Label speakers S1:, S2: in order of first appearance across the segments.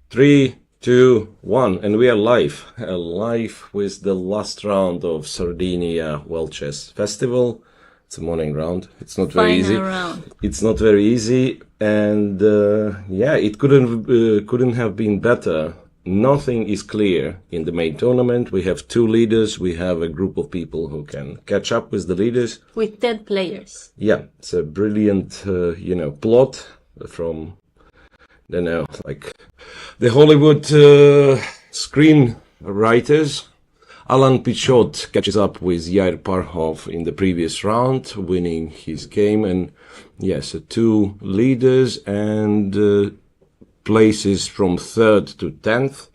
S1: Three, two, one, and we are live. Live with the last round of Sardinia World Chess Festival. It's a morning round. It's not very easy.
S2: Round.
S1: It's not very easy, and yeah, it couldn't have been better. Nothing is clear in the main tournament. We have two leaders. We have a group of people who can catch up with the leaders.
S2: With 10 players.
S1: Yeah, it's a brilliant, plot from, like the Hollywood screen writers. Alan Pichot catches up with Yair Parhov in the previous round, winning his game. And yes, two leaders and places from 3rd to 10th.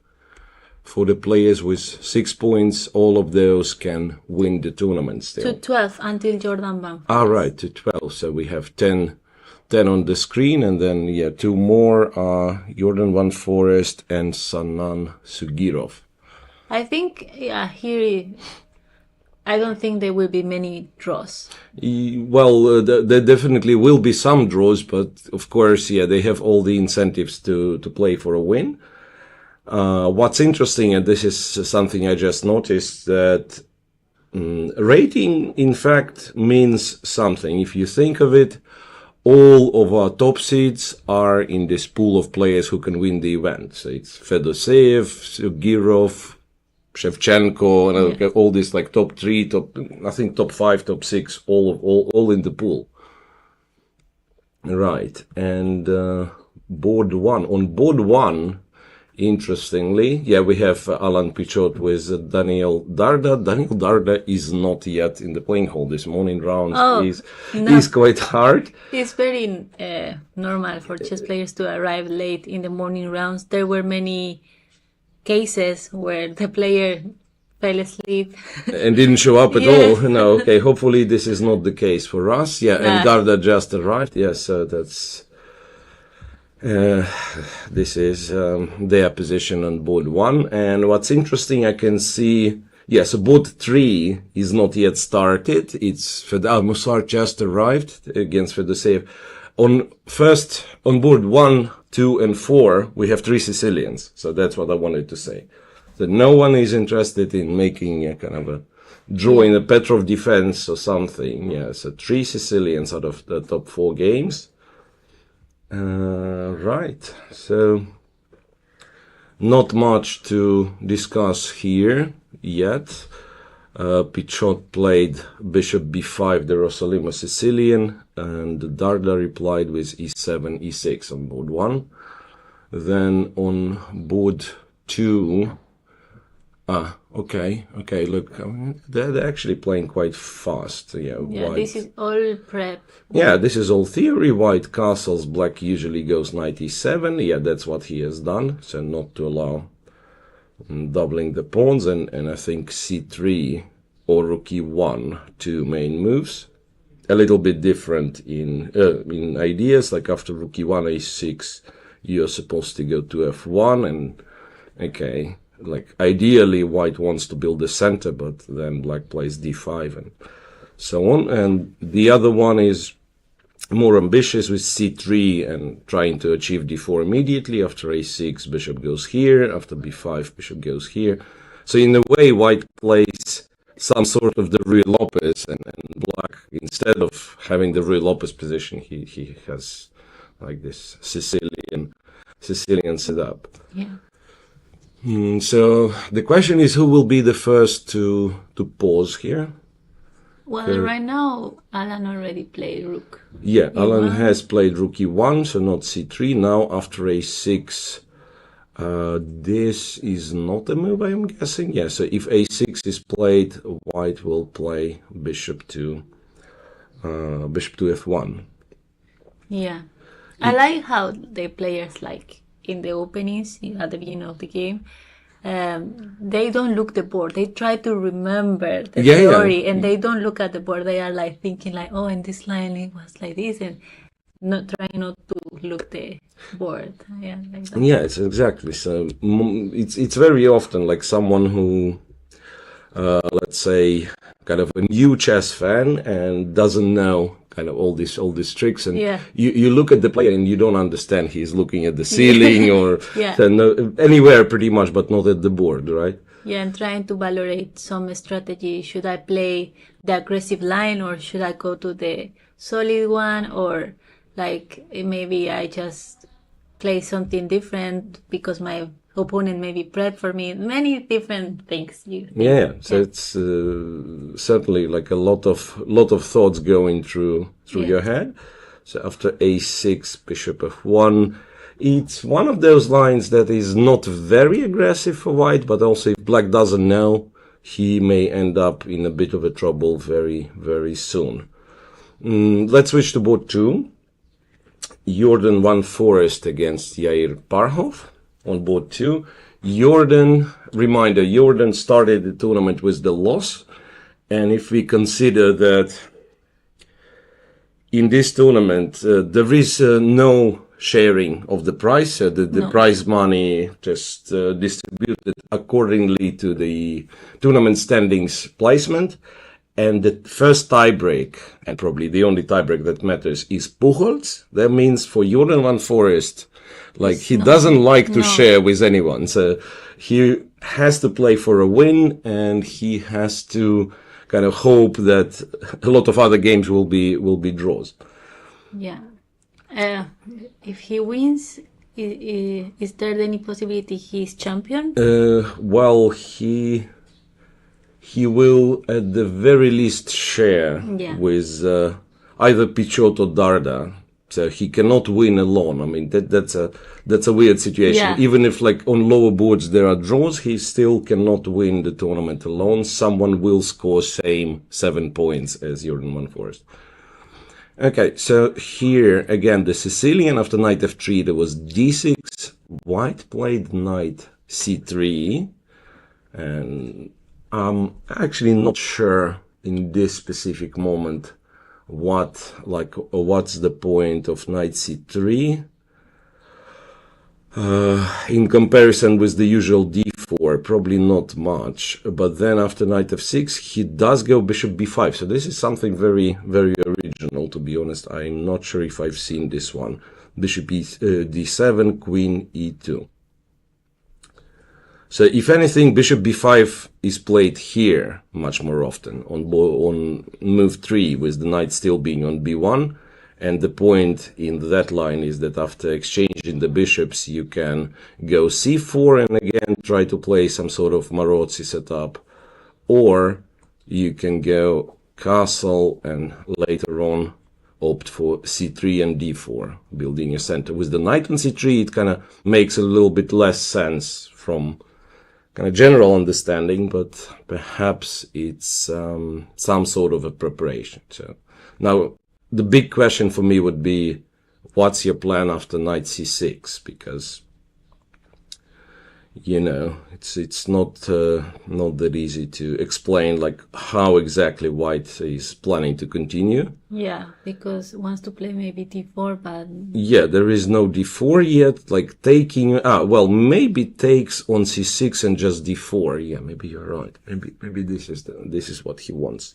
S1: For the players with 6 points, all of those can win the tournament still.
S2: To 12 until Jordan Banff.
S1: Right, to 12. So we have 10 on the screen, and then, two more are Jordan Van Forest and Sanan Sugirov.
S2: I think, here, I don't think there will be many draws.
S1: Well, there definitely will be some draws, but of course, they have all the incentives to play for a win. What's interesting, and this is something I just noticed, that rating, in fact, means something. If you think of it, all of our top seeds are in this pool of players who can win the event. So it's Fedoseev, Sugirov, Shevchenko, and all these like top 3, top 5, top 6, all in the pool. Right. And board 1. On board 1, interestingly, we have Alan Pichot with Daniel Darda. Daniel Darda is not yet in the playing hall this morning round. He's quite hard.
S2: It's very normal for chess players to arrive late in the morning rounds. There were many cases where the player fell asleep
S1: and didn't show up at all. No, okay. Hopefully this is not the case for us. And Darda just arrived. So that's this is their position on board 1. And what's interesting, I can see, so board 3 is not yet started. It's Musar just arrived against Fedoseev. On board 1, 2, and 4, we have 3 Sicilians. So that's what I wanted to say. So no one is interested in making a kind of a draw in a Petrov defense or something. So 3 Sicilians out of the top 4 games. Right. So not much to discuss here yet. Pichot played bishop b5, the Rosalima Sicilian, and Darda replied with e7, e6 on board 1. Then on board 2, okay, look, they're actually playing quite fast. White.
S2: This is all prep.
S1: This is all theory. White castles, black usually goes knight e7. That's what he has done, so not to allow doubling the pawns, and I think c3 or rook e1, 2 main moves. A little bit different in ideas, like after rook e1, a6, you're supposed to go to f1, and like ideally white wants to build the center, but then black plays d5 and so on. And the other one is more ambitious with c3 and trying to achieve d4 immediately. After a6, bishop goes here. After b5, bishop goes here. So in a way, white plays some sort of the Ruy Lopez, and black, instead of having the Ruy Lopez position, he has like this Sicilian setup. So the question is, who will be the first to pause here?
S2: Well, right now, Alan already played rook.
S1: Alan has played rook e1, so not c3. Now, after a6, this is not a move, I am guessing. So if a6 is played, white will play bishop to f1.
S2: I like how the players, like in the openings at the beginning of the game, they don't look the board. They try to remember the theory, and they don't look at the board. They are like thinking like, oh, in this line it was like this, and trying not to look the board. Like that.
S1: It's exactly. So it's very often like someone who, let's say, kind of a new chess fan and doesn't know kind of all these tricks, and
S2: Yeah.
S1: you look at the player and you don't understand. He's looking at the ceiling or
S2: Yeah.
S1: anywhere pretty much, but not at the board, right?
S2: Yeah, and trying to valorate some strategy. Should I play the aggressive line or should I go to the solid one? Or like maybe I just play something different because my opponent maybe prep for me. Many different things.
S1: Yeah, so it's certainly like a lot of thoughts going through your head. So after a6, bishop f1, it's one of those lines that is not very aggressive for white, but also if black doesn't know, he may end up in a bit of a trouble very, very soon. Let's switch to board 2. Jordan won Forest against Yair Parhov on board 2. Jordan started the tournament with the loss. And if we consider that in this tournament, there is no sharing of the prize. The prize money just distributed accordingly to the tournament standings placement. And the first tiebreak, and probably the only tiebreak that matters, is Pujols. That means for Jordan van Forest, like he doesn't like to share with anyone. So he has to play for a win, and he has to kind of hope that a lot of other games will be draws.
S2: Yeah. If he wins, is there any possibility he's champion?
S1: Well, he will at the very least share with either Pichot or Darda. So he cannot win alone. I mean, that's a weird situation.
S2: Yeah.
S1: Even if like on lower boards there are draws, he still cannot win the tournament alone. Someone will score same 7 points as Jordan van Forest. Okay, so here again the Sicilian after knight f3 there was d6. White played knight c3, and I'm actually not sure in this specific moment what's the point of knight c3 in comparison with the usual d4. Probably not much. But then after knight f6 he does go bishop b5. So this is something very, very original, to be honest. I'm not sure if I've seen this one. Bishop d7, queen e2. So if anything, bishop b5 is played here much more often on move 3, with the knight still being on b1. And the point in that line is that after exchanging the bishops, you can go c4 and again try to play some sort of Marozzi setup. Or you can go castle and later on opt for c3 and d4, building a center. With the knight on c3, it kind of makes a little bit less sense from kind of general understanding, but perhaps it's some sort of a preparation. So now the big question for me would be, what's your plan after knight c6? Because you know it's not that easy to explain like how exactly white is planning to continue.
S2: Yeah, because wants to play maybe d4, but
S1: yeah, there is no d4 yet. Like taking maybe takes on c6 and just d4. Yeah, maybe you're right. Maybe this is what he wants.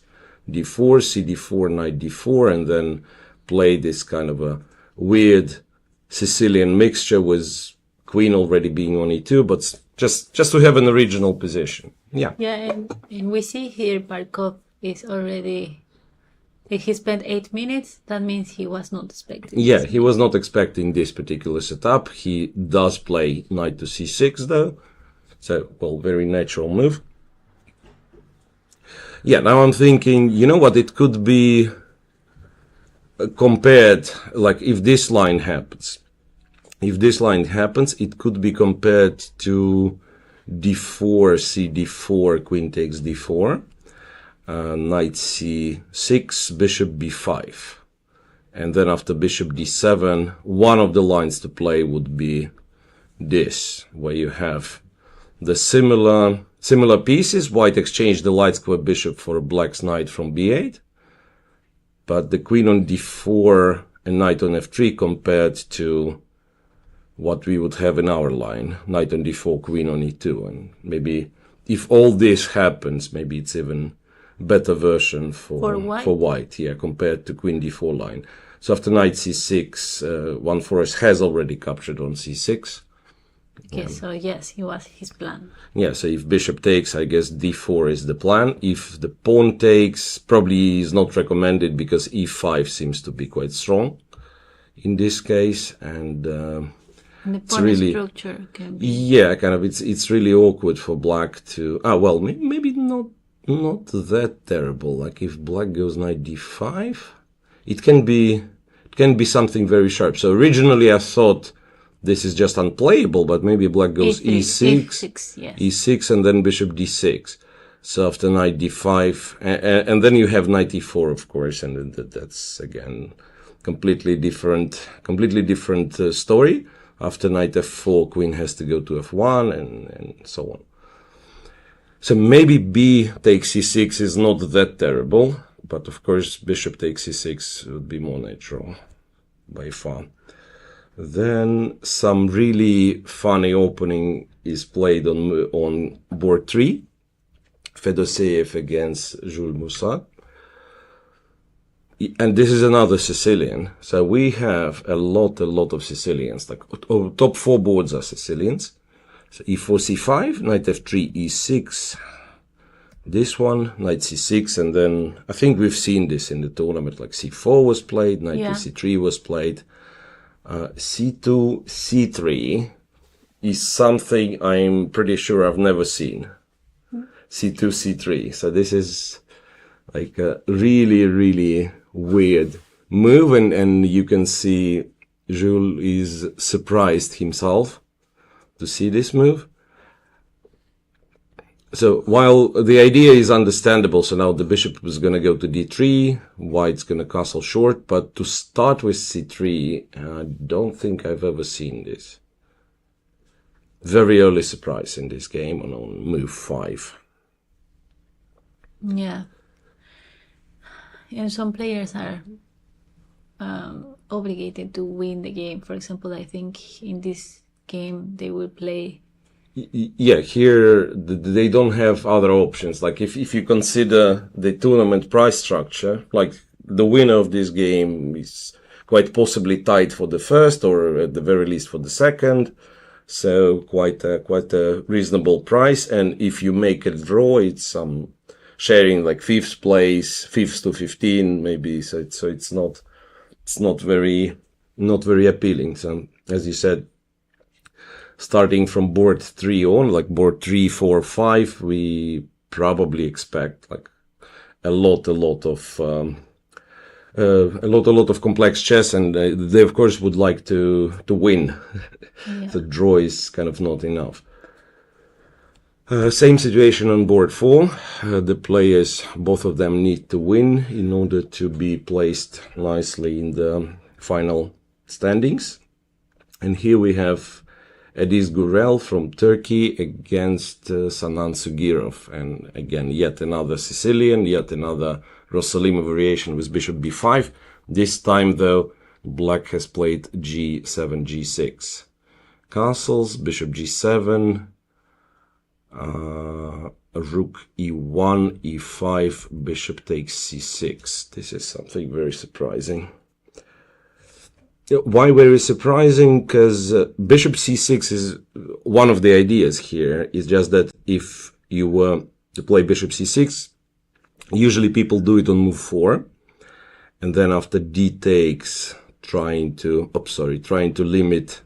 S1: d4, cd4, knight d4, and then play this kind of a weird Sicilian mixture with queen already being on e2, but just to have an original position. Yeah.
S2: Yeah, and we see here Barkov is already, he spent 8 minutes. That means he was not expecting.
S1: Yeah, he was not expecting this particular setup. He does play knight to c6 though. So, well, very natural move. Yeah, now I'm thinking, you know what, it could be compared, like if this line happens. If this line happens, it could be compared to d4, cd4, queen takes d4, knight c6, bishop b5. And then after bishop d7, one of the lines to play would be this, where you have the similar pieces. White exchanged the light square bishop for black's knight from b8. But the queen on d4 and knight on f3 compared to what we would have in our line, knight on d4, queen on e2. And maybe if all this happens, maybe it's even better version
S2: For
S1: white, yeah, compared to queen d4 line. So after knight c6, one forest has already captured on c6.
S2: Okay, so yes, he was his plan.
S1: Yeah, so if bishop takes, I guess d4 is the plan. If the pawn takes, probably is not recommended because e5 seems to be quite strong in this case, and
S2: And the
S1: it's
S2: pawn
S1: really
S2: structure can be...
S1: yeah, kind of it's really awkward for black to well, maybe not that terrible. Like if black goes knight d5, it can be something very sharp. So originally I thought this is just unplayable, but maybe black goes
S2: e6, yes.
S1: e6, and then bishop d6. So after knight d5, and then you have knight e4, of course, and that's again completely different story. After knight f4, queen has to go to f1, and so on. So maybe b takes c6 is not that terrible, but of course bishop takes c6 would be more natural by far. Then some really funny opening is played on board 3. Fedoseev against Jules Moussa. And this is another Sicilian. So we have a lot of Sicilians. Like top 4 boards are Sicilians. So e4, c5, knight f3, e6. This one, knight c6, and then I think we've seen this in the tournament. Like c4 was played, knight to c3 was played. C2, C3 is something I'm pretty sure I've never seen. C2, C3. So this is like a really weird move, and you can see Jules is surprised himself to see this move. So while the idea is understandable, so now the bishop is going to go to d3, white's going to castle short, but to start with c3, I don't think I've ever seen this. Very early surprise in this game on move 5.
S2: Yeah. And some players are obligated to win the game. For example, I think in this game they will play...
S1: Yeah, here they don't have other options. Like if you consider the tournament price structure, like the winner of this game is quite possibly tied for the first, or at the very least for the second. So quite a reasonable price. And if you make a draw, it's some sharing like 5th place, 5th to 15 maybe. So it's not very appealing. So as you said, starting from board 3 on, like board 3, 4, 5, we probably expect like a lot of complex chess, and they of course would like to win. Yeah. The draw is kind of not enough. Same situation on board 4. The players, both of them, need to win in order to be placed nicely in the final standings. And here we have Ediz Gurel from Turkey against Sanan Sugirov. And again, yet another Sicilian, yet another Rossolimo variation with bishop b5. This time, though, black has played g7, g6. Castles, bishop g7, rook e1, e5, bishop takes c6. This is something very surprising. Why very surprising? Because bishop c6 is one of the ideas here. It's just that if you were to play bishop c6, usually people do it on move 4, and then after d takes, trying to limit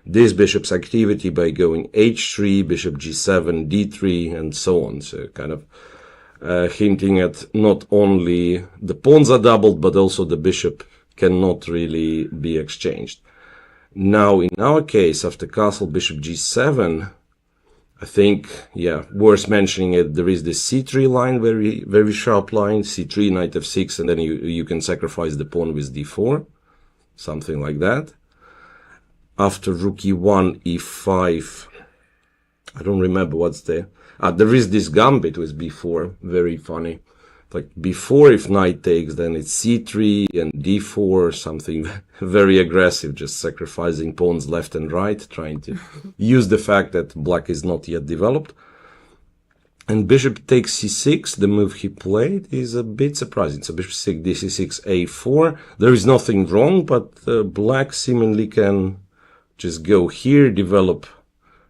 S1: this bishop's activity by going h3, bishop g7, d3, and so on. So kind of hinting at not only the pawns are doubled, but also the bishop cannot really be exchanged. Now, in our case, after castle bishop g7, I think, yeah, worth mentioning it, there is this c3 line, very sharp line, c3, knight f6, and then you can sacrifice the pawn with d4, something like that. After rook e1, e5, I don't remember what's there. There is this gambit with b4, very funny. Like before, if knight takes, then it's c3 and d4, something very aggressive, just sacrificing pawns left and right, trying to use the fact that black is not yet developed. And bishop takes c6, the move he played, is a bit surprising. So bishop 6, dc6, a4. There is nothing wrong, but black seemingly can just go here, develop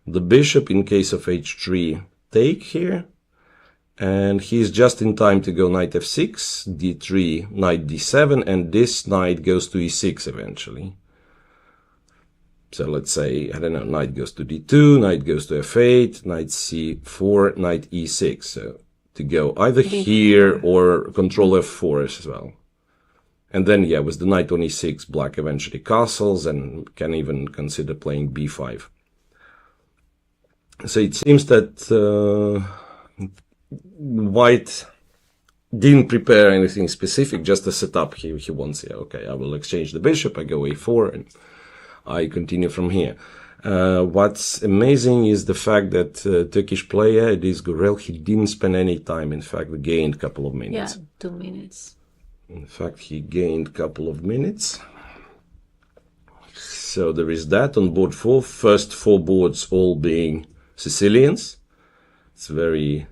S1: the bishop in case of h3 take here. And he's just in time to go knight f6, d3, knight d7, and this knight goes to e6 eventually. So let's say, I don't know, knight goes to d2, knight goes to f8, knight c4, knight e6. So to go either here or control f4 as well. And then, yeah, with the knight on e6, black eventually castles and can even consider playing b5. So it seems that white didn't prepare anything specific, just a setup. He wants, yeah, okay, I will exchange the bishop, I go a4, and I continue from here. What's amazing is the fact that Turkish player, it is Gurel, he didn't spend any time. In fact, gained a couple of minutes.
S2: Yeah, 2 minutes.
S1: In fact, he gained a couple of minutes. So there is that on board 4. First 4 boards all being Sicilians. It's very,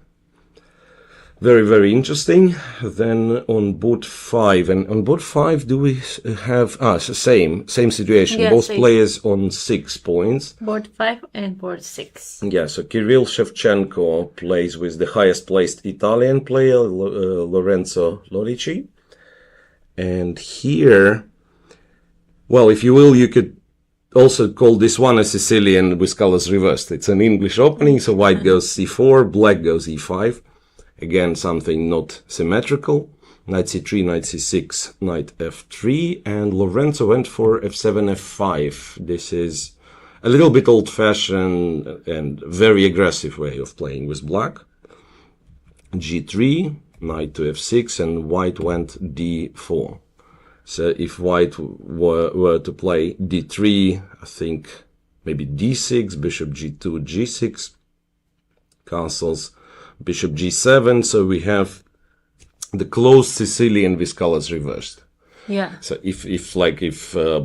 S1: very interesting. Then on board 5, and on board 5 do we have same situation,
S2: yeah,
S1: both
S2: same.
S1: players on 6 points.
S2: Board 5 and board 6.
S1: Yeah, so Kirill Shevchenko plays with the highest placed Italian player, Lorenzo Lorici. And here, well, if you will, you could also call this one a Sicilian with colors reversed. It's an English opening, so white goes c4, black goes e5. Again, something not symmetrical. Knight c3, knight c6, knight f3, and Lorenzo went for f7, f5. This is a little bit old-fashioned and very aggressive way of playing with black. g3, knight to f6, and white went d4. So if white were to play d3, I think maybe d6, bishop g2, g6, castles, bishop g7, so we have the closed Sicilian with colors reversed.
S2: Yeah.
S1: So if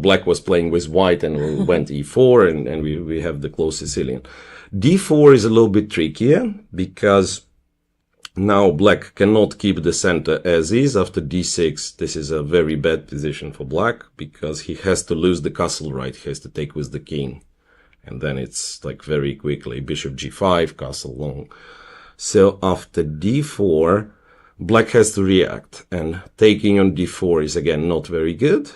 S1: black was playing with white and went e4 and we have the closed Sicilian. d4 is a little bit trickier because now black cannot keep the center as is. After d6, this is a very bad position for black because he has to lose the castle right. He has to take with the king. And then it's like very quickly bishop g5, castle long. So after d4, black has to react, and taking on d4 is again not very good.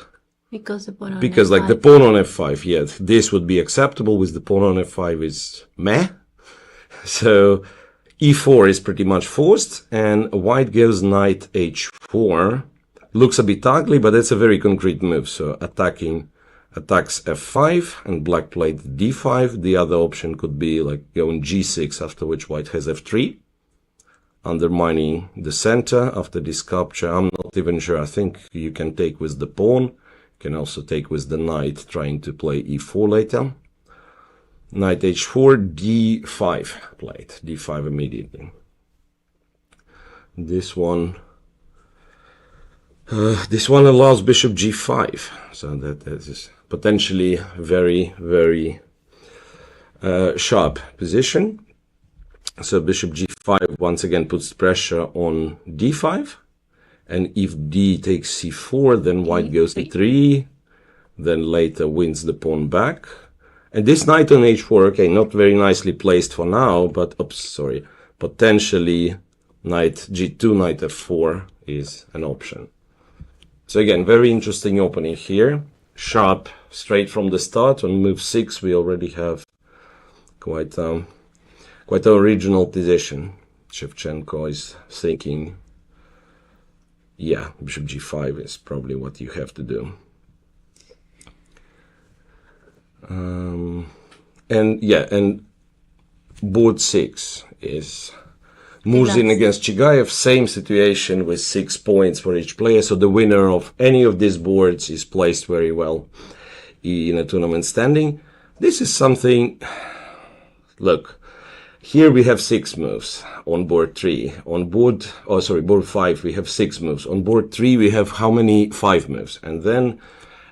S2: Because the pawn on
S1: Because
S2: f5.
S1: like the pawn on f5, yeah, this would be acceptable. With the pawn on f5 is meh. So e4 is pretty much forced, and white goes knight h4. Looks a bit ugly, but that's a very concrete move. So attacks f5, and black played d5. The other option could be like going g6, after which white has f3, undermining the center. After this capture, I'm not even sure. I think you can take with the pawn. You can also take with the knight, trying to play e4 later. Knight h4, d5 played. d5 immediately. This one allows bishop g5. So that is potentially very, very sharp position. So bishop g5 once again puts pressure on d5. And if d takes c4, then white goes e3. Then later wins the pawn back. And this knight on h4, okay, not very nicely placed for now, but, potentially knight g2, knight f4 is an option. So again, very interesting opening here. Sharp, straight from the start. On move 6, we already have quite an original position. Shevchenko is thinking, yeah, bishop g5 is probably what you have to do. And board 6 is Murzin against Chigayev, same situation with 6 points for each player. So the winner of any of these boards is placed very well in a tournament standing. This is something, look, here we have 6 moves on board 3. On board 5 we have 6 moves. On board 3 we have how many? 5 moves. And then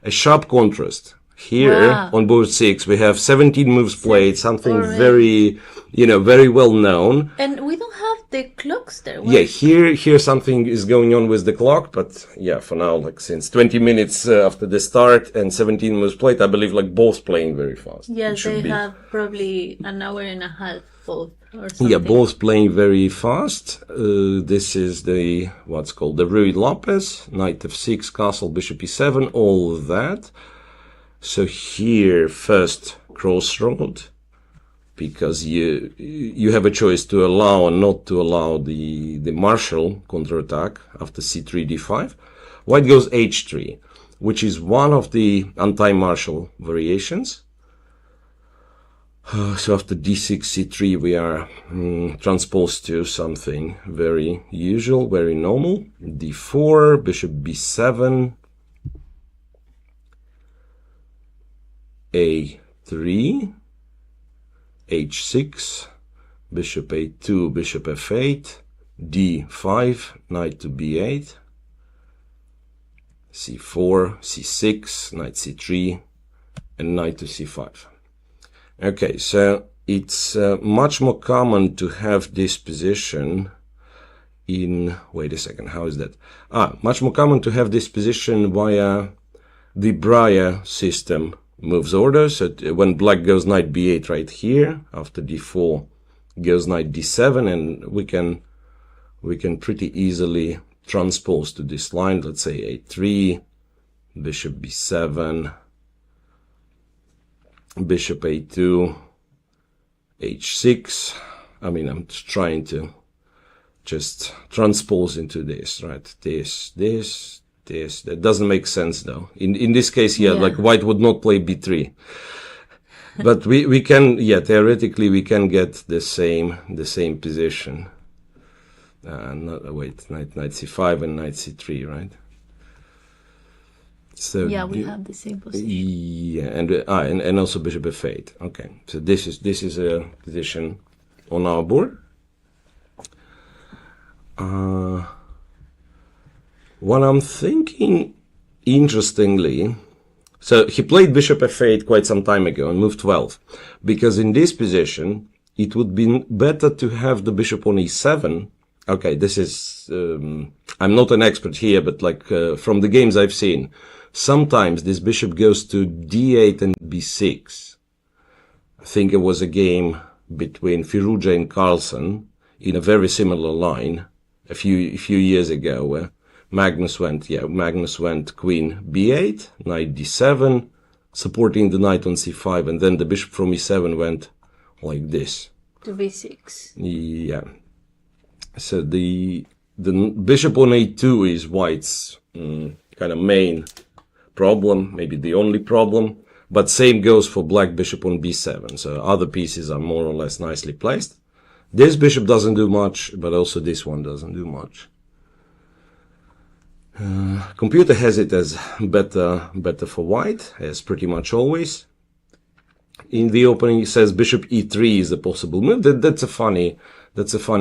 S1: a sharp contrast. Here on board 6 we have 17 moves played, something very, very well known.
S2: And we don't have the clocks there?
S1: Yeah, here something is going on with the clock, but yeah, for now, like since 20 minutes after the start and 17 moves played, I believe like both playing very fast.
S2: Yes, they have probably an hour and a half both or something.
S1: Yeah, both playing very fast. This is the, what's called the Rui Lopez, knight f6, castle, bishop e7, all of that. So here, first crossroad, because you have a choice to allow or not to allow the martial counterattack after c3, d5. White goes h3, which is one of the anti-martial variations. So after d6, c3, we are transposed to something very usual, very normal. d4, bishop b7, a3, h6, bishop a2, bishop f8, d5, knight to b8, c4, c6, knight c3, and knight to c5. Okay, so it's much more common to have this position in, wait a second, how is that? Much more common to have this position via the Breyer system moves order. So when black goes knight b8 right here, after d4 goes knight d7, and we can pretty easily transpose to this line. Let's say a3, bishop b7, bishop a2, h6. I mean, I'm trying to just transpose into this, right? This. That doesn't make sense though. In this case, yeah, like white would not play b3. But we can, yeah, theoretically we can get the same position. Wait, knight c5 and knight c3, right? So
S2: yeah, we have the same position.
S1: Yeah, and also bishop f8. Okay, so this is a position on our board. What I'm thinking, interestingly, so he played bishop f8 quite some time ago and moved 12, because in this position it would be better to have the bishop on e7. Okay, this is I'm not an expert here, but like from the games I've seen, sometimes this bishop goes to d8 and b6. I think it was a game between Firuja and Carlsen in a very similar line a few years ago, where Magnus went queen b8, knight d7, supporting the knight on c5, and then the bishop from e7 went like this.
S2: To b6.
S1: Yeah. So the bishop on a2 is white's kind of main problem, maybe the only problem, but same goes for black bishop on b7. So other pieces are more or less nicely placed. This bishop doesn't do much, but also this one doesn't do much. Computer has it as better for white, as pretty much always. In the opening it says bishop e3 is a possible move. That's a funny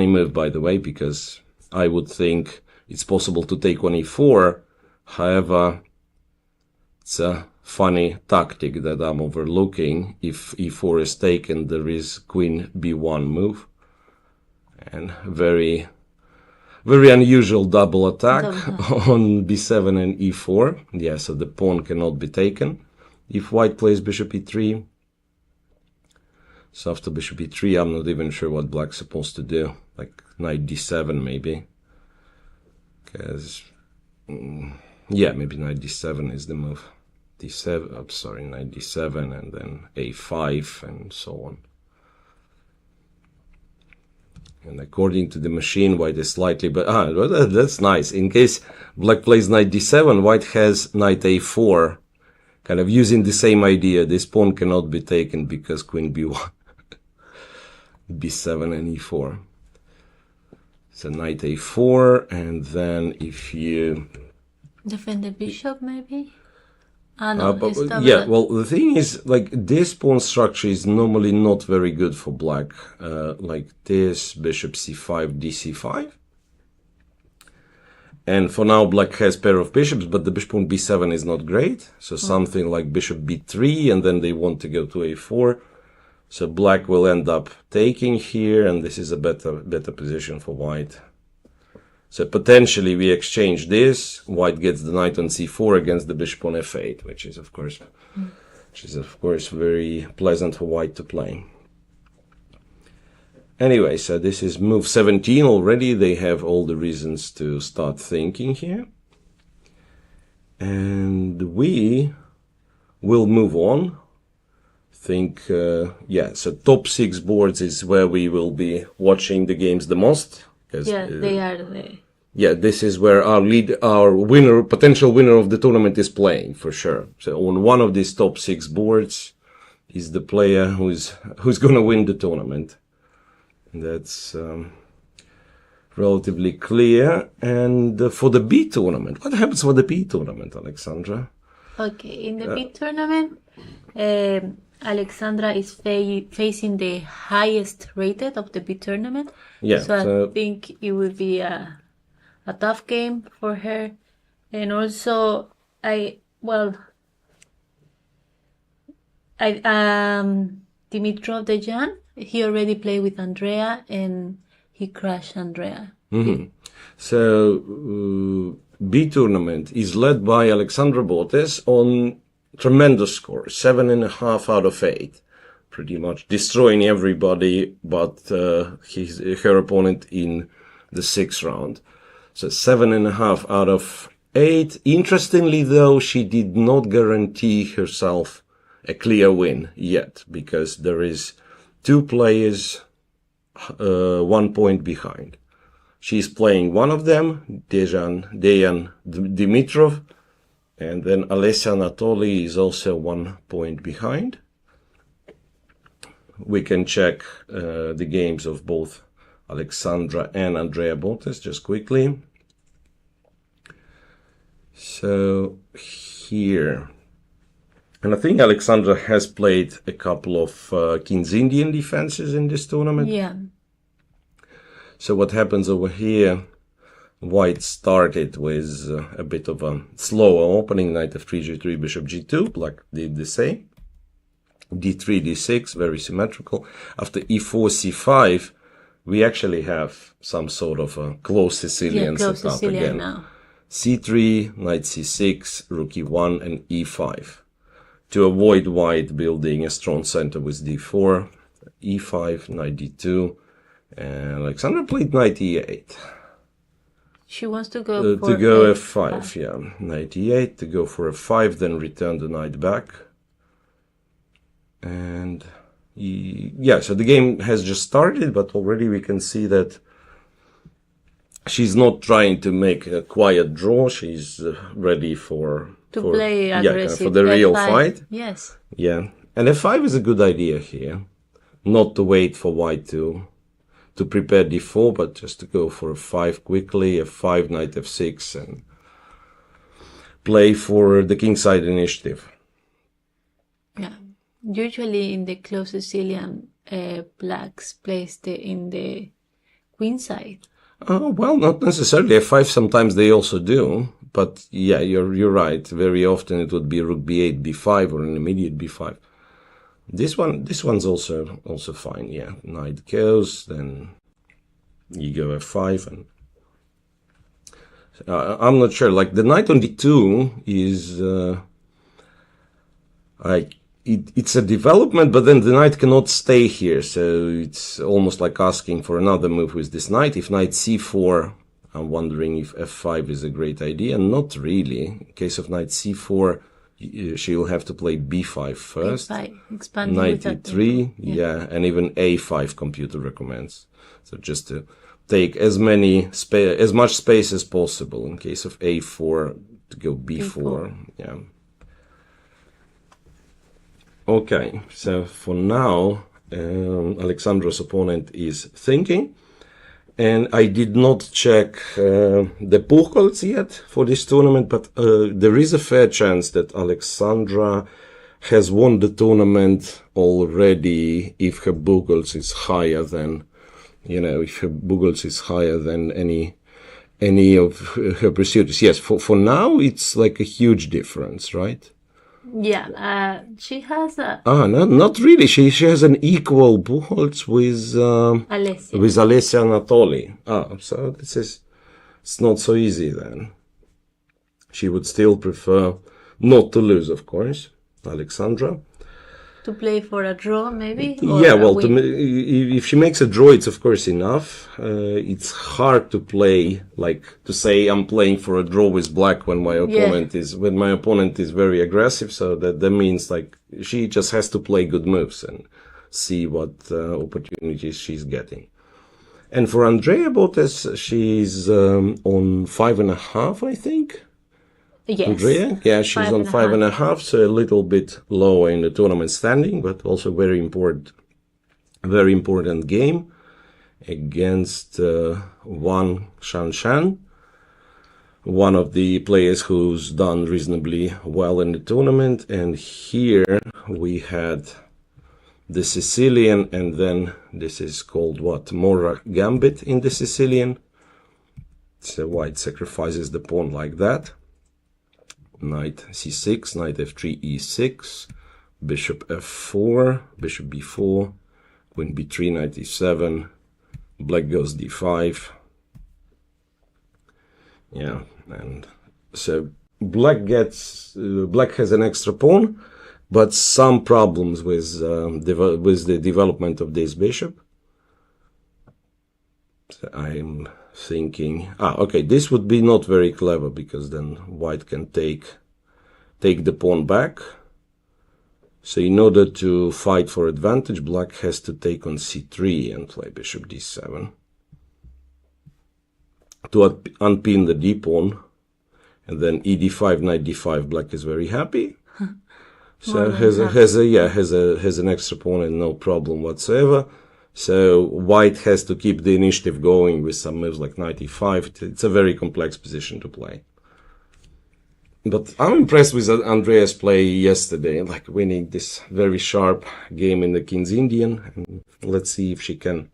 S1: move, by the way, because I would think it's possible to take on e4. However, it's a funny tactic that I'm overlooking. If e4 is taken, there is queen b1 move, and very unusual double attack on b7 and e4. Yeah, so the pawn cannot be taken if white plays bishop e3. So after bishop e3, I'm not even sure what black's supposed to do. Like knight d7 maybe. Because, yeah, maybe knight d7 is the move. Knight d7 and then a5 and so on. And according to the machine, white is slightly, but that's nice. In case black plays knight d7, white has knight a4, kind of using the same idea. This pawn cannot be taken because queen b1, b7 and e4. So knight a4, and then if you
S2: defend the bishop, maybe.
S1: Yeah, well, the thing is, like, this pawn structure is normally not very good for black. Like this, bishop c5, dc5. And for now, black has pair of bishops, but the bishop on b7 is not great. So something like bishop b3, and then they want to go to a4. So black will end up taking here, and this is a better position for white. So potentially we exchange this. White gets the knight on c4 against the bishop on f8, which is of course very pleasant for white to play. Anyway, so this is move 17 already. They have all the reasons to start thinking here. And we will move on. Think, so top 6 boards is where we will be watching the games the most.
S2: Yeah, they are the...
S1: Yeah, this is where our winner, potential winner of the tournament is playing, for sure. So on one of these top 6 boards is the player who's going to win the tournament. That's relatively clear. And for the B tournament, what happens for the B tournament, Alexandra?
S2: Okay, in the B tournament, Alexandra is facing the highest rated of the B tournament.
S1: Yeah,
S2: so I think it will be a tough game for her. And also, Dimitrov Dejan, he already played with Andrea and he crushed Andrea.
S1: Mm-hmm. So B tournament is led by Alexandra Botes on tremendous score, 7.5 out of 8, pretty much destroying everybody but her opponent in the 6th round. So 7.5 out of 8. Interestingly, though, she did not guarantee herself a clear win yet, because there is 2 players 1 point behind. She's playing one of them, Dejan Dimitrov, and then Alessia Anatoli is also 1 point behind. We can check the games of both Alexandra and Andrea Botes just quickly. So here, and I think Alexandra has played a couple of King's Indian defenses in this tournament.
S2: Yeah.
S1: So what happens over here, white started with a bit of a slower opening, knight f3, g3, bishop g2, black did the same. d3, d6, very symmetrical. After e4, c5, we actually have some sort of a close Sicilian setup again.
S2: Now.
S1: c3, knight c6, rook e1, and e5. To avoid white building a strong center with d4, e5, knight d2, and Alexandra played knight e8.
S2: She wants to go for
S1: f5, yeah. Knight e8, to go for f5, then return the knight back. And so the game has just started, but already we can see that she's not trying to make a quiet draw. She's ready for
S2: play aggressive.
S1: For the real
S2: F5.
S1: fight.
S2: Yes.
S1: Yeah, and f5 is a good idea here. Not to wait for white to prepare d4, but just to go for f5 quickly, f5, knight f6, and play for the kingside initiative.
S2: Yeah. Usually in the close Sicilian, blacks plays in the queen side.
S1: Oh, well, not necessarily. f5 sometimes they also do, but yeah, you're right. Very often it would be rook b8, b5, or an immediate b5. This one's also fine. Yeah, knight goes, then you go f5, and I'm not sure. Like the knight on d2 is it's a development, but then the knight cannot stay here, so it's almost like asking for another move with this knight. If knight c4, I'm wondering if f5 is a great idea. Not really. In case of knight c4, she will have to play b5 first.
S2: A5,
S1: knight e3, yeah, and even a5 computer recommends. So just to take as much space as possible. In case of a4, to go b4. Yeah. Okay, so for now, Alexandra's opponent is thinking, and I did not check the Buchholz yet for this tournament, but there is a fair chance that Alexandra has won the tournament already if her Buchholz is higher than, if her Buchholz is higher than any of her pursuers. Yes, for now it's like a huge difference, right?
S2: Yeah, she has a
S1: No, not really. She has an equal boards with
S2: Alessia.
S1: Anatoly. So it's not so easy then. She would still prefer not to lose, of course, Alexandra.
S2: To play for a draw, maybe?
S1: Yeah,
S2: Or a
S1: well,
S2: win?
S1: if she makes a draw, it's of course enough. It's hard to play, like to say I'm playing for a draw with black when my opponent is very aggressive. So that means like she just has to play good moves and see what opportunities she's getting. And for Andrea Botes, she's on 5.5, I think.
S2: Yes.
S1: Andrea, yeah, she's on 5.5, so a little bit lower in the tournament standing, but also very important game against Wang Shanshan, one of the players who's done reasonably well in the tournament. And here we had the Sicilian, and then this is called what? Mora Gambit in the Sicilian. So white sacrifices the pawn like that. Knight c6, knight f3, e6, bishop f4, bishop b4, queen b3, knight e7, black goes d5. Yeah, and so black has an extra pawn, but some problems with the development of this bishop. So I'm thinking, okay, this would be not very clever, because then white can take the pawn back. So in order to fight for advantage, black has to take on c3 and play bishop d7 to unpin the d pawn, and then e d5, knight d5. Black is very happy. So has an extra pawn and no problem whatsoever. So white has to keep the initiative going with some moves like knight e5. It's a very complex position to play. But I'm impressed with Andrea's play yesterday, like winning this very sharp game in the King's Indian. And let's see if she can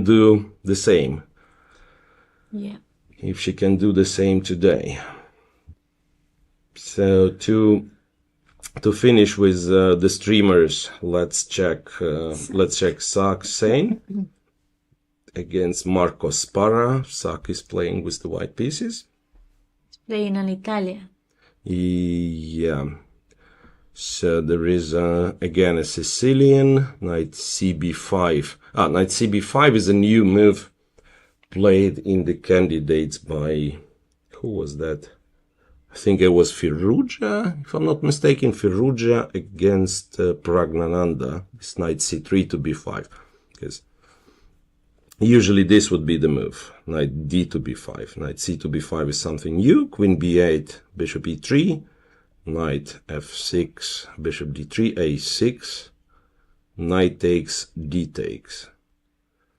S1: do the same.
S2: Yeah.
S1: If she can do the same today. So to finish with the streamers, let's check Sak Sane against Marco Sparra. Sak is playing with the white pieces.
S2: He's playing on Italia.
S1: Yeah. So there is again a Sicilian, knight cb5. Knight cb5 is a new move played in the candidates by, who was that? I think it was Firuja, if I'm not mistaken. Firuja against Pragnananda. It's knight c3 to b5. Because usually this would be the move. Knight d to b5. Knight c to b5 is something new. Queen b8, bishop e3. Knight f6, bishop d3, a6. Knight takes, d takes.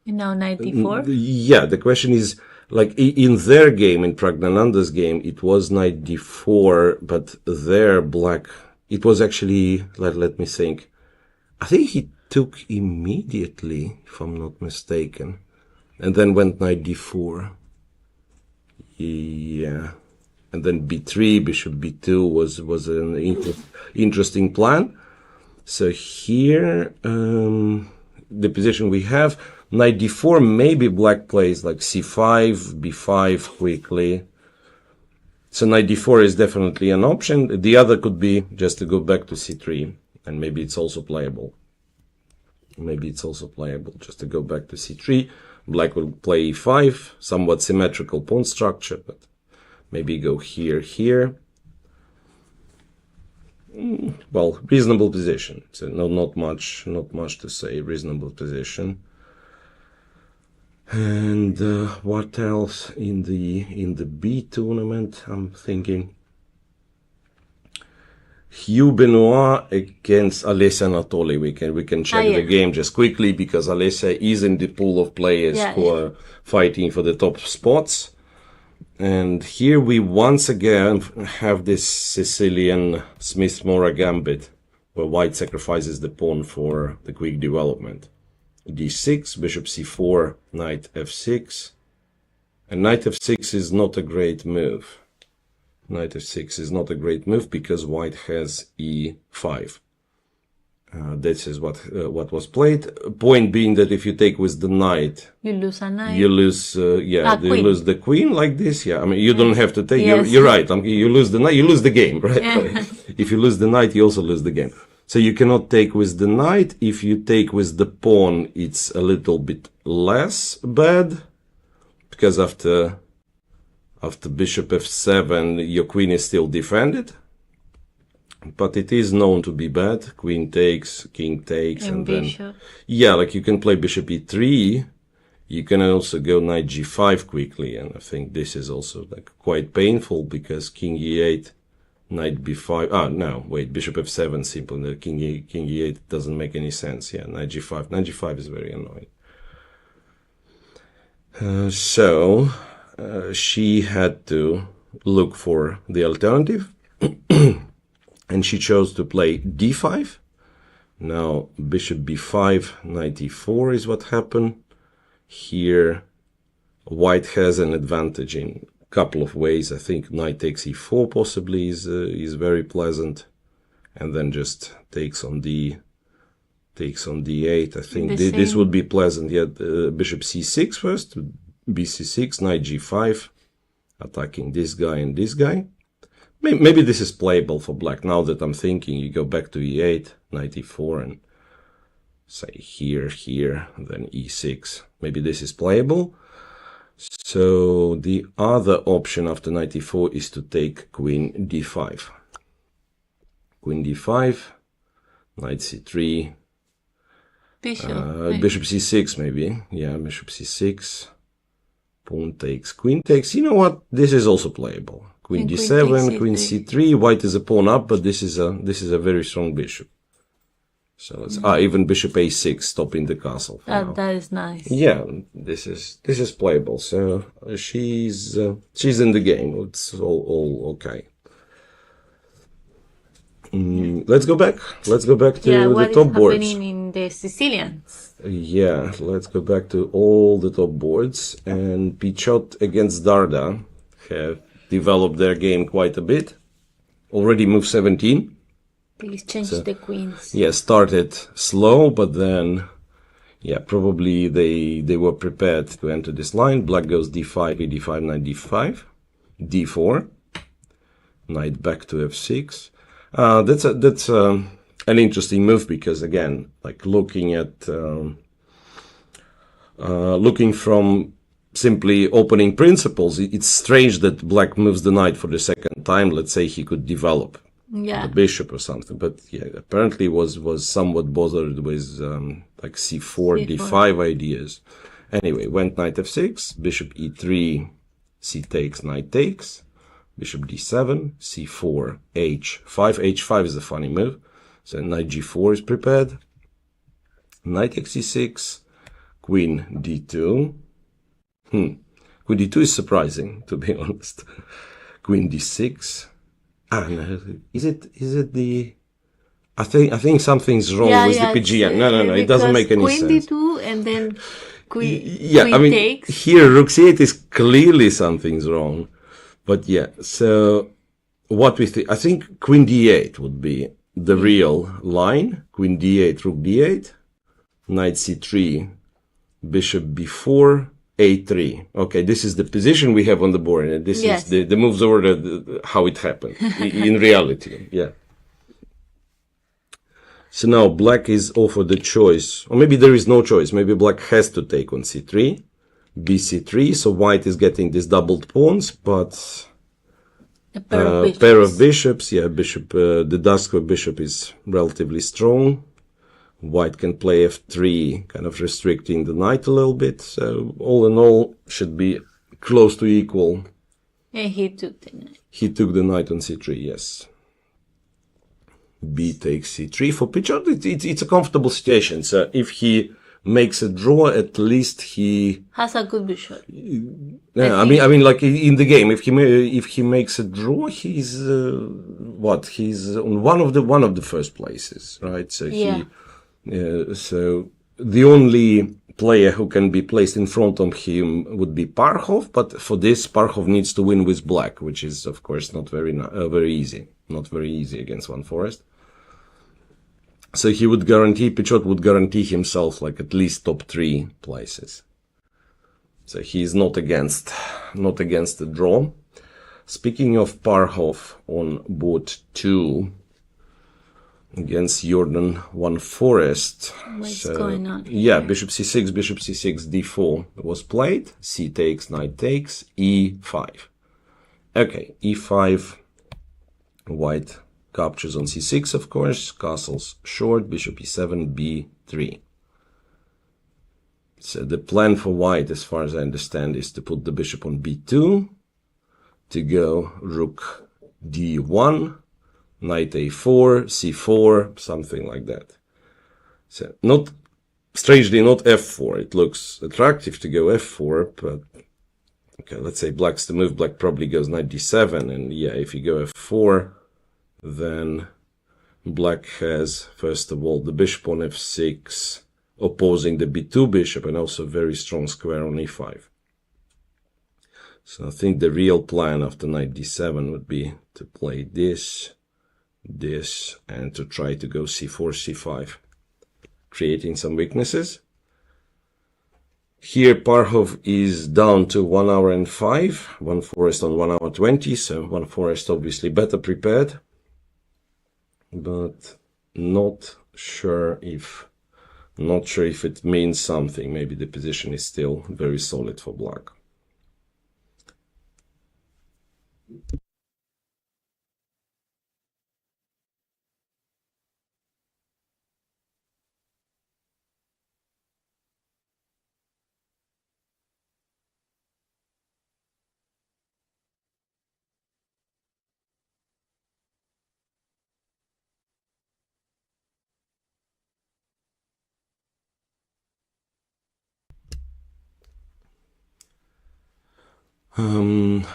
S2: And now knight d4?
S1: Yeah, the question is, like in their game, in Pragnananda's game, it was knight d4, but their black, it was actually, let me think. I think he took immediately, if I'm not mistaken, and then went knight d4. Yeah. And then b3, bishop b2 was an interesting plan. So here, the position we have, knight d4, maybe black plays like c5, b5 quickly. So knight d4 is definitely an option. The other could be just to go back to c3, and maybe it's also playable. Just to go back to c3. Black will play e5, somewhat symmetrical pawn structure, but maybe go here. Well, reasonable position. So not much to say. Reasonable position. And what else in the B tournament? I'm thinking Hugh Benoit against Alessia Anatoly. We can check the game just quickly, because Alessia is in the pool of players who are fighting for the top spots. And here we once again have this Sicilian Smith-Morra gambit, where white sacrifices the pawn for the quick development. d6, bishop c4, knight f6. And knight f6 is not a great move. Knight f6 is not a great move because white has e5. This is what was played. Point being that if you take with the knight,
S2: you lose a knight.
S1: You lose, you lose the queen like this. Yeah, I mean, you don't have to take.
S2: Yes.
S1: You're right. You lose the knight, you lose the game, right?
S2: Yeah.
S1: If you lose the knight, you also lose the game. So you cannot take with the knight. If you take with the pawn, it's a little bit less bad because after bishop f7, your queen is still defended. But it is known to be bad. Queen takes, king takes, and
S2: bishop.
S1: Then yeah, like you can play bishop e3. You can also go knight g5 quickly, and I think this is also like quite painful because king e8, knight b5. Ah, no, wait, bishop f7 simple. The king e8 doesn't make any sense. Yeah, knight g5. Knight g5 is very annoying. So she had to look for the alternative. And she chose to play d5. Now, bishop b5, knight e4 is what happened. Here, white has an advantage in a couple of ways. I think knight takes e4 possibly is very pleasant. And then just takes on d8. I think this would be pleasant. Yeah, bishop c6 first, bc6, knight g5, attacking this guy and this guy. Maybe this is playable for black. Now that I'm thinking, you go back to e8, knight e4, and say here, and then e6. Maybe this is playable. So the other option after knight e4 is to take queen d5. Queen d5, knight c3, bishop c6 maybe. Yeah, bishop c6, pawn takes, queen takes. You know what? This is also playable. Queen d7, queen c3. White is a pawn up, but this is a very strong bishop. So let's even bishop a6, stopping the castle.
S2: That is nice.
S1: Yeah, this is playable. So she's in the game. It's all okay. Let's go back. Let's go back to the top boards.
S2: What is happening in the Sicilians?
S1: Yeah, let's go back to all the top boards. And Pichot against Darda have developed their game quite a bit. Already moved 17.
S2: Please change the queens.
S1: Yeah, started slow, but then, yeah, probably they were prepared to enter this line. Black goes d5, e5, knight d5, d4, knight back to f6. That's an interesting move because, again, like looking from simply opening principles, it's strange that black moves the knight for the second time. Let's say he could develop the bishop or something, but yeah, apparently was somewhat bothered with like c4, d5 ideas. Anyway, went knight f6, bishop e3, c takes, knight takes, bishop d7, c4, h5. h5 is a funny move, so knight g4 is prepared, knight takes c6, queen d2. Queen d2 is surprising, to be honest. Queen d6. No. Is it the? I think something's wrong with the PGN. No. It doesn't make any sense.
S2: Queen d2 and then queen takes.
S1: Here rook c8 is clearly something's wrong. But yeah, so what we think, I think queen d8 would be the real line. Queen d8, rook d8, knight c3, bishop b4. a3. Okay, this is the position we have on the board, and this is the moves order, how it happened in reality. Yeah. So now black is offered the choice, or maybe there is no choice. Maybe black has to take on c3, bc3. So white is getting these doubled pawns, but
S2: a pair of bishops.
S1: Yeah, bishop. The Dasko bishop is relatively strong. White can play f3, kind of restricting the knight a little bit. So all in all, should be close to equal.
S2: And he took the knight.
S1: He took the knight on c3, yes. B takes c3. For Pichot, it's a comfortable situation. So if he makes a draw, at least he
S2: has a good bishop.
S1: Yeah, I mean, like in the game, if he makes a draw, he's He's on one of the first places, right? So so the only player who can be placed in front of him would be Parhov, but for this, Parhov needs to win with black, which is, of course, not very easy. Not very easy against one forest. So he would guarantee, Pichot would guarantee himself like at least top 3 places. So he's not against the draw. Speaking of Parhov on board 2 against Jordan, one forest.
S2: What's going on?
S1: Yeah, bishop c6, bishop c6, d4 was played. C takes, knight takes, e5. Okay, e5, white captures on c6, of course, castle's short, bishop e7, b3. So the plan for white, as far as I understand, is to put the bishop on b2, to go rook d1, knight a4, c4, something like that. So strangely not f4. It looks attractive to go f4, but okay, let's say black's the move. Black probably goes knight d7, and yeah, if you go f4, then black has, first of all, the bishop on f6, opposing the b2 bishop, and also very strong square on e5. So I think the real plan after knight d7 would be to play this, and to try to go c4, c5, creating some weaknesses. Here Parhov is down to 1 hour and 5, one forest on 1 hour 20, so one forest obviously better prepared, but not sure if it means something. Maybe the position is still very solid for black.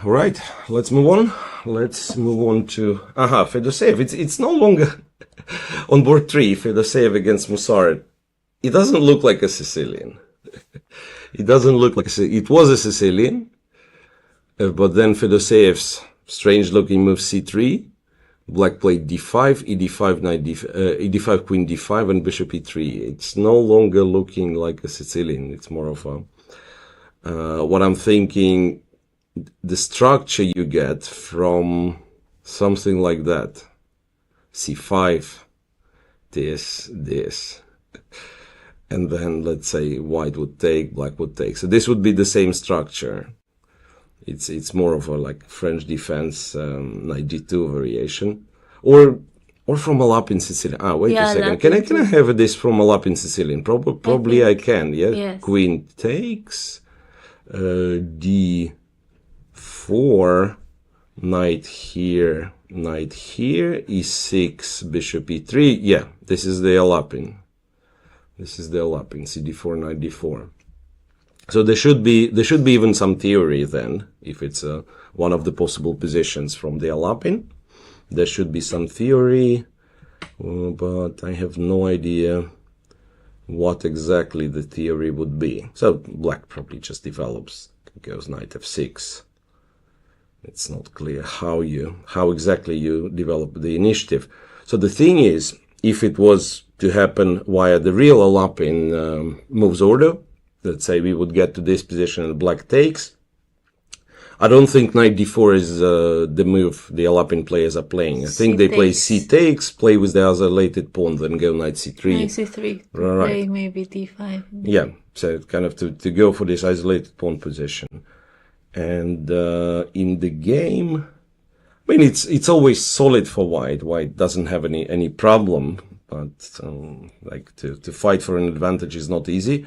S1: Right, let's move on. Let's move on to Fedoseev. It's no longer on board 3. Fedoseev against Musar. It doesn't look like a Sicilian. It doesn't look like it was a Sicilian, but then Fedoseev's strange-looking move c3. Black played d5, ed5, knight ed5, queen d5, and bishop e3. It's no longer looking like a Sicilian. It's more of a what I'm thinking. The structure you get from something like that, c5, this, and then let's say white would take, black would take. So this would be the same structure. It's more of a like French defense, knight d2 variation, or from a Lapin Sicilian. Wait a second. Can I have this from a Lapin Sicilian? Probably I can. Yeah. Yes. Queen takes, d4, knight here, e6, bishop e3. Yeah, this is the Lapin. cd4, knight d4. So there should be even some theory then, if it's one of the possible positions from the Lapin. There should be some theory, but I have no idea what exactly the theory would be. So black probably just develops, goes knight f6. It's not clear how exactly you develop the initiative. So the thing is, if it was to happen via the real Lapin moves order, let's say we would get to this position and black takes. I don't think knight d4 is the move the Lapin players are playing. I think they play c takes, play with the isolated pawn, then go knight c3.
S2: Knight c3, right. Play maybe d5.
S1: Yeah, so kind of to go for this isolated pawn position. And in the game, I mean, it's always solid for white. White doesn't have any problem, but like to fight for an advantage is not easy.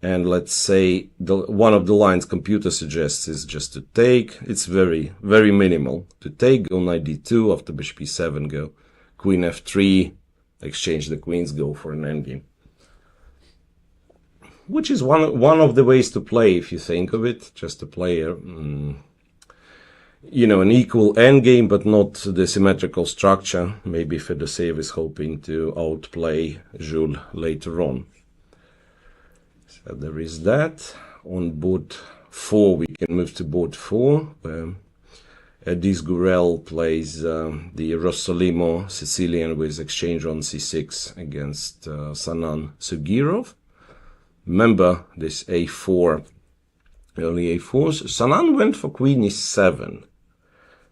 S1: And let's say one of the lines computer suggests is just to take. It's very, very minimal. To take, go knight d2, after bishop e7, go queen f3, exchange the queens, go for an endgame. Which is one of the ways to play, if you think of it, just to play an equal endgame, but not the symmetrical structure. Maybe Fedoseev is hoping to outplay Jules later on. So there is that. On board 4, we can move to board 4. Edis Gurel plays the Rossolimo Sicilian with exchange on c6 against Sanan Sugirov. Remember this a4, early a4s. Sanan went for queen e7.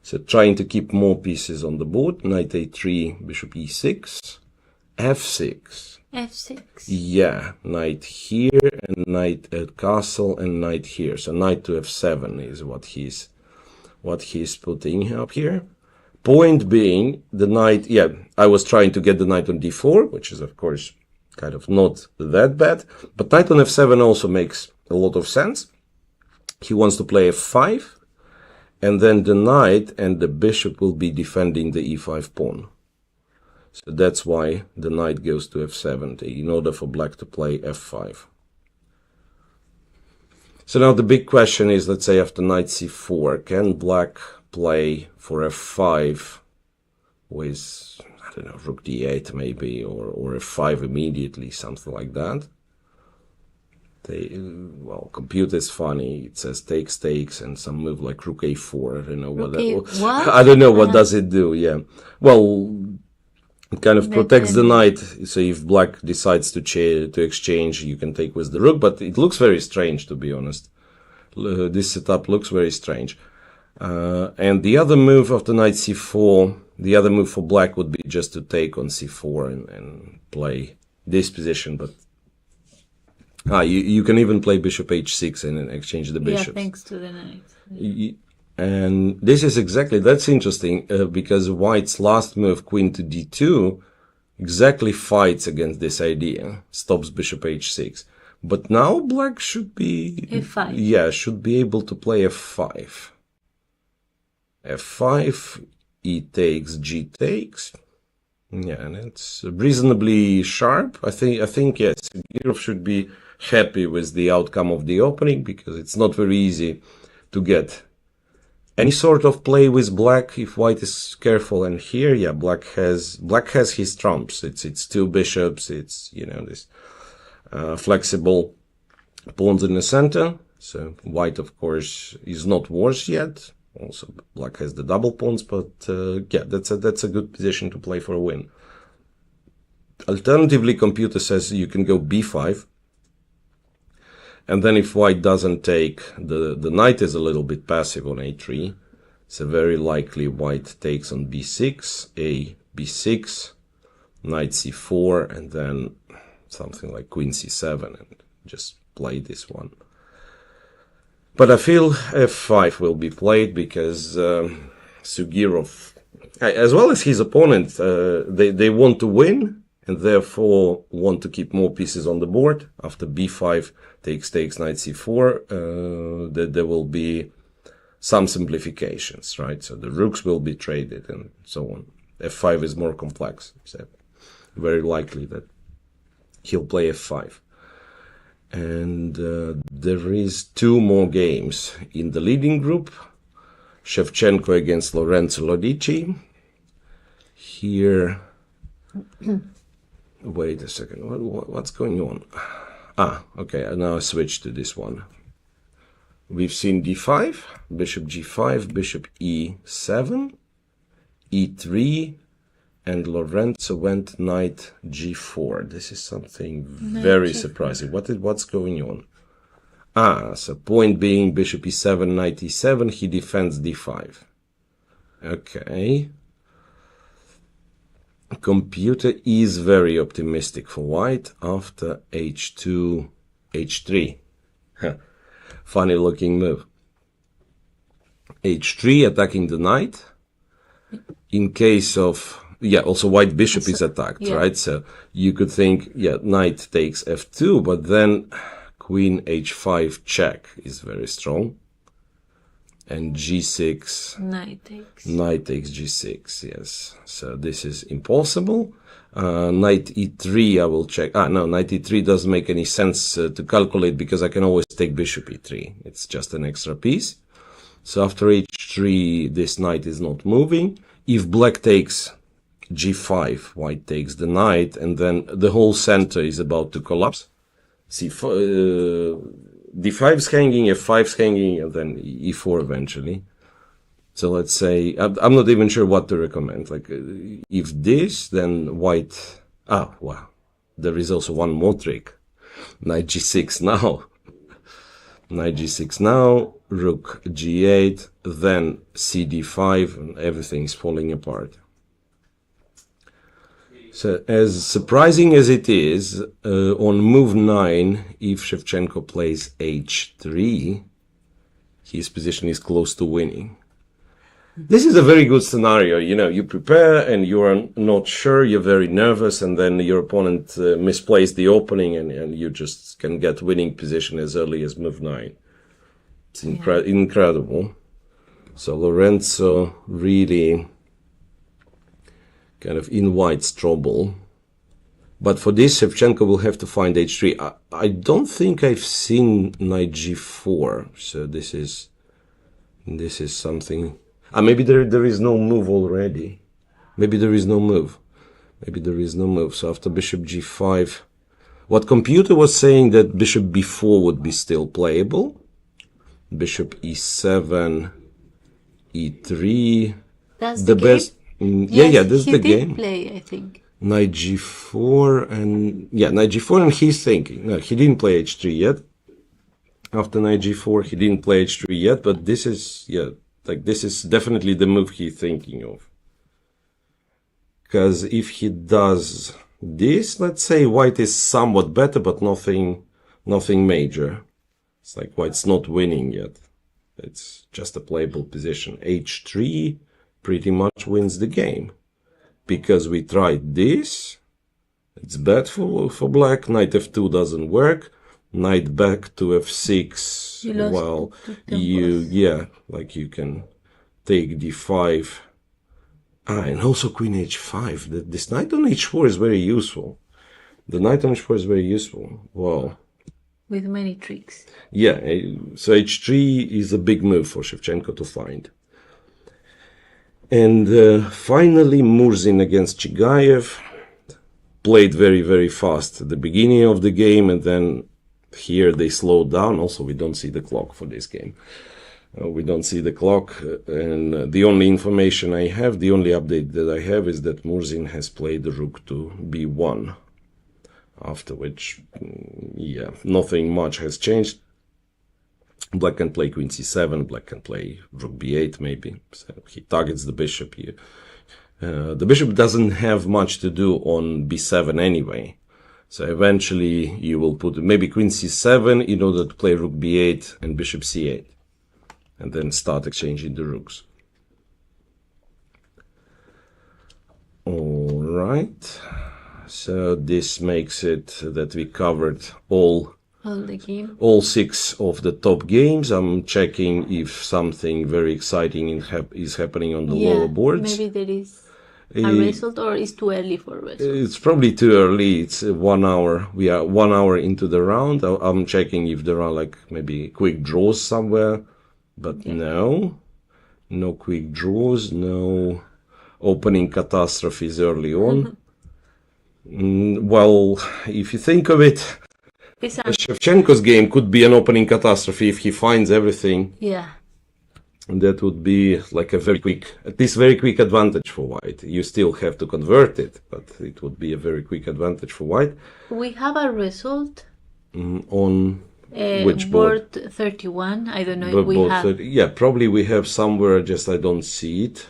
S1: So trying to keep more pieces on the board. Knight a3, bishop e6, f6.
S2: f6.
S1: Yeah, knight here and knight at castle and knight here. So knight to f7 is what he's putting up here. Point being, the knight, yeah, I was trying to get the knight on d4, which is of course kind of not that bad, but knight on f7 also makes a lot of sense. He wants to play f5, and then the knight and the bishop will be defending the e5 pawn. So that's why the knight goes to f7 in order for black to play f5. So now the big question is, let's say after knight c4, can black play for f5 with, I don't know, rook d8 maybe, or f5 immediately, something like that? Well, computer's funny. It says takes, and some move like rook a4. I don't know what. I don't know what does it do. Yeah, well, it kind of protects the knight. So if black decides to exchange, you can take with the rook. But it looks very strange, to be honest. This setup looks very strange. And the other move of the knight c4, the other move for black would be just to take on c4 and play this position. But you can even play bishop h6 and exchange the bishops.
S2: Yeah, thanks to the knight.
S1: And this is exactly, that's interesting, because white's last move, queen to d2, exactly fights against this idea, stops bishop h6. But now black should be,
S2: f5.
S1: Yeah, should be able to play f5. f5, e takes, g takes. Yeah, and it's reasonably sharp. I think yes, Girov should be happy with the outcome of the opening, because it's not very easy to get any sort of play with black if white is careful. And here, yeah, black has his trumps. It's two bishops. It's, you know, this flexible pawns in the center. So white, of course, is not worse yet. Also, black has the double pawns, but yeah, that's a good position to play for a win. Alternatively, computer says you can go b5. And then if white doesn't take, the knight is a little bit passive on a3. So very likely white takes on b6, b6, knight c4, and then something like queen c7, and just play this one. But I feel f5 will be played because Sugirov, as well as his opponent, they want to win, and therefore want to keep more pieces on the board. After b5 takes, knight c4, that there will be some simplifications, right? So the rooks will be traded and so on. f5 is more complex, so very likely that he'll play f5. And there is two more games in the leading group. Shevchenko against Lorenzo Lodici. Here, wait a second, what's going on? Okay, now I switch to this one. We've seen d5, bishop g5, bishop e7, e3, and Lorenzo went knight g4. This is something very surprising. What's going on? So point being bishop e7, knight e7, he defends d5. Okay. Computer is very optimistic for white after h2, h3. Funny looking move. h3 attacking the knight. In case of, yeah, also white bishop is attacked, yeah, right? So you could think, yeah, knight takes f2, but then queen h5 check is very strong. And g6, knight takes g6, yes. So this is impossible. Knight e3, I will check. No, knight e3 doesn't make any sense to calculate, because I can always take bishop e3. It's just an extra piece. So after h3, this knight is not moving. If black takes g5, white takes the knight, and then the whole center is about to collapse. D5's hanging, F5's hanging, and then E4 eventually. So let's say, I'm not even sure what to recommend. Like, if this, then white, well, there is also one more trick. Knight G6 now. Knight G6 now, Rook G8, then CD5, and everything's falling apart. So, as surprising as it is, on move 9, if Shevchenko plays H3, his position is close to winning. This is a very good scenario. You know, you prepare and you are not sure, you're very nervous, and then your opponent misplays the opening, and you just can get winning position as early as move 9. It's incredible. So Lorenzo really kind of in white's trouble. But for this, Shevchenko will have to find H3. I don't think I've seen Knight G4, so this is something. Maybe there is no move already. Maybe there is no move. So after Bishop G5, what computer was saying that Bishop B4 would be still playable. Bishop E7, E3.
S2: That's the best.
S1: Yeah, this is the game.
S2: He did play, I think.
S1: Knight G4 and Knight G4, and he's thinking. No, he didn't play H3 yet. After Knight G4, he didn't play H3 yet, but this is this is definitely the move he's thinking of. Because if he does this, let's say white is somewhat better, but nothing major. It's like white's not winning yet. It's just a playable position. H3 pretty much wins the game. Because we tried this, it's bad for black. Knight F2 doesn't work. Knight back to F6. Well, you can take D5. And also Queen H5. This Knight on H4 is very useful. The Knight on H4 is very useful. Wow.
S2: With many tricks.
S1: Yeah, so H3 is a big move for Shevchenko to find. And finally, Murzin against Chigayev. Played very, very fast at the beginning of the game, and then here they slowed down. Also, we don't see the clock for this game. We don't see the clock, and the only information I have, the only update that I have is that Murzin has played the rook to B1. After which, nothing much has changed. Black can play Queen C7, black can play Rook B8 maybe. So he targets the bishop here. The bishop doesn't have much to do on B7 anyway. So eventually you will put maybe Queen C7 in order to play Rook B8 and Bishop C8. And then start exchanging the rooks. Alright. So this makes it that we covered all all 6 of the top games. I'm checking if something very exciting is happening on the lower boards.
S2: Maybe there is a result, or it's too early for a result.
S1: It's probably too early. It's 1 hour. We are 1 hour into the round. I'm checking if there are like maybe quick draws somewhere, but no quick draws, no opening catastrophes early on. Well, if you think of it, Shevchenko's game could be an opening catastrophe if he finds everything.
S2: Yeah.
S1: And that would be like a very quick advantage for white. You still have to convert it, but it would be a very quick advantage for white.
S2: We have a result
S1: on which board?
S2: 31. I don't know if we have.
S1: 30. Probably we have somewhere, just I don't see it.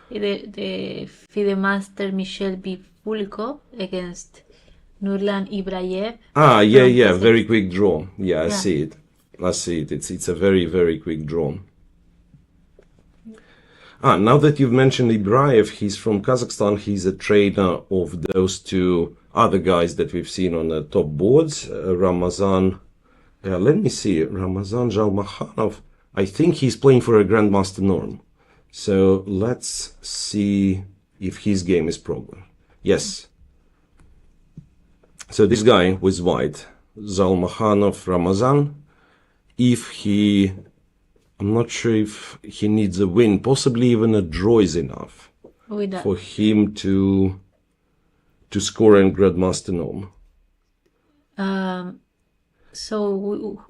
S2: The FIDE Master Michel Bipulko against Nurlan Ibrayev.
S1: Very quick draw. I see it. It's a very, very quick draw. Now that you've mentioned Ibrayev, he's from Kazakhstan. He's a trainer of those 2 other guys that we've seen on the top boards. Ramazan, let me see, Ramazan Zhalmakhanov. I think he's playing for a Grandmaster norm. So let's see if his game is proper. Yes. So this guy with white, Zhalmakhanov Ramazan, I'm not sure if he needs a win, possibly even a draw is enough for him to score in Grandmaster norm.
S2: So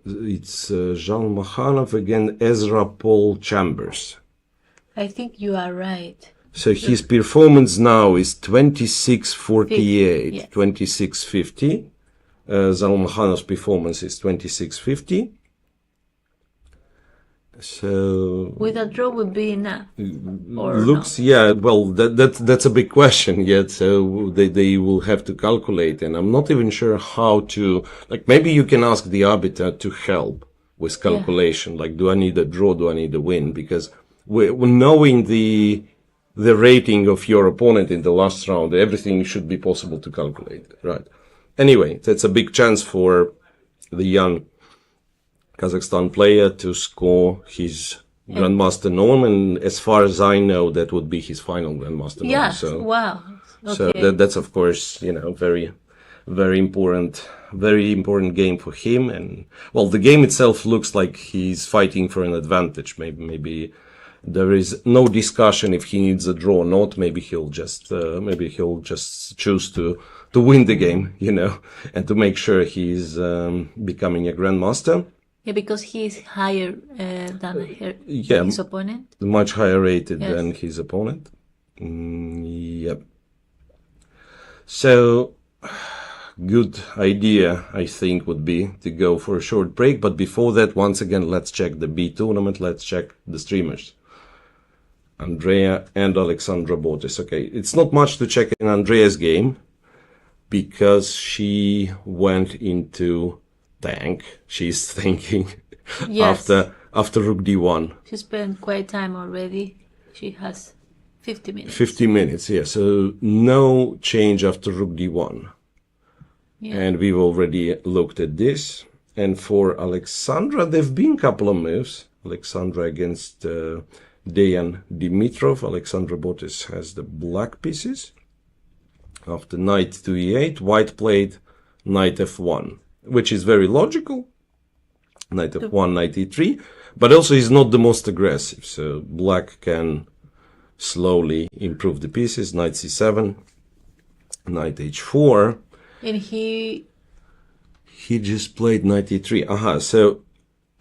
S1: It's Jean Makhanov against Ezra Paul Chambers.
S2: I think you are right.
S1: So his performance now is 26.48,
S2: Yeah.
S1: 26.50. Zalmakhanov's performance is 26.50. So
S2: With a draw would be enough, or
S1: looks,
S2: no?
S1: yeah, well, that's a big question yet. So they will have to calculate, and I'm not even sure how to, like, maybe you can ask the arbiter to help with calculation. Like, do I need a draw? Do I need a win? Because we're knowing the rating of your opponent in the last round, everything should be possible to calculate, right? Anyway, that's a big chance for the young Kazakhstan player to score his Grandmaster norm, and as far as I know, that would be his final Grandmaster norm.
S2: Yeah.
S1: So,
S2: Wow.
S1: so
S2: Okay.
S1: that's of course, very, very important game for him. And well, the game itself looks like he's fighting for an advantage. Maybe there is no discussion if he needs a draw or not. Maybe he'll just choose to win the game, and to make sure he's becoming a Grandmaster.
S2: Yeah, because he's higher than his opponent.
S1: Much higher rated
S2: Yes.
S1: than his opponent. Yep. So, good idea, I think, would be to go for a short break. But before that, once again, let's check the B tournament. Let's check the streamers. Andrea and Alexandra Botis. Okay, it's not much to check in Andrea's game because she went into tank. She's thinking
S2: Yes.
S1: after Rook D1.
S2: She spent quite time already. She has 50 minutes.
S1: 50 minutes, yeah. So no change after Rook D1.
S2: Yeah.
S1: And we've already looked at this. And for Alexandra, there've been a couple of moves. Alexandra against Dejan Dimitrov. Alexandra Botis has the black pieces. After knight to e8, white played knight f1, which is very logical. Knight f1, knight e3, but also is not the most aggressive. So black can slowly improve the pieces. Knight c7, knight h4.
S2: And he
S1: just played knight e3. Aha, so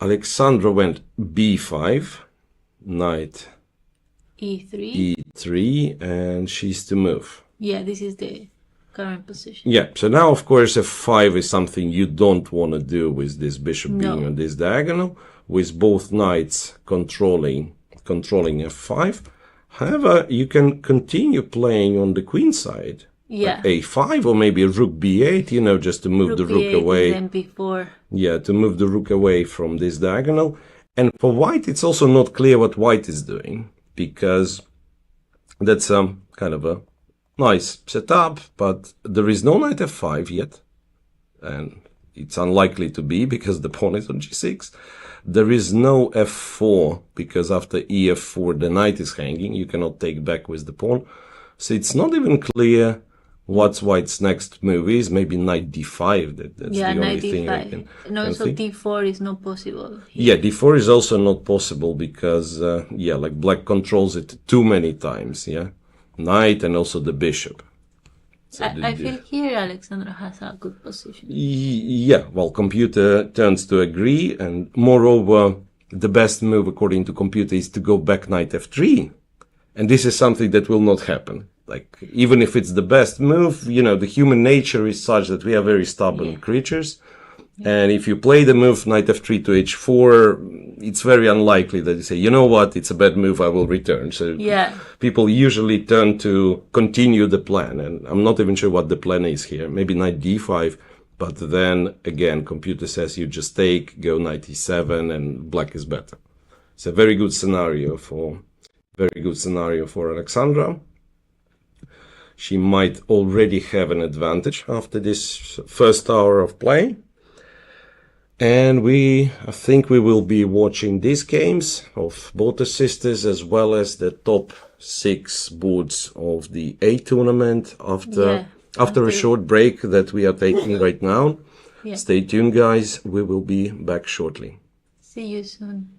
S1: Alexandra went b5, knight
S2: e3.
S1: e3, and she's to move.
S2: Yeah, this is the current position.
S1: Yeah, so now, of course, f5 is something you don't want to do with this bishop being on this diagonal, with both knights controlling f5. However, you can continue playing on the queen side.
S2: Yeah.
S1: Like a5 or maybe rook b8, just to move the rook away.
S2: And then before.
S1: Yeah, to move the rook away from this diagonal. And for white, it's also not clear what white is doing, because that's kind of a nice setup, but there is no knight f5 yet, and it's unlikely to be because the pawn is on g6. There is no f4 because after ef4 the knight is hanging. You cannot take back with the pawn. So it's not even clear what's white's next move is. Maybe knight d5. That's the only thing I can
S2: also
S1: think.
S2: d4 is not possible.
S1: Yeah, d4 is also not possible because, like black controls it too many times, yeah. Knight and also the bishop. So
S2: I feel here Alexandra has a good position.
S1: Yeah, well, computer turns to agree, and moreover, the best move according to computer is to go back knight f3, and this is something that will not happen. Like, even if it's the best move, the human nature is such that we are very stubborn creatures. And if you play the move knight f3 to h4, it's very unlikely that you say, you know what, it's a bad move, I will return. So people usually turn to continue the plan, and I'm not even sure what the plan is here. Maybe knight d5, but then again, computer says you just take, go knight e7, and black is better. It's a very good scenario for Alexandra. She might already have an advantage after this first hour of play. And I think we will be watching these games of both the sisters, as well as the top 6 boards of the A tournament after a short break that we are taking right now. Yeah. Stay tuned, guys. We will be back shortly.
S2: See you soon.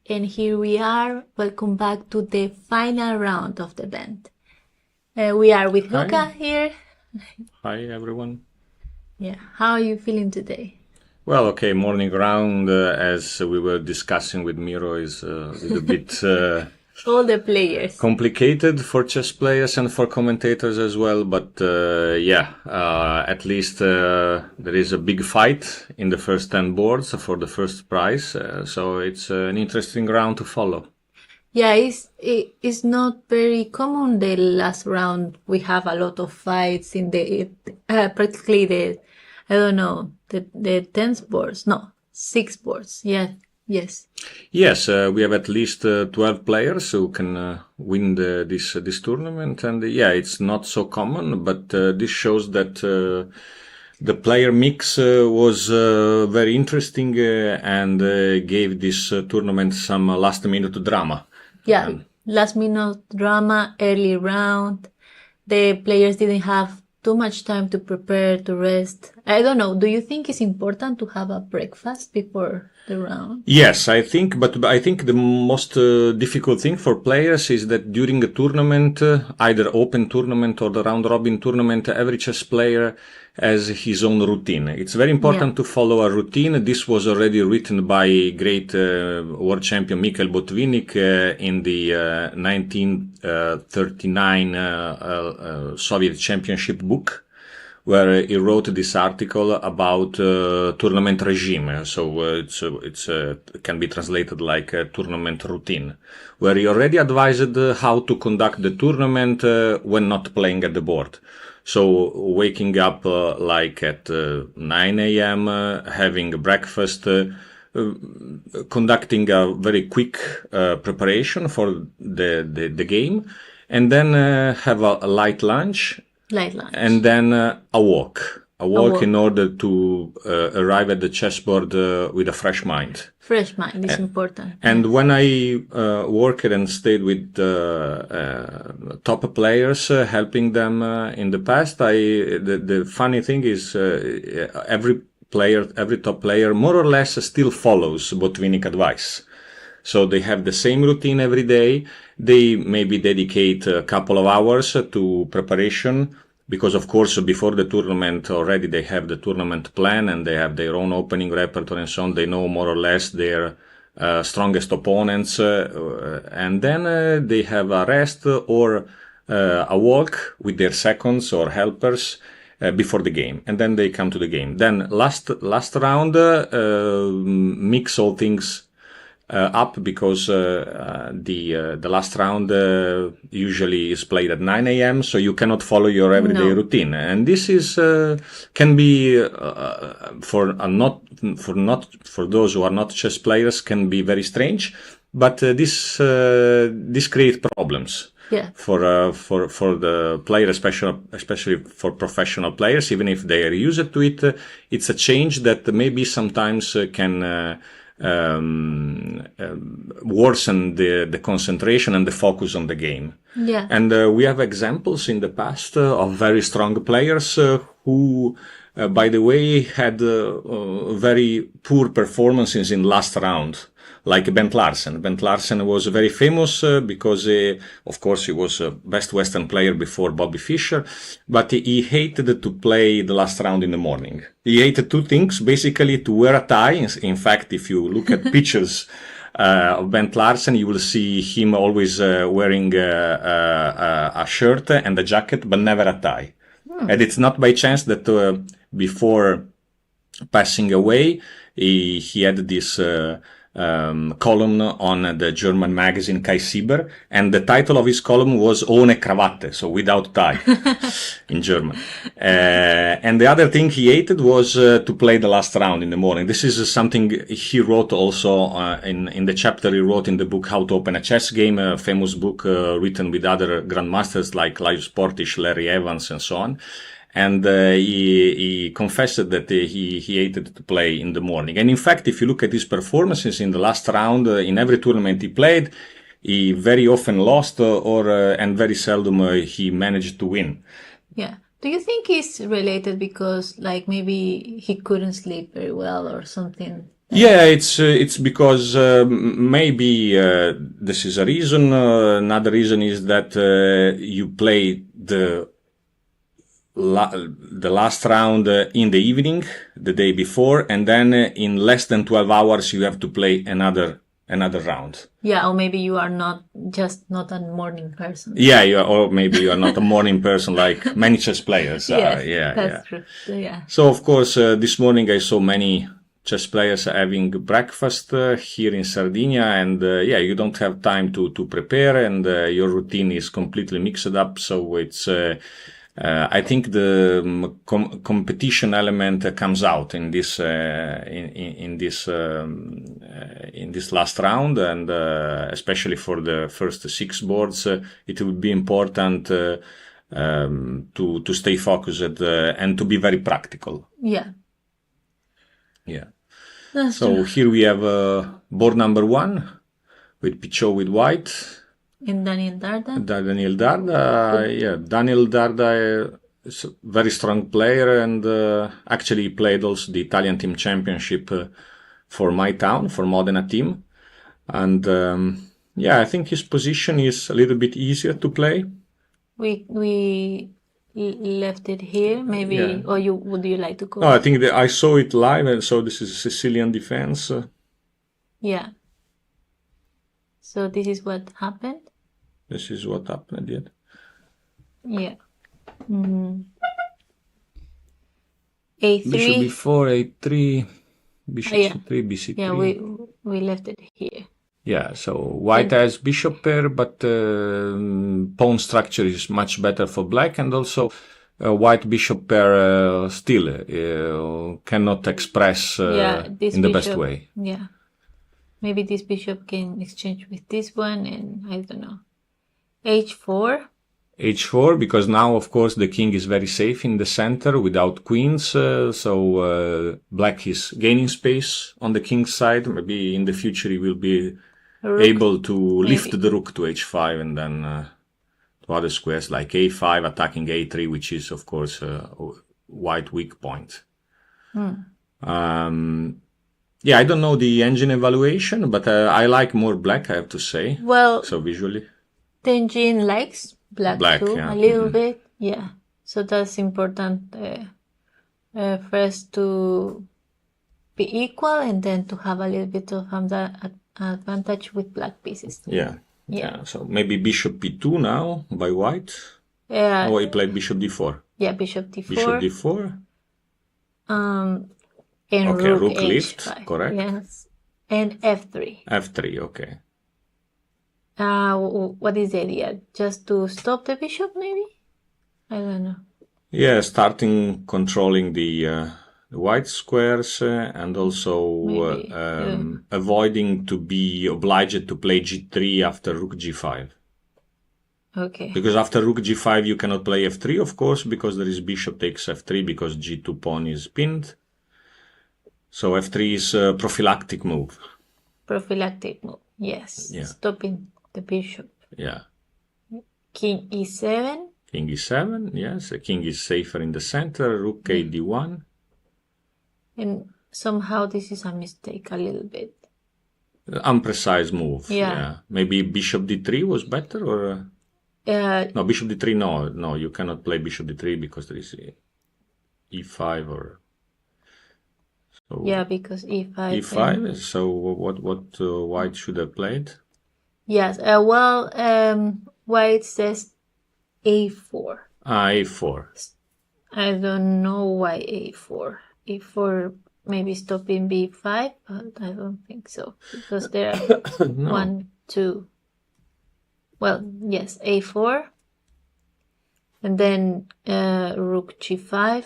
S2: And here we are. Welcome back to the final round of the event. We are with Luca here.
S3: Hi, everyone.
S2: Yeah, how are you feeling today?
S3: Well, okay, morning round, as we were discussing with Miro, is a little bit
S2: all the players.
S3: Complicated for chess players and for commentators as well, but at least there is a big fight in the first 10 boards for the first prize, so it's an interesting round to follow.
S2: Yeah, it's not very common the last round. We have a lot of fights in the practically the 10th boards. No, 6 boards. Yeah. Yes.
S3: Yes, we have at least 12 players who can win this tournament, and it's not so common, but this shows that the player mix was very interesting and gave this tournament some last-minute drama.
S2: Yeah, last-minute drama, early round. The players didn't have too much time to prepare, to rest. I don't know. Do you think it's important to have a breakfast before the round?
S3: Yes, I think, but I think the most difficult thing for players is that during a tournament, either open tournament or the round robin tournament, every chess player has his own routine. It's very important to follow a routine. This was already written by great world champion Mikhail Botvinnik in the 1939 Soviet Championship book, where he wrote this article about tournament regime. So it can be translated like a tournament routine, where he already advised how to conduct the tournament when not playing at the board. So waking up like at 9 a.m., having breakfast, conducting a very quick preparation for the game, and then have a light lunch. And then a walk in order to arrive at the chessboard with a fresh mind.
S2: Fresh mind is important.
S3: And when I worked and stayed with top players, helping them in the past, the funny thing is every top player more or less still follows Botvinnik advice. So they have the same routine every day. They maybe dedicate a couple of hours to preparation, because of course before the tournament already they have the tournament plan and they have their own opening repertoire and so on. They know more or less their strongest opponents, and then they have a rest or a walk with their seconds or helpers before the game, and then they come to the game. Then last round mix all things up, because the last round usually is played at 9 a.m., so you cannot follow your everyday routine, and this is can be for those who are not chess players can be very strange, but this creates problems.
S2: Yeah.
S3: For the player, especially for professional players, even if they are used to it, it's a change that maybe sometimes can worsen the concentration and the focus on the game.
S2: Yeah.
S3: And we have examples in the past of very strong players who, by the way, had very poor performances in last round. Like Bent Larsen. Bent Larsen was very famous because, of course, he was best Western player before Bobby Fischer, but he hated to play the last round in the morning. He hated two things, basically to wear a tie. In fact, if you look at pictures of Bent Larsen, you will see him always wearing a shirt and a jacket, but never a tie. And it's not by chance that before passing away, he had this column on the German magazine Kai Sieber, and the title of his column was Ohne Krawatte, so without tie in German. And the other thing he hated was to play the last round in the morning. This is something he wrote also in the chapter he wrote in the book How to Open a Chess Game, a famous book written with other grandmasters like Lajos Portish, Larry Evans, and so on. And he confessed that he hated to play in the morning. And in fact, if you look at his performances in the last round, in every tournament he played, he very often lost and very seldom he managed to win.
S2: Yeah. Do you think it's related because like maybe he couldn't sleep very well or something
S3: Yeah, it's because maybe this is a reason. Another reason is that you play the last round in the evening, the day before, and then in less than 12 hours you have to play another round.
S2: Yeah, or maybe you are not a morning person.
S3: Yeah, or maybe you are not a morning person like many chess players are. Yeah,
S2: that's true. Yeah.
S3: So of course, this morning I saw many chess players having breakfast here in Sardinia, and you don't have time to prepare, and your routine is completely mixed up. So it's I think the competition element comes out in this in this last round, and especially for the first 6 boards, it will be important to stay focused and to be very practical.
S2: Yeah.
S3: Yeah.
S2: That's
S3: so
S2: true.
S3: Here we have board number 1 with Pichot with white.
S2: And Daniel Darda?
S3: Daniel Darda, Daniel Darda is a very strong player, and actually played also the Italian team championship for my town, for Modena team. And I think his position is a little bit easier to play.
S2: We left it here, maybe, or would you like to go?
S3: No, I think I saw it live, and so this is a Sicilian defense.
S2: Yeah. So this is what happened?
S3: This is what happened, yeah.
S2: Yeah. Mm-hmm. A3.
S3: Bishop b4, a3, bishop c3, bc3.
S2: Yeah, we left it here.
S3: Yeah, so white has bishop pair, but pawn structure is much better for black, and also white bishop pair still cannot express in the best way.
S2: Yeah. Maybe this bishop can exchange with this one, and I don't know. H4.
S3: H4, because now, of course, the king is very safe in the center without queens, so black is gaining space on the king's side. Maybe in the future he will be able to lift the rook to H5, and then to other squares like A5, attacking A3, which is, of course, a white weak point. I don't know the engine evaluation, but I like more black, I have to say.
S2: Well,
S3: so visually.
S2: The engine likes black too, a little bit. Yeah. So that's important first to be equal, and then to have a little bit of advantage with black pieces.
S3: Yeah. So maybe bishop b2 now by white.
S2: Yeah.
S3: Or he played bishop d4.
S2: Yeah, bishop d4.
S3: Bishop d4.
S2: And
S3: okay, rook
S2: H5.
S3: lift, correct.
S2: Yes. And f3.
S3: f3, okay.
S2: What is the idea? Just to stop the bishop, maybe? I don't know.
S3: Yeah, starting controlling the white squares, and also avoiding to be obliged to play g3 after rook g5.
S2: Okay.
S3: Because after rook g5 you cannot play f3, of course, because there is bishop takes f3 because g2 pawn is pinned. So f3 is a prophylactic move.
S2: Prophylactic move, yes.
S3: Yeah.
S2: Stopping the bishop.
S3: Yeah.
S2: King e7.
S3: King e7, yes. The king is safer in the center. Rook a d1.
S2: And somehow this is a mistake a little bit.
S3: Unprecise move. Yeah. Maybe bishop d3 was better, or no, bishop d3. No, you cannot play bishop d3 because there is e5 or. So
S2: yeah, because e5.
S3: E5. So what white should have played?
S2: Yes. White says a4.
S3: A4.
S2: I don't know why a4. E4 maybe stopping b5, but I don't think so, because there are
S3: No.
S2: 1, 2. Well, yes, a4, and then rook g5.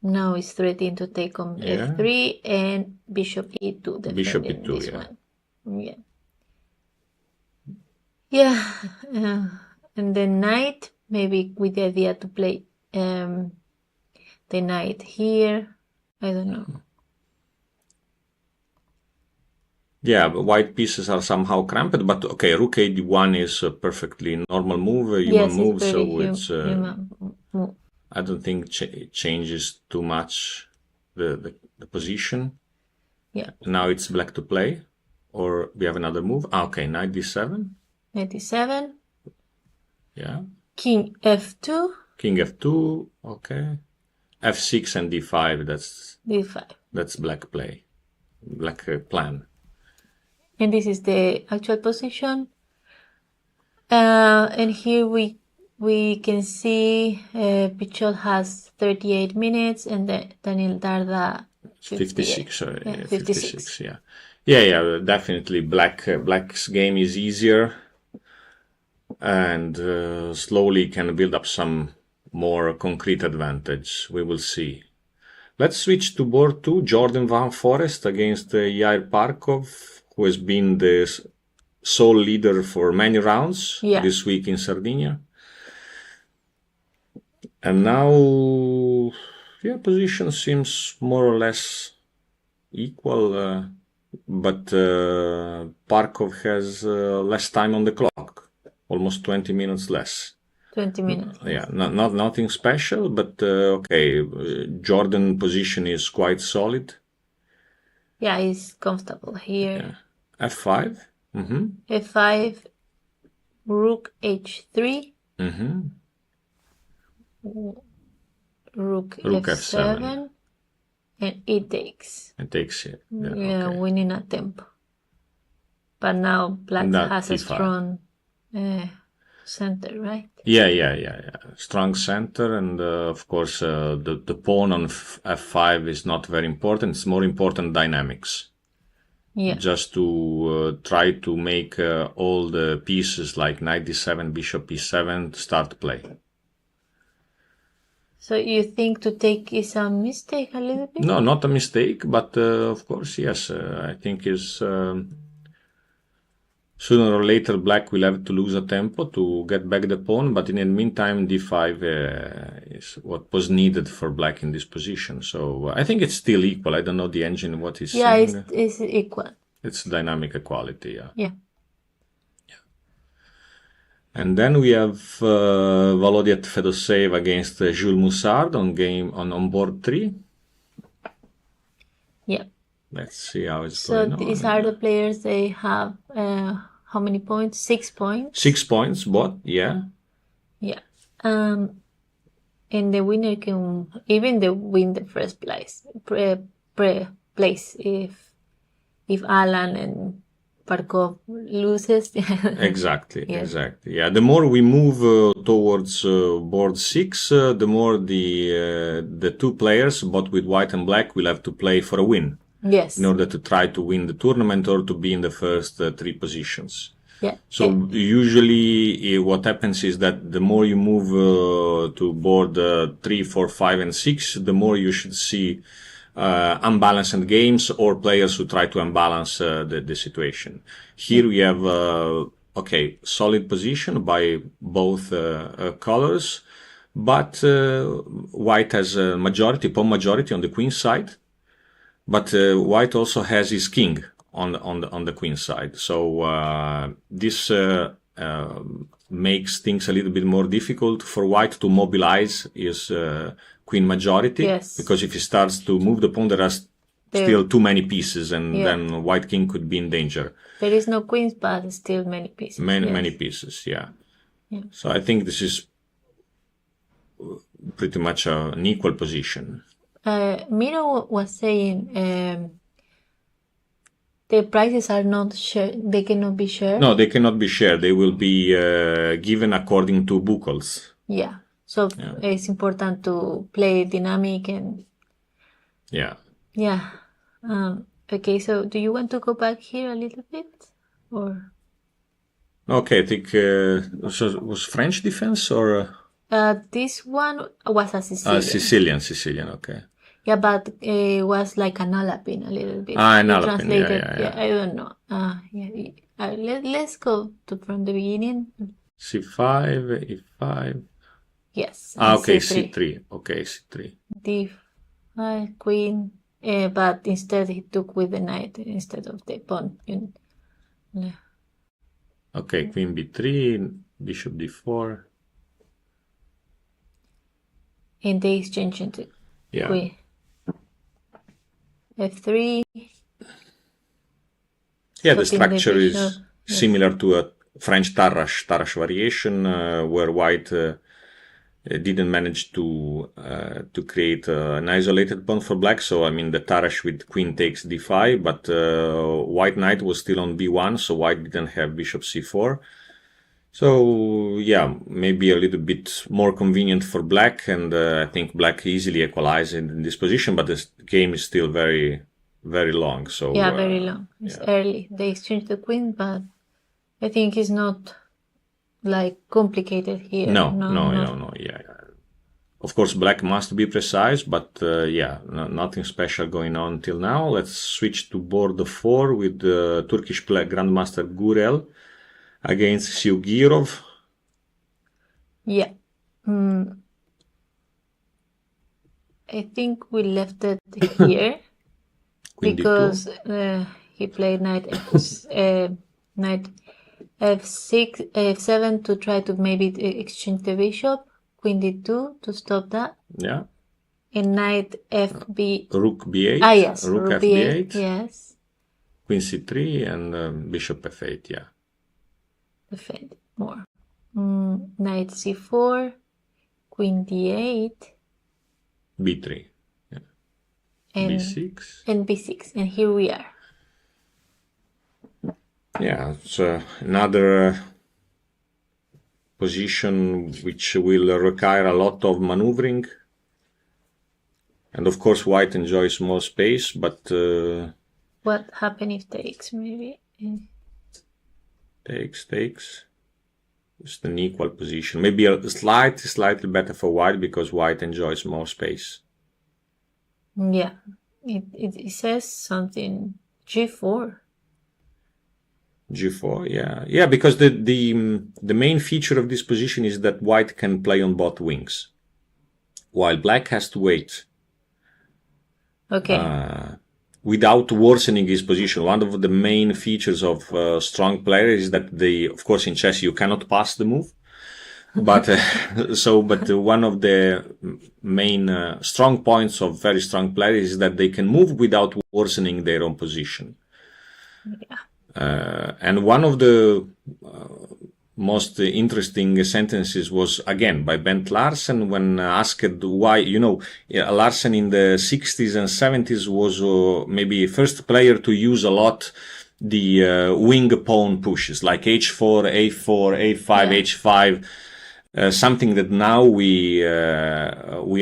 S2: Now it's threatening to take on f3, and bishop e2.
S3: Bishop e2,
S2: this one. Yeah. And then knight, maybe with the idea to play the knight here. I don't know.
S3: Yeah, white pieces are somehow cramped, but okay, rook a d1 is a perfectly normal move, human move, so it's
S2: human
S3: I don't think it changes too much the position.
S2: Yeah.
S3: Now it's black to play, or we have another move. Okay, knight d7.
S2: Knight d7.
S3: Yeah.
S2: King f2.
S3: King f2. Okay. f6 and d5. That's
S2: d5.
S3: That's black play. Black plan.
S2: And this is the actual position. And here we can see Pichot has 38 minutes and Daniel Darda
S3: 56.
S2: 56.
S3: Yeah. Definitely black's game is easier and slowly can build up some more concrete advantage. We will see. Let's switch to board 2. Jordan Van Forest against Yair Parkov, who has been the sole leader for many rounds this week in Sardinia. And now, position seems more or less equal, but Parkov has less time on the clock, almost 20 minutes less.
S2: 20 minutes.
S3: Yeah, nothing special, but okay. Jordan position is quite solid.
S2: Yeah, he's comfortable here.
S3: Yeah. F5.
S2: F5, Rook H3. Rook F7. And it takes.
S3: It takes it.
S2: Yeah, winning a tempo. But now black has a strong center, right?
S3: Yeah. Strong center, and of course the pawn on f5 is not very important. It's more important dynamics.
S2: Yeah.
S3: Just to try to make all the pieces like knight d7, bishop e7 start play.
S2: So you think to take is a mistake a little bit?
S3: No, not a mistake, but of course, yes. I think is sooner or later black will have to lose a tempo to get back the pawn, but in the meantime d5 is what was needed for black in this position. So I think it's still equal. I don't know the engine what is saying.
S2: Yeah, it's equal.
S3: It's dynamic equality,
S2: Yeah.
S3: And then we have Volodya Fedoseev against Jules Moussard on board 3.
S2: Yeah.
S3: Let's see how it's going on.
S2: So these are the players, they have how many points? 6 points?
S3: 6 points, both, yeah.
S2: Yeah. And the winner can even win the first place. Place if Alan and Parkov loses.
S3: Exactly. Yeah, the more we move towards board 6, the more the two players, both with white and black, will have to play for a win.
S2: Yes.
S3: In order to try to win the tournament or to be in the first 3 positions.
S2: Yeah.
S3: So usually what happens is that the more you move to board 3, 4, 5, and 6, the more you should see unbalanced games or players who try to unbalance the situation. Here we have solid position by both colors, but white has a pawn majority on the queen side, but white also has his king on the queen side. So this makes things a little bit more difficult for white to mobilize his queen majority.
S2: Yes.
S3: Because if he starts to move the pawn, there are still too many pieces, and then white king could be in danger.
S2: There is no queens, but still many pieces.
S3: Many pieces, yeah. So I think this is pretty much an equal position.
S2: Miro was saying the prices are not shared. They cannot be shared.
S3: No, they cannot be shared. They will be given according to buckles.
S2: Yeah. So it's important to play dynamic and.
S3: Yeah.
S2: Yeah. Okay. So do you want to go back here a little bit, or?
S3: Okay, I think so was French defense or.
S2: This one was a Sicilian.
S3: Sicilian. Okay.
S2: Yeah, but it was like an Alapin a little bit.
S3: An Alapin,
S2: yeah. I don't know. Let's go from the beginning.
S3: C5, E5.
S2: Yes.
S3: Okay, C3. Okay, C3.
S2: D5, queen, but instead he took with the knight instead of the pawn. Yeah.
S3: Okay, queen B3, bishop D4.
S2: And they exchange into queen. F3.
S3: Yeah, the structure is similar to a French Tarrasch variation, where white didn't manage to create an isolated pawn for black. So I mean the Tarrasch with queen takes d5, but white knight was still on b1, so white didn't have bishop c4. So yeah, maybe a little bit more convenient for black, and I think black easily equalized in this position, but this game is still very, very long. So
S2: yeah, very long. It's early. They exchanged the queen, but I think it's not like complicated here.
S3: No. Yeah. Of course, black must be precise, but yeah, nothing special going on till now. Let's switch to board 4 with Turkish Grandmaster Gurel against Siugirov.
S2: Yeah. I think we left it here because he played knight f6, f7 to try to maybe exchange the bishop, queen d2 to stop that.
S3: Yeah.
S2: And knight fb.
S3: Rook b8.
S2: Ah, yes.
S3: Rook f8.
S2: Yes.
S3: Queen c3 and bishop f8, yeah.
S2: Defend more. Knight c4, queen d8,
S3: b3, yeah.
S2: and
S3: b6,
S2: and b6, and here we are.
S3: Yeah, it's another position which will require a lot of maneuvering, and of course white enjoys more space, but
S2: what happens if takes maybe?
S3: Takes. It's an equal position. Maybe a slightly better for white because white enjoys more space.
S2: Yeah, it says something g4.
S3: G4, yeah, because the main feature of this position is that white can play on both wings, while black has to wait.
S2: Okay.
S3: Without worsening his position. One of the main features of strong players is that of course in chess you cannot pass the move, but one of the main strong points of very strong players is that they can move without worsening their own position.
S2: Yeah.
S3: And one of the most interesting sentences was again by Bent Larsen when asked why, Larsen in the 60s and 70s was maybe first player to use a lot the wing pawn pushes like h4, a4, a5, h5, something that now we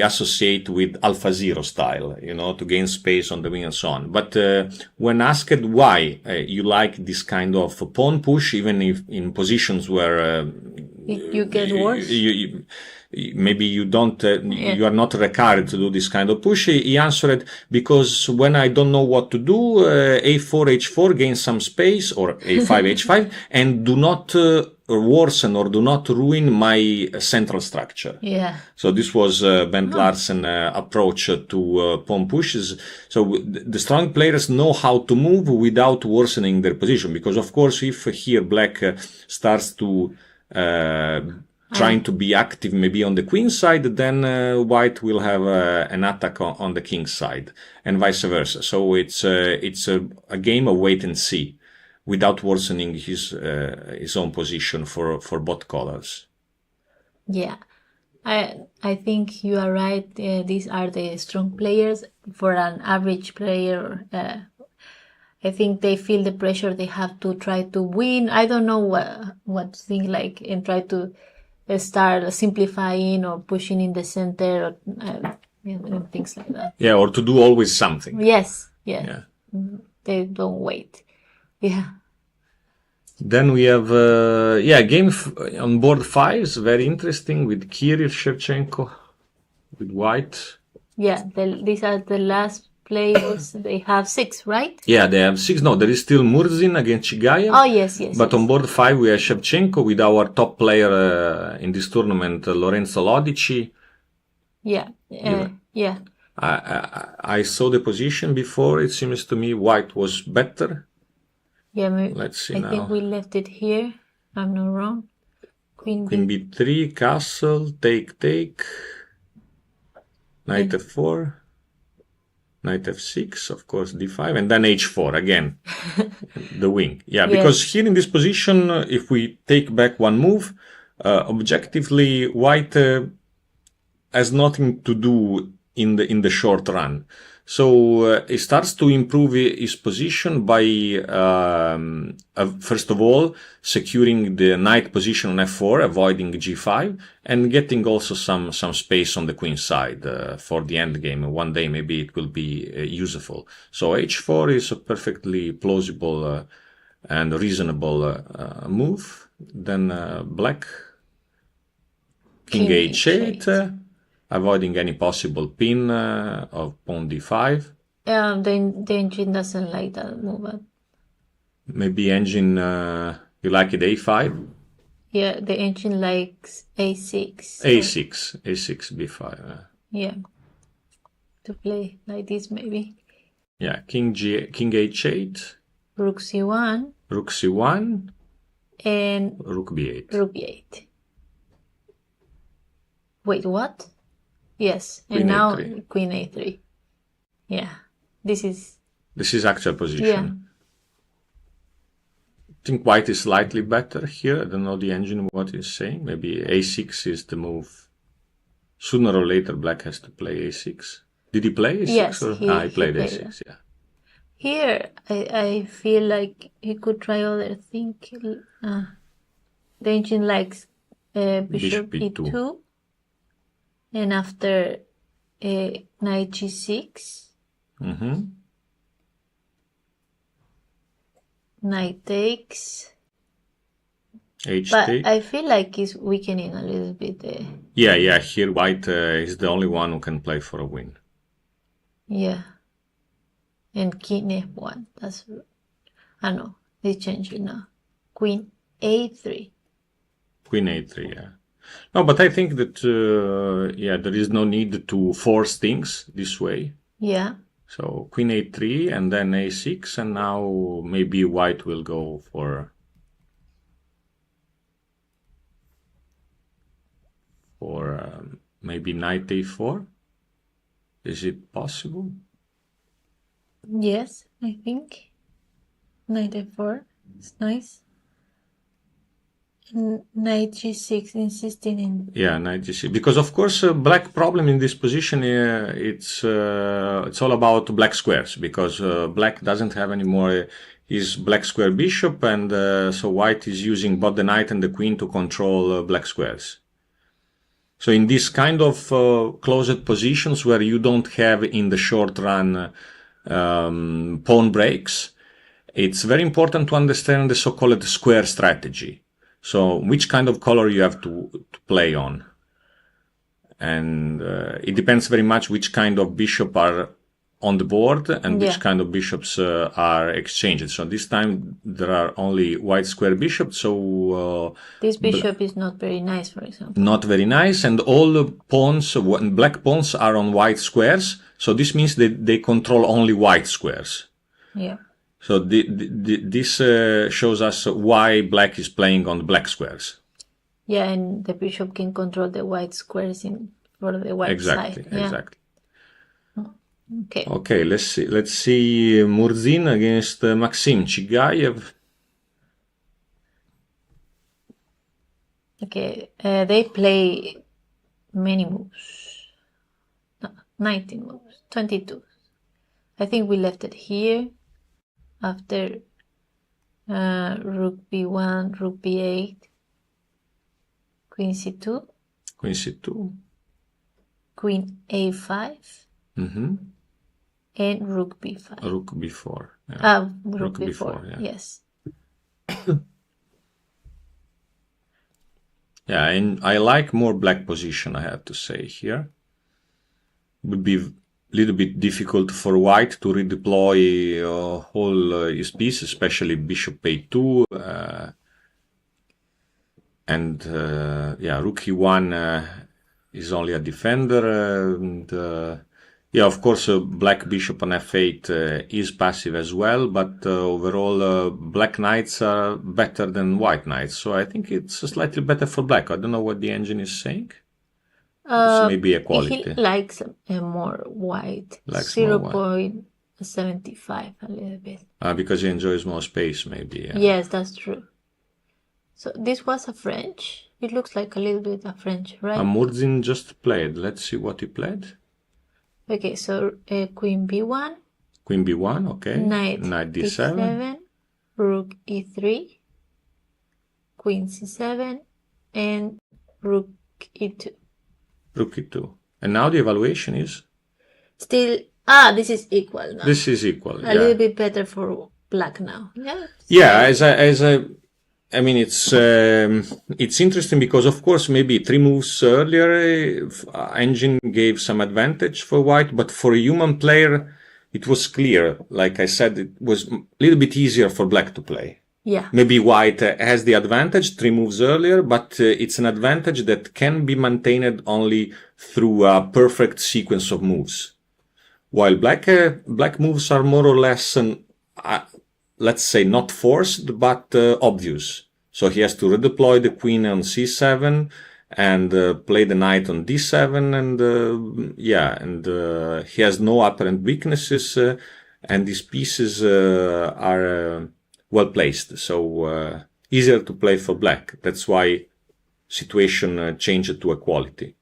S3: associate with AlphaZero style, to gain space on the wing and so on. But when asked why you like this kind of pawn push, even if in positions where
S2: you get worse,
S3: maybe you don't, you are not required to do this kind of push, he answered, because when I don't know what to do, a4, h4 gain some space, or a5, h5, and do not worsen or do not ruin my central structure.
S2: Yeah.
S3: So this was Bent Larsen approach to pawn pushes. So the strong players know how to move without worsening their position, because of course if here black starts to trying to be active maybe on the queen side, then white will have an attack on the king side, and vice versa. So it's a game of wait and see, without worsening his own position for both colors.
S2: Yeah, I think you are right. These are the strong players. For an average player, I think they feel the pressure. They have to try to win. I don't know what to think like, and try to start simplifying or pushing in the center, or things like that.
S3: Yeah, or to do always something.
S2: Yes. Yeah. They don't wait. Yeah.
S3: Then we have game on board 5 is very interesting with Kirill Shevchenko with white.
S2: Yeah, these are the last players. They have 6, right?
S3: Yeah, they have 6. No, there is still Murzin against Chigayev.
S2: Oh, yes.
S3: But on board 5 we have Shevchenko with our top player in this tournament, Lorenzo Lodici.
S2: Yeah.
S3: I saw the position before. It seems to me white was better.
S2: Yeah,
S3: let's see now.
S2: I think we left it here. I'm not wrong. Queen
S3: b3, castle, take, knight f4. Knight f6, of course, d5, and then h4 again, the wing. Yeah, because here in this position, if we take back one move, objectively, white has nothing to do in the short run. So he starts to improve his position by first of all securing the knight position on f4, avoiding g5, and getting also some space on the queen side for the end game. One day maybe it will be useful. So h4 is a perfectly plausible and reasonable move. Then black king h8. Avoiding any possible pin of pawn d5.
S2: The engine doesn't like that move.
S3: Maybe engine, you like it a5?
S2: Yeah, the engine likes a6.
S3: A6, b5.
S2: Yeah, to play like this maybe.
S3: Yeah, king h8.
S2: Rook c1.
S3: Rook c1.
S2: And
S3: rook b8.
S2: Rook b8. Wait, what? Yes, and
S3: Queen
S2: now
S3: a3.
S2: Queen a3. Yeah, this is
S3: actual position.
S2: Yeah.
S3: I think white is slightly better here. I don't know the engine what it's saying. Maybe a6 is the move. Sooner or later, black has to play a6. Did he play a6?
S2: Yes,
S3: he played a6. Yeah.
S2: Here, I feel like he could try other things. The engine likes bishop e2. And after knight g6, knight takes.
S3: H
S2: but
S3: take.
S2: I feel like he's weakening a little bit.
S3: Yeah. Here white is the only one who can play for a win.
S2: Yeah. And king f1. That's. I know. They changed it now. Queen a3.
S3: Queen a3. Yeah. No, but I think that, there is no need to force things this way.
S2: Yeah.
S3: So queen a3 and then a6, and now maybe white will go for maybe knight a4. Is it possible?
S2: Yes, I think. Knight a4. It's nice. Knight g6, insisting in.
S3: Yeah, knight g6. Because of course, black problem in this position, it's all about black squares, because black doesn't have anymore his black square bishop, and so white is using both the knight and the queen to control black squares. So in this kind of closed positions where you don't have in the short run pawn breaks, it's very important to understand the so-called square strategy. So which kind of color you have to play on. And it depends very much which kind of bishop are on the board and which kind of bishops are exchanged. So this time there are only white square bishops. So
S2: this bishop is not very nice, for example.
S3: Not very nice. And all the pawns, black pawns are on white squares. So this means that they control only white squares.
S2: Yeah.
S3: So this shows us why black is playing on the black squares.
S2: Yeah, and the bishop can control the white squares for the white side. Yeah.
S3: Exactly.
S2: Okay.
S3: Okay, let's see Murzin against Maxim Chigayev.
S2: Okay, they play many moves. No, 19 moves, 22. I think we left it here. After rook b1, rook b8, queen c2,
S3: Queen c2,
S2: queen a5, and rook b5.
S3: Rook b4.
S2: Rook b4, yes.
S3: Yeah, and I like more black position, I have to say here. Would be little bit difficult for white to redeploy whole his piece, especially bishop a2, and rook e1 is only a defender, and of course black bishop on f8 is passive as well, but overall black knights are better than white knights, so I think it's slightly better for black. I don't know what the engine is saying. It's maybe equality.
S2: He likes more white.
S3: Likes more white.
S2: 0.75 a little bit.
S3: Because he enjoys more space, maybe. Yeah.
S2: Yes, that's true. So this was a French. It looks like a little bit a French, right?
S3: Murzin just played. Let's see what he played.
S2: Okay, so Queen B1.
S3: Queen B1, okay.
S2: Knight
S3: D7.
S2: Rook E3. Queen C7. And Rook E2.
S3: Rook E2. And now the evaluation is?
S2: Still, this is equal now.
S3: This is equal,
S2: A little bit better for black now. Yeah.
S3: Yeah, I mean, it's interesting because, of course, maybe 3 moves earlier, engine gave some advantage for white, but for a human player, it was clear. Like I said, it was a little bit easier for black to play.
S2: Yeah.
S3: Maybe white has the advantage 3 moves earlier, but it's an advantage that can be maintained only through a perfect sequence of moves. While black moves are more or less, let's say, not forced, but obvious. So he has to redeploy the queen on c7 and play the knight on d7, and he has no apparent weaknesses, and these pieces are well placed. So easier to play for black. That's why situation changed to equality.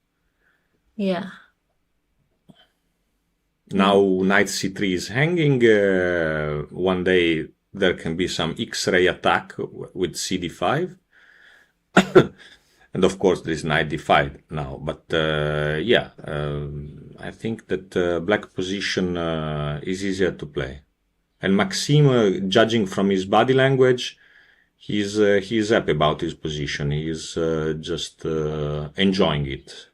S2: Yeah.
S3: Now knight c3 is hanging. One day there can be some X-ray attack with cd5. And of course there is knight d5 now. But I think that black position is easier to play. And Maxime, judging from his body language, he's happy about his position. He's just enjoying it.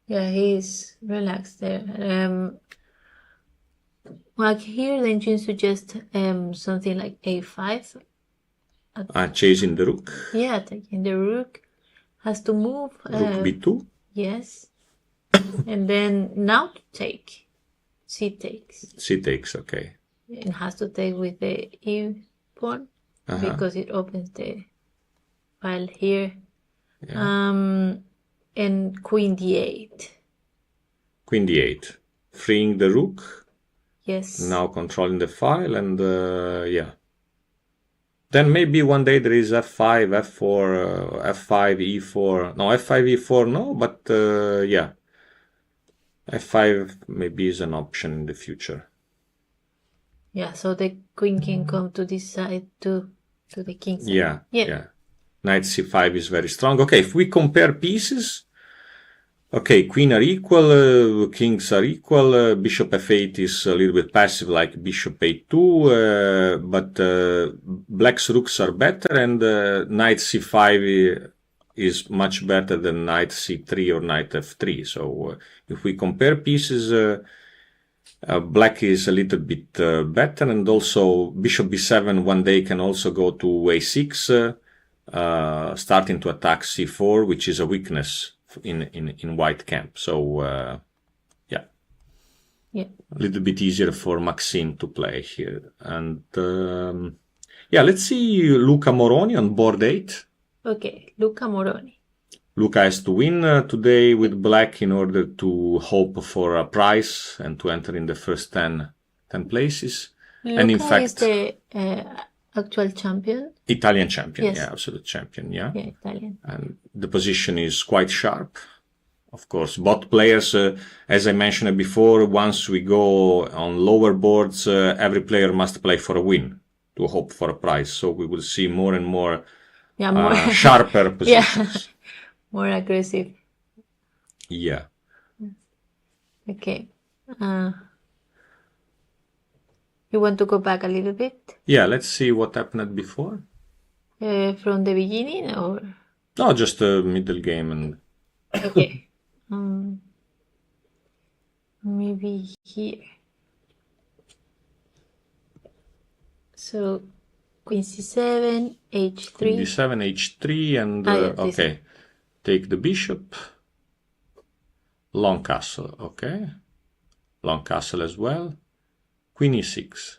S2: Yeah, he's relaxed there. Like here, the engine suggests something like a5.
S3: Chasing the rook.
S2: Yeah, taking the rook. Has to move.
S3: Rook b2.
S2: Yes. And then now to take. C takes.
S3: C takes, okay.
S2: It has to take with the e pawn because it opens the file here. Yeah. And queen d8.
S3: Queen d8. Freeing the rook.
S2: Yes.
S3: Now controlling the file and Then maybe one day there is f5, f4, f5, e4. No, f5, e4, no, but f5 maybe is an option in the future.
S2: Yeah, so the queen can come to this side to the king side.
S3: Yeah. Knight c5 is very strong. Okay, if we compare pieces, okay, queen are equal, kings are equal, bishop f8 is a little bit passive like bishop a2, but black's rooks are better, and knight c5 is much better than knight c3 or knight f3. So if we compare pieces, black is a little bit better, and also bishop b7 one day can also go to a6, starting to attack c4, which is a weakness in white camp. So a little bit easier for Maxime to play here. And let's see Luca Moroni on board 8.
S2: Okay, Luca Moroni.
S3: Luca has to win today with black in order to hope for a prize and to enter in the first 10 places.
S2: Luca
S3: and in fact,
S2: is the actual champion.
S3: Italian champion,
S2: yes.
S3: Yeah, absolute champion, yeah.
S2: Yeah, Italian.
S3: And the position is quite sharp. Of course, both players, as I mentioned before, once we go on lower boards, every player must play for a win to hope for a prize. So we will see more and more, sharper positions.
S2: More aggressive.
S3: Yeah.
S2: Okay. You want to go back a little bit?
S3: Yeah, let's see what happened before.
S2: From the beginning or?
S3: No, just a middle game and.
S2: Okay. Maybe here. So queen c7, h3.
S3: Queen d7, h3, and okay. Take the bishop. Long castle, okay. Long castle as well. Queen e6.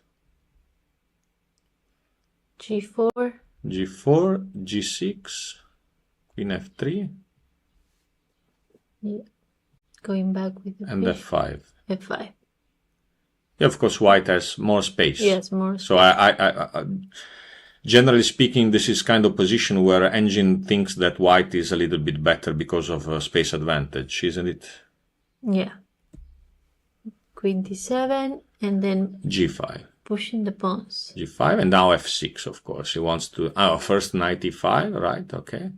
S2: g4.
S3: g4, g6. Queen f3.
S2: Yeah. Going back with the
S3: and f5.
S2: F5.
S3: Yeah, of course, white has more space.
S2: Yes, more space.
S3: So I generally speaking, this is kind of position where engine thinks that white is a little bit better because of space advantage, isn't it?
S2: Yeah. Queen d7, and then
S3: g5.
S2: pushing the pawns.
S3: g5, and now f6, of course. He wants to... first knight e5, right, okay.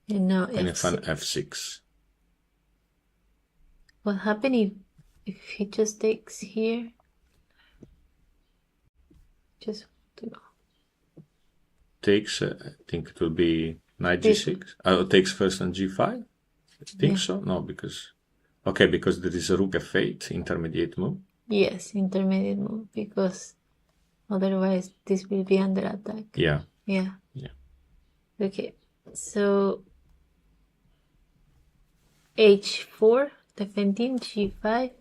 S2: And now
S3: And
S2: f6.
S3: f6.
S2: What happens if he just takes here? Just to know.
S3: Takes, I think it will be knight g6. Takes first on g5? I think so? No, because... Okay, because there is a rook f8, intermediate move.
S2: Yes, intermediate move, because otherwise this will be under attack.
S3: Yeah.
S2: Yeah.
S3: Yeah.
S2: Okay, so h4, defending g5,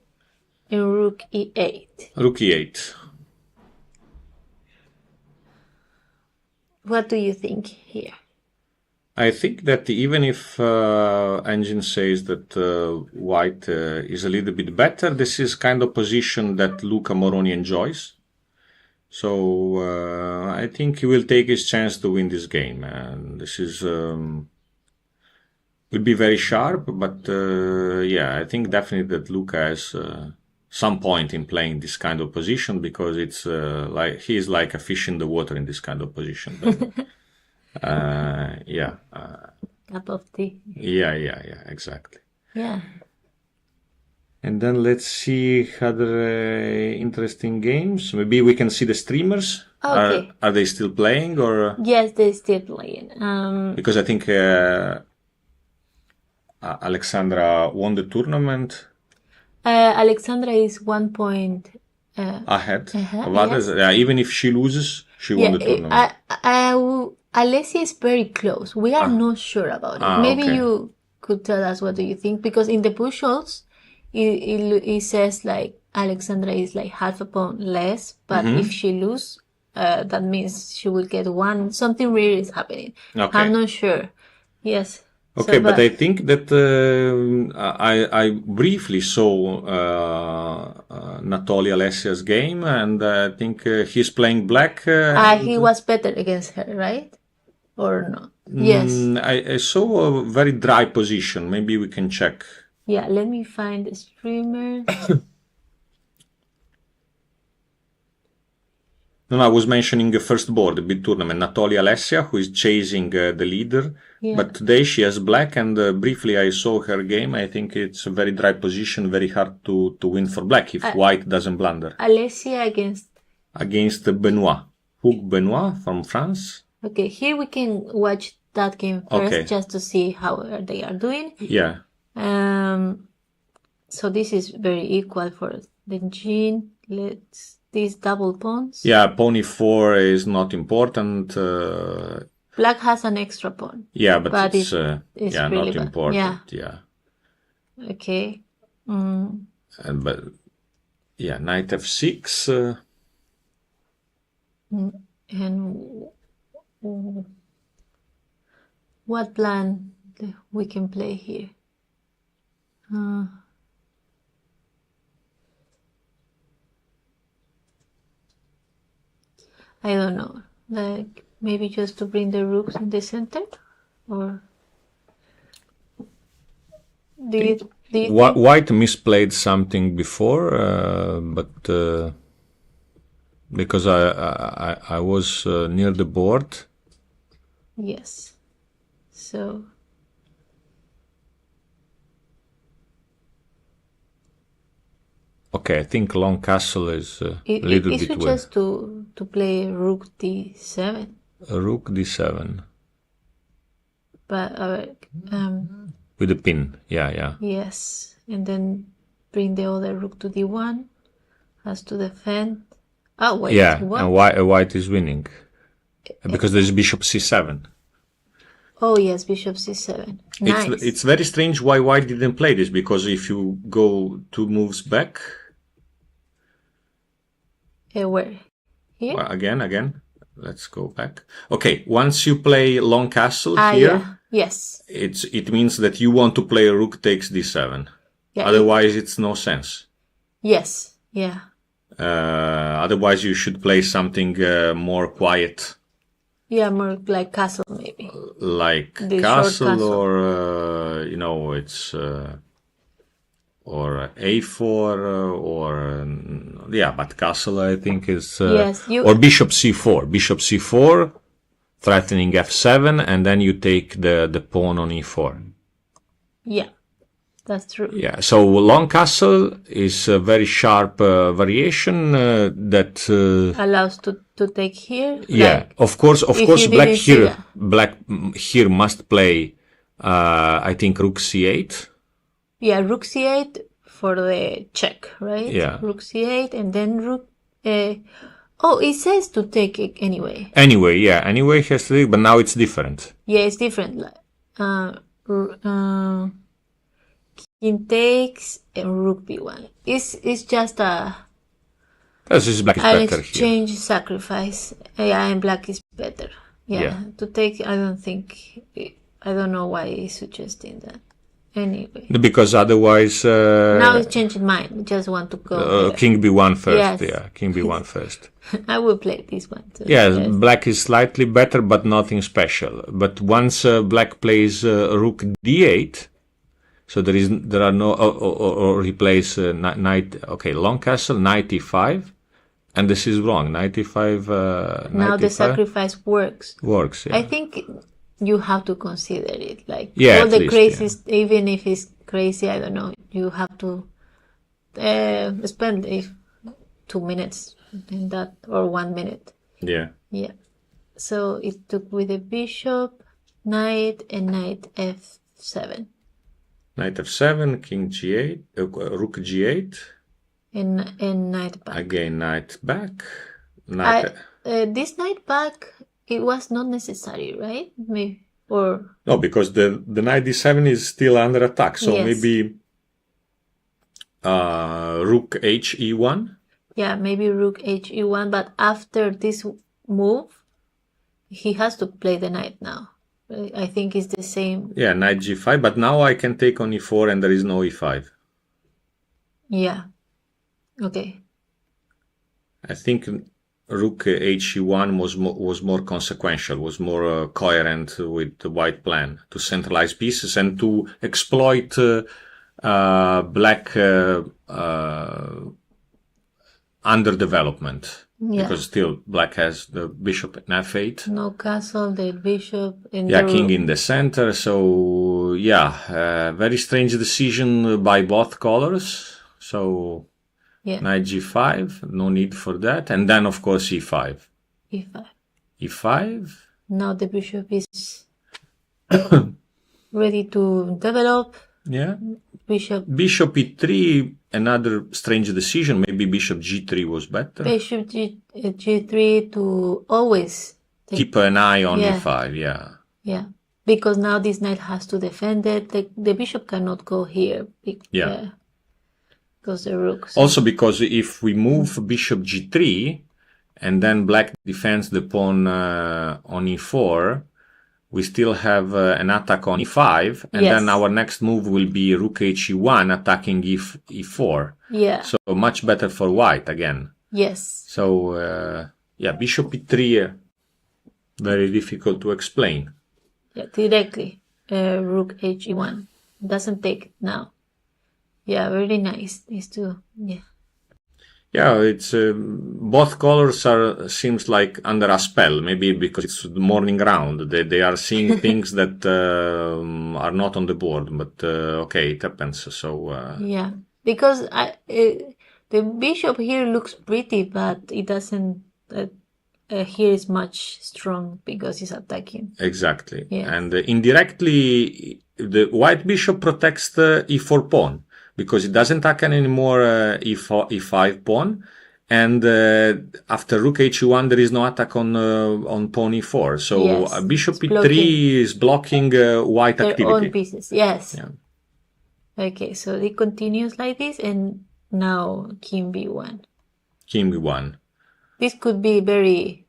S2: and rook e8.
S3: Rook e8.
S2: What do you think here?
S3: I think that even if engine says that white is a little bit better, this is kind of position that Luca Moroni enjoys. So I think he will take his chance to win this game. And this is will be very sharp, but yeah, I think definitely that Luca has some point in playing this kind of position, because it's like he's like a fish in the water in this kind of position. But, yeah.
S2: Cup of tea.
S3: Yeah, exactly.
S2: Yeah.
S3: And then let's see other interesting games. Maybe we can see the streamers.
S2: Okay.
S3: Are they still playing, or?
S2: Yes, they're still playing.
S3: Because I think Alexandra won the tournament.
S2: Alexandra is 1 point
S3: ahead of others.
S2: yes.
S3: Yeah, even if she loses, she won the tournament.
S2: Alessia is very close. We are not sure about it. Maybe
S3: okay.
S2: you could tell us what do you think, because in the push-ups, it says like Alexandra is like half a pawn less, but if she loses, that means she will get one. Something weird is happening.
S3: Okay.
S2: I'm not sure. Yes.
S3: Okay, but I think that I briefly saw Natoli Alessia's game, and I think he's playing black.
S2: He was better against her, right? Or not? Yes.
S3: I saw a very dry position. Maybe we can check.
S2: Yeah, let me find the streamer.
S3: No, I was mentioning the first board, the big tournament, Natoli Alessia, who is chasing the leader.
S2: Yeah.
S3: But today she has black, and briefly I saw her game. I think it's a very dry position, very hard to win for black if white doesn't blunder.
S2: Alessia
S3: Against Benoit. Hugues Benoit from France.
S2: Okay, here we can watch that game first, just to see how they are doing.
S3: Yeah.
S2: So this is very equal for the Jean. These double pawns.
S3: Yeah, pawn e4 is not important.
S2: Black has an extra pawn.
S3: Yeah, but it's
S2: really
S3: not important. Yeah.
S2: Okay.
S3: But yeah, knight f6.
S2: And what plan we can play here? I don't know. Like maybe just to bring the rooks in the center, or do you think?
S3: White misplayed something before, but because I was near the board.
S2: Yes. So.
S3: Okay, I think long castle is a little bit
S2: weird. Just to play rook d7.
S3: Rook d7.
S2: But
S3: with the pin, yeah.
S2: Yes, and then bring the other rook to d1, has to defend. Oh wait,
S3: yeah,
S2: what?
S3: And white is winning because there's bishop c7.
S2: Oh yes, bishop c7. Nice.
S3: It's very strange why white didn't play this, because if you go 2 moves back.
S2: Where? Here?
S3: Well, again. Let's go back. Okay, once you play long castle here,
S2: Yes.
S3: It means that you want to play rook takes d7.
S2: Yeah,
S3: Otherwise, it's no sense.
S2: Yes. Yeah.
S3: Otherwise, you should play something more quiet.
S2: Yeah, more like castle maybe.
S3: Like
S2: The
S3: castle,
S2: short castle.
S3: or it's or a4 or but castle I think is
S2: Yes,
S3: or bishop c4, threatening f7, and then you take the pawn on e4.
S2: Yeah, that's true.
S3: Yeah, so long castle is a very sharp variation that
S2: allows to take here.
S3: Yeah,
S2: like,
S3: of course, black here must play. I think rook c8.
S2: Yeah, rook c8 for the check, right?
S3: Yeah.
S2: Rook c8 and then rook. It says to take it anyway.
S3: Anyway, it has to take, but now it's different.
S2: Yeah, it's different. King takes and rook b1. It's just a.
S3: This is black is
S2: an
S3: better
S2: exchange
S3: here.
S2: Sacrifice. Yeah, and black is better. Yeah, to take. I don't know why he's suggesting that. Anyway.
S3: Because otherwise...
S2: now it's changing mind. Just want to go...
S3: King b1 first.
S2: Yes.
S3: Yeah, king b1 first.
S2: I will play this one too.
S3: Yes, black is slightly better, but nothing special. But once black plays rook d8, so there are no... Or he plays knight... Okay, long castle, knight e5. And this is wrong. Knight e5...
S2: now the sacrifice works.
S3: Works, yeah.
S2: I think... you have to consider it, like
S3: all
S2: the crazies, even if it's crazy, I don't know, you have to spend 2 minutes in that, or 1 minute.
S3: Yeah.
S2: So it took with the bishop, knight, and knight f7.
S3: Knight f7, king g8, rook g8.
S2: And knight back.
S3: Again, knight back.
S2: This knight back, it was not necessary, right?
S3: No, because the knight d7 is still under attack. So
S2: yes.
S3: maybe rook h e1.
S2: Yeah, maybe rook h e1. But after this move, he has to play the knight now. I think it's the same.
S3: Yeah, knight g5. But now I can take on e4 and there is no e5.
S2: Yeah. Okay.
S3: I think rook he1 was more consequential, was more coherent with the white plan to centralize pieces and to exploit black underdevelopment.
S2: Yeah.
S3: Because still black has the bishop in f8.
S2: No castle, the bishop in
S3: the king in the center. So very strange decision by both colors. So knight g5, no need for that. And then, of course, e5. E5.
S2: Now the bishop is ready to develop.
S3: Yeah.
S2: Bishop
S3: e3, another strange decision. Maybe bishop g3 was better.
S2: Bishop g3 to always
S3: keep an eye on e5,
S2: Yeah. Because now this knight has to defend it. The bishop cannot go here. Because the rook.
S3: Also because if we move bishop g3 and then black defends the pawn on e4, we still have an attack on e5, and then our next move will be rook he1 attacking e4.
S2: Yeah.
S3: So much better for white again.
S2: Yes.
S3: So bishop e3 very difficult to explain.
S2: Yeah, directly. Rook he1 doesn't take now. Yeah, very nice. These two.
S3: Yeah, it's both colors seems like under a spell. Maybe because it's the morning round. They are seeing things that are not on the board. But okay, it happens. So
S2: because the bishop here looks pretty, but it doesn't. Here is much strong because he's attacking.
S3: Exactly, and indirectly the white bishop protects the e4 pawn. Because it doesn't attack anymore e5 pawn, and after rook h1 there is no attack on pawn e4. So bishop e3 is blocking white
S2: their
S3: activity.
S2: Own pieces. Yes. Yeah. Okay, so it continues like this, and now king b1.
S3: King b1.
S2: This could be very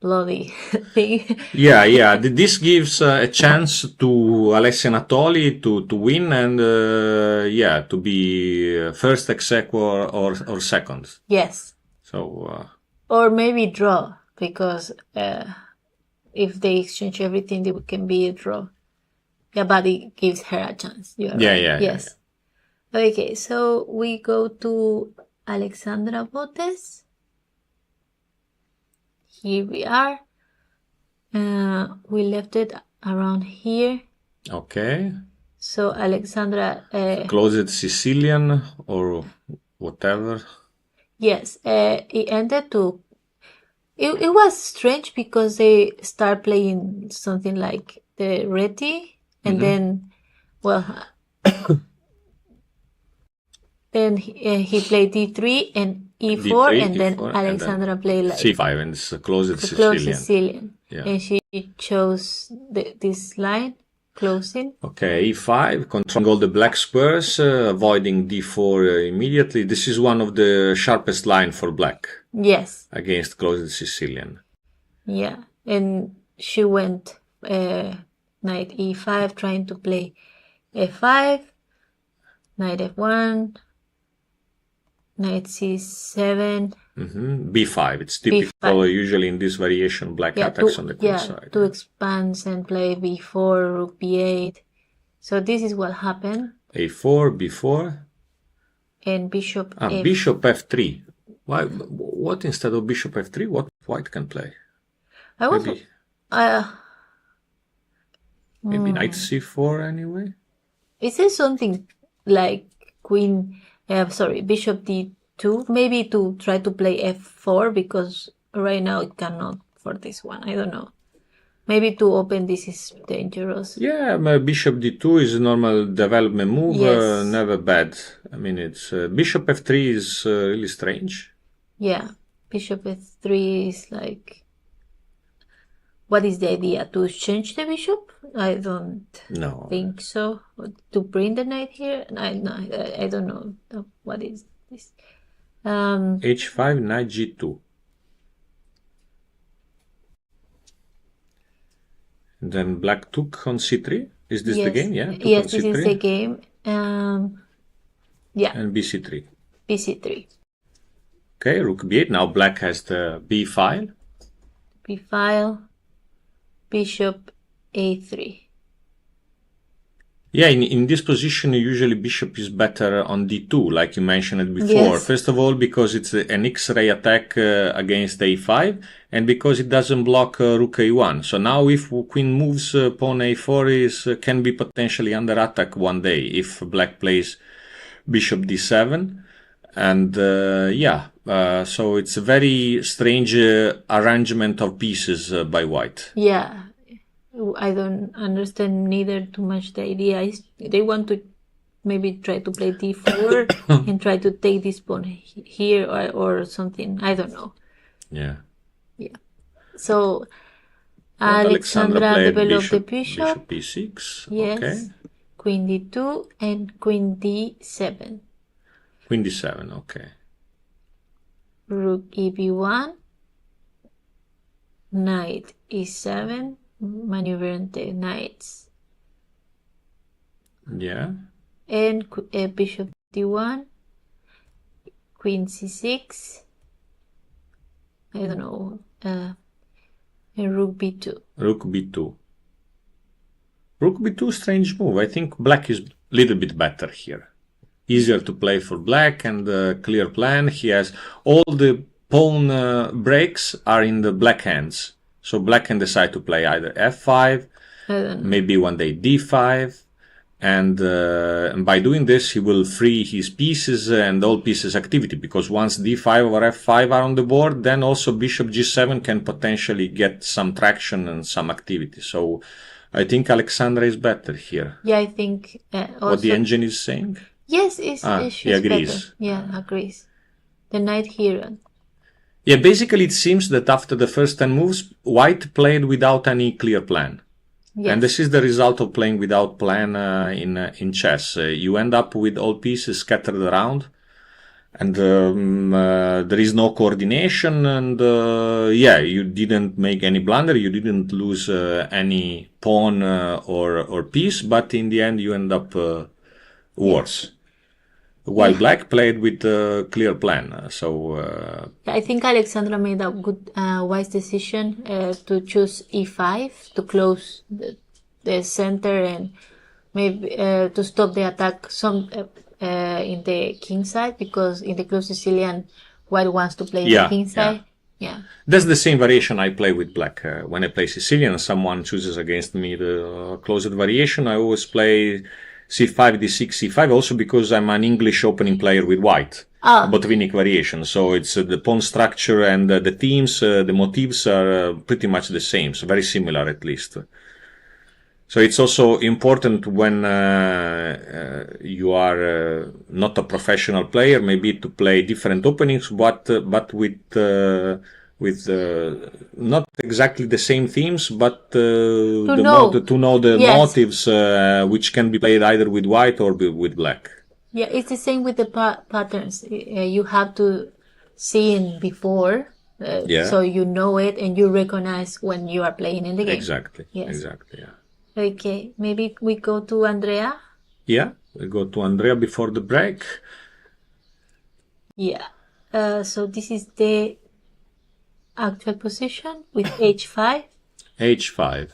S2: bloody thing.
S3: Yeah. This gives a chance to Alessia Anatoli to win and to be first ex aequo or second.
S2: Yes.
S3: So
S2: or maybe draw, because if they exchange everything, it can be a draw. Yeah, but it gives her a chance. You are right. Yes. Yeah. Okay, so we go to Alexandra Botes. Here we are. We left it around here.
S3: Okay.
S2: So Alexandra...
S3: closed Sicilian or whatever.
S2: Yes, it ended to... It was strange because they start playing something like the Reti, and then, well, then he played D3 and E4,
S3: D3,
S2: and then
S3: E4,
S2: Alexandra played like
S3: C5 and it's closed
S2: the
S3: Sicilian.
S2: closed Sicilian.
S3: Yeah.
S2: And she chose this line, closing.
S3: Okay, E5, controlling all the black squares, avoiding D4 immediately. This is one of the sharpest line for black.
S2: Yes.
S3: Against closed Sicilian.
S2: Yeah, and she went knight E5, trying to play F5, knight F1, knight C7.
S3: B5. It's typical B5. Usually in this variation, black attacks on the queen side.
S2: To expand and play B4, rook B8. So this is what happened.
S3: A4, B4.
S2: And bishop F.
S3: Bishop F3. Why? What instead of bishop F3? What white can play? Maybe knight C4 anyway?
S2: Is there something like bishop D2? Maybe to try to play F4, because right now it cannot for this one. I don't know. Maybe to open this is dangerous.
S3: Yeah, bishop D2 is a normal development move.
S2: Yes.
S3: Never bad. I mean, it's bishop F3 is really strange.
S2: Yeah, bishop F3 is like... What is the idea? To change the bishop? I don't think so. To bring the knight here? I don't know. What is this?
S3: H5, knight G2. And then black took on C3. Is this the game? Yeah.
S2: Yes, this is the game. Yeah.
S3: And BC3.
S2: BC3.
S3: Okay, rook B8. Now black has the B file.
S2: B file. Bishop A3.
S3: Yeah, in this position, usually bishop is better on D2, like you mentioned it before.
S2: Yes.
S3: First of all, because it's an X-ray attack against A5, and because it doesn't block rook A1. So now if queen moves, pawn A4 can be potentially under attack one day if black plays bishop D7. And so it's a very strange arrangement of pieces by white.
S2: Yeah, I don't understand neither too much the idea. They want to maybe try to play D4 and try to take this pawn here or something. I don't know.
S3: Yeah.
S2: So Alexandra developed the bishop.
S3: Bishop B6.
S2: Yes.
S3: Okay.
S2: Queen D2 and Queen D7.
S3: Queen D7, okay.
S2: Rook EB1, knight E7, maneuvering the knights.
S3: Yeah.
S2: And bishop D1, Queen C6, I don't know, and rook B2.
S3: Rook B2. Rook B2, strange move. I think black is a little bit better here. Easier to play for black and clear plan. He has all the pawn breaks are in the black hands. So black can decide to play either F5, maybe one day D5. And by doing this, he will free his pieces and all pieces activity, because once D5 or F5 are on the board, then also bishop G7 can potentially get some traction and some activity. So I think Alexandra is better here.
S2: Yeah, I think also...
S3: What the engine is saying?
S2: Yes,
S3: he agrees.
S2: Better. Yeah, agrees. The knight here.
S3: Yeah, basically it seems that after the first 10 moves, white played without any clear plan. Yes. And this is the result of playing without plan in chess. You end up with all pieces scattered around, And there is no coordination, and you didn't make any blunder, you didn't lose any pawn or piece, but in the end you end up worse. While black played with a clear plan.
S2: I think Alexandra made a good, wise decision to choose e5 to close the center and maybe to stop the attack in the king side, because in the closed Sicilian, white wants to play the king side. Yeah.
S3: That's the same variation I play with black. When I play Sicilian, someone chooses against me the closed variation. I always play c5, d6, c5, also because I'm an English opening player with white. Botvinnik variation. So it's the pawn structure and the themes, the motifs are pretty much the same. So very similar at least. So it's also important when you are not a professional player, maybe to play different openings, but with not exactly the same themes, but to know the motives which can be played either with white or with black.
S2: Yeah, it's the same with the patterns. You have to see it before, so you know it and you recognize when you are playing in the game.
S3: Exactly. Yes. Exactly. Yeah.
S2: Okay, maybe we go to Andrea.
S3: Yeah, we go to Andrea before the break.
S2: Yeah. So this is the actual position with h5.
S3: h5.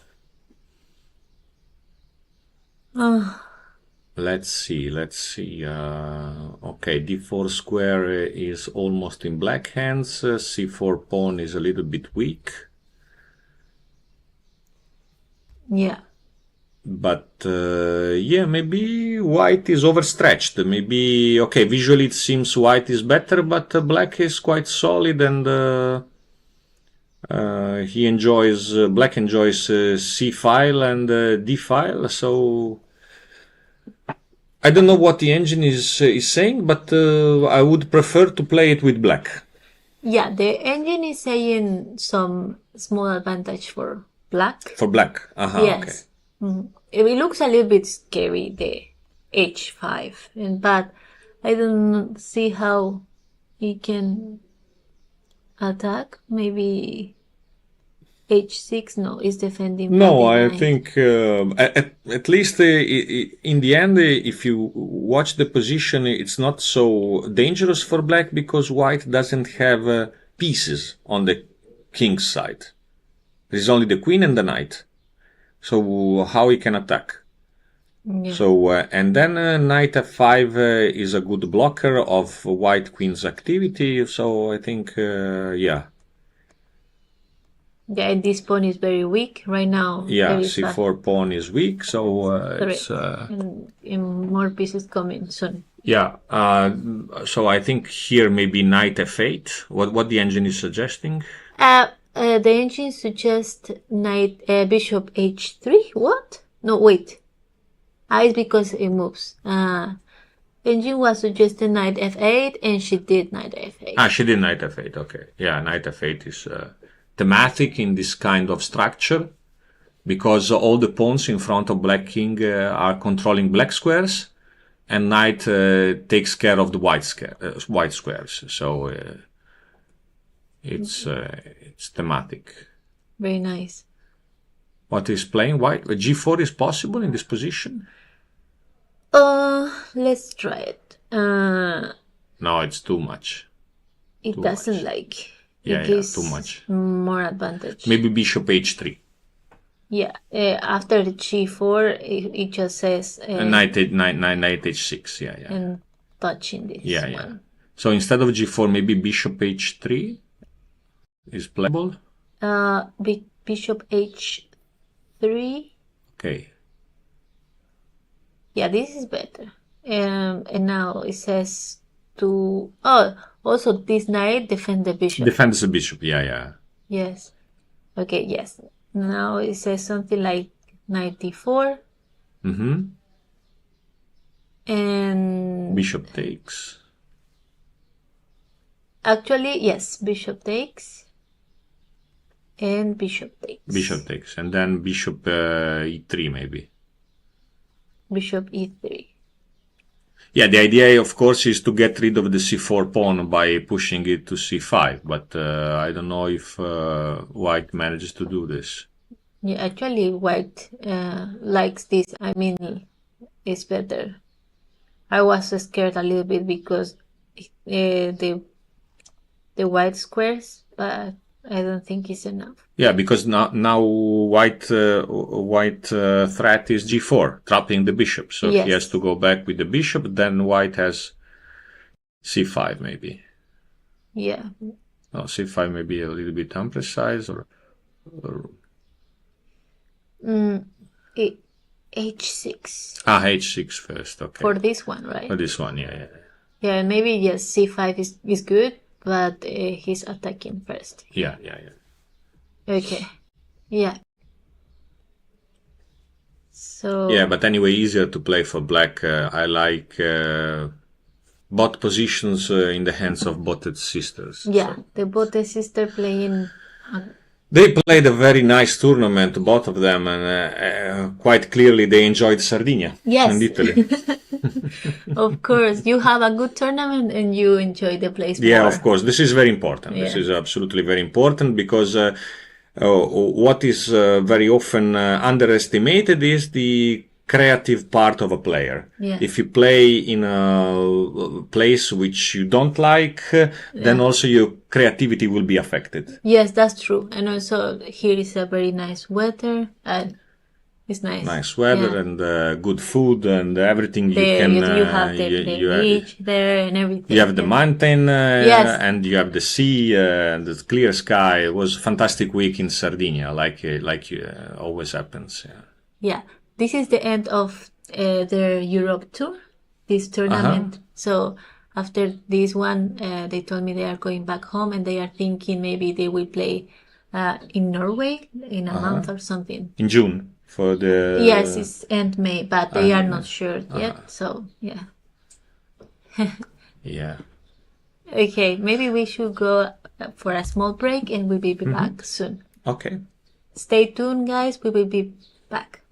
S3: Let's see. Okay, d4 square is almost in black hands. c4 pawn is a little bit weak.
S2: Yeah.
S3: But maybe white is overstretched. Maybe, okay, visually it seems white is better, but black is quite solid, and black enjoys c file and d file. So I don't know what the engine is saying, but I would prefer to play it with black.
S2: Yeah, the engine is saying some small advantage for black.
S3: For black,
S2: yes. Okay. Mm-hmm. It looks a little bit scary, the h5, but I don't see how he can attack. Maybe h6. No, is defending.
S3: No, I think at least in the end, if you watch the position, it's not so dangerous for black because white doesn't have pieces on the king's side. There's only the queen and the knight. So how he can attack? Yeah. So and then knight f5 is a good blocker of white queen's activity. So I think
S2: Yeah, this pawn is very weak right now.
S3: Yeah, c4 pawn is weak. So it's
S2: and more pieces coming soon.
S3: Yeah. So I think here maybe knight f8. What the engine is suggesting?
S2: The engine suggests bishop h3. What? No, wait. It's because it moves. Engine was suggesting knight f8, and she did knight f8.
S3: She did knight f8. Okay. Yeah, knight f8 is thematic in this kind of structure because all the pawns in front of black king are controlling black squares, and knight takes care of the white squares. So it's thematic.
S2: Very nice.
S3: What is playing white? G4 is possible in this position?
S2: Let's try it.
S3: No, it's too much.
S2: It doesn't like.
S3: Yeah, too much.
S2: More advantage.
S3: Maybe bishop h3.
S2: Yeah, after the g4, it just says
S3: knight h6. Yeah.
S2: And touching this.
S3: Yeah. So instead of g4, maybe bishop h3 is playable.
S2: Bishop h3.
S3: Okay.
S2: Yeah, this is better. And now it says to also this knight defend the bishop.
S3: Defends the bishop. Yeah.
S2: Yes. Okay. Yes. Now it says something like knight d4.
S3: Mm-hmm.
S2: And
S3: bishop takes.
S2: Actually, yes, bishop takes. And bishop takes.
S3: Bishop takes. And then bishop e3 maybe.
S2: Bishop e3.
S3: Yeah, the idea, of course, is to get rid of the c4 pawn by pushing it to c5, but I don't know if white manages to do this.
S2: Yeah, actually, white likes this. I mean, it's better. I was scared a little bit because the white squares, but I don't think it's enough.
S3: Yeah, because now white threat is g4, trapping the bishop. So
S2: Yes.
S3: he has to go back with the bishop. Then white has c5 maybe.
S2: Yeah.
S3: No, c5 may be a little bit imprecise or
S2: H6
S3: h6 first. Okay.
S2: for this one, right?
S3: For this one, yeah.
S2: Yeah, maybe yes, c5 is good, but he's attacking first.
S3: Yeah.
S2: Okay. Yeah. So.
S3: Yeah, but anyway, easier to play for black. I like both positions in the hands of both sisters.
S2: Yeah,
S3: So.
S2: the both sister playing.
S3: They played a very nice tournament, both of them, and quite clearly they enjoyed Sardinia
S2: Yes.
S3: and Italy.
S2: Of course, you have a good tournament and you enjoy the place
S3: Yeah,
S2: more.
S3: of course. This is very important.
S2: Yeah.
S3: This is absolutely very important because what is very often underestimated is the creative part of a player.
S2: Yeah.
S3: If you play in a place which you don't like, then also your creativity will be affected.
S2: Yes, that's true. And also here is a very nice weather and it's nice.
S3: Nice weather
S2: Yeah.
S3: and good food and everything you
S2: There,
S3: can.
S2: you have the beach there and everything.
S3: You have the mountain
S2: Yes.
S3: and you have the sea and the clear sky. It was a fantastic week in Sardinia, like always happens. Yeah.
S2: Yeah. This is the end of their Europe tour, this tournament. So after this one, they told me they are going back home and they are thinking maybe they will play in Norway in a month or something.
S3: In June for the.
S2: Yes, it's end May, but they are not sure yet. So yeah.
S3: Yeah.
S2: Okay, maybe we should go for a small break and we will be back soon.
S3: Okay.
S2: Stay tuned, guys. We will be back.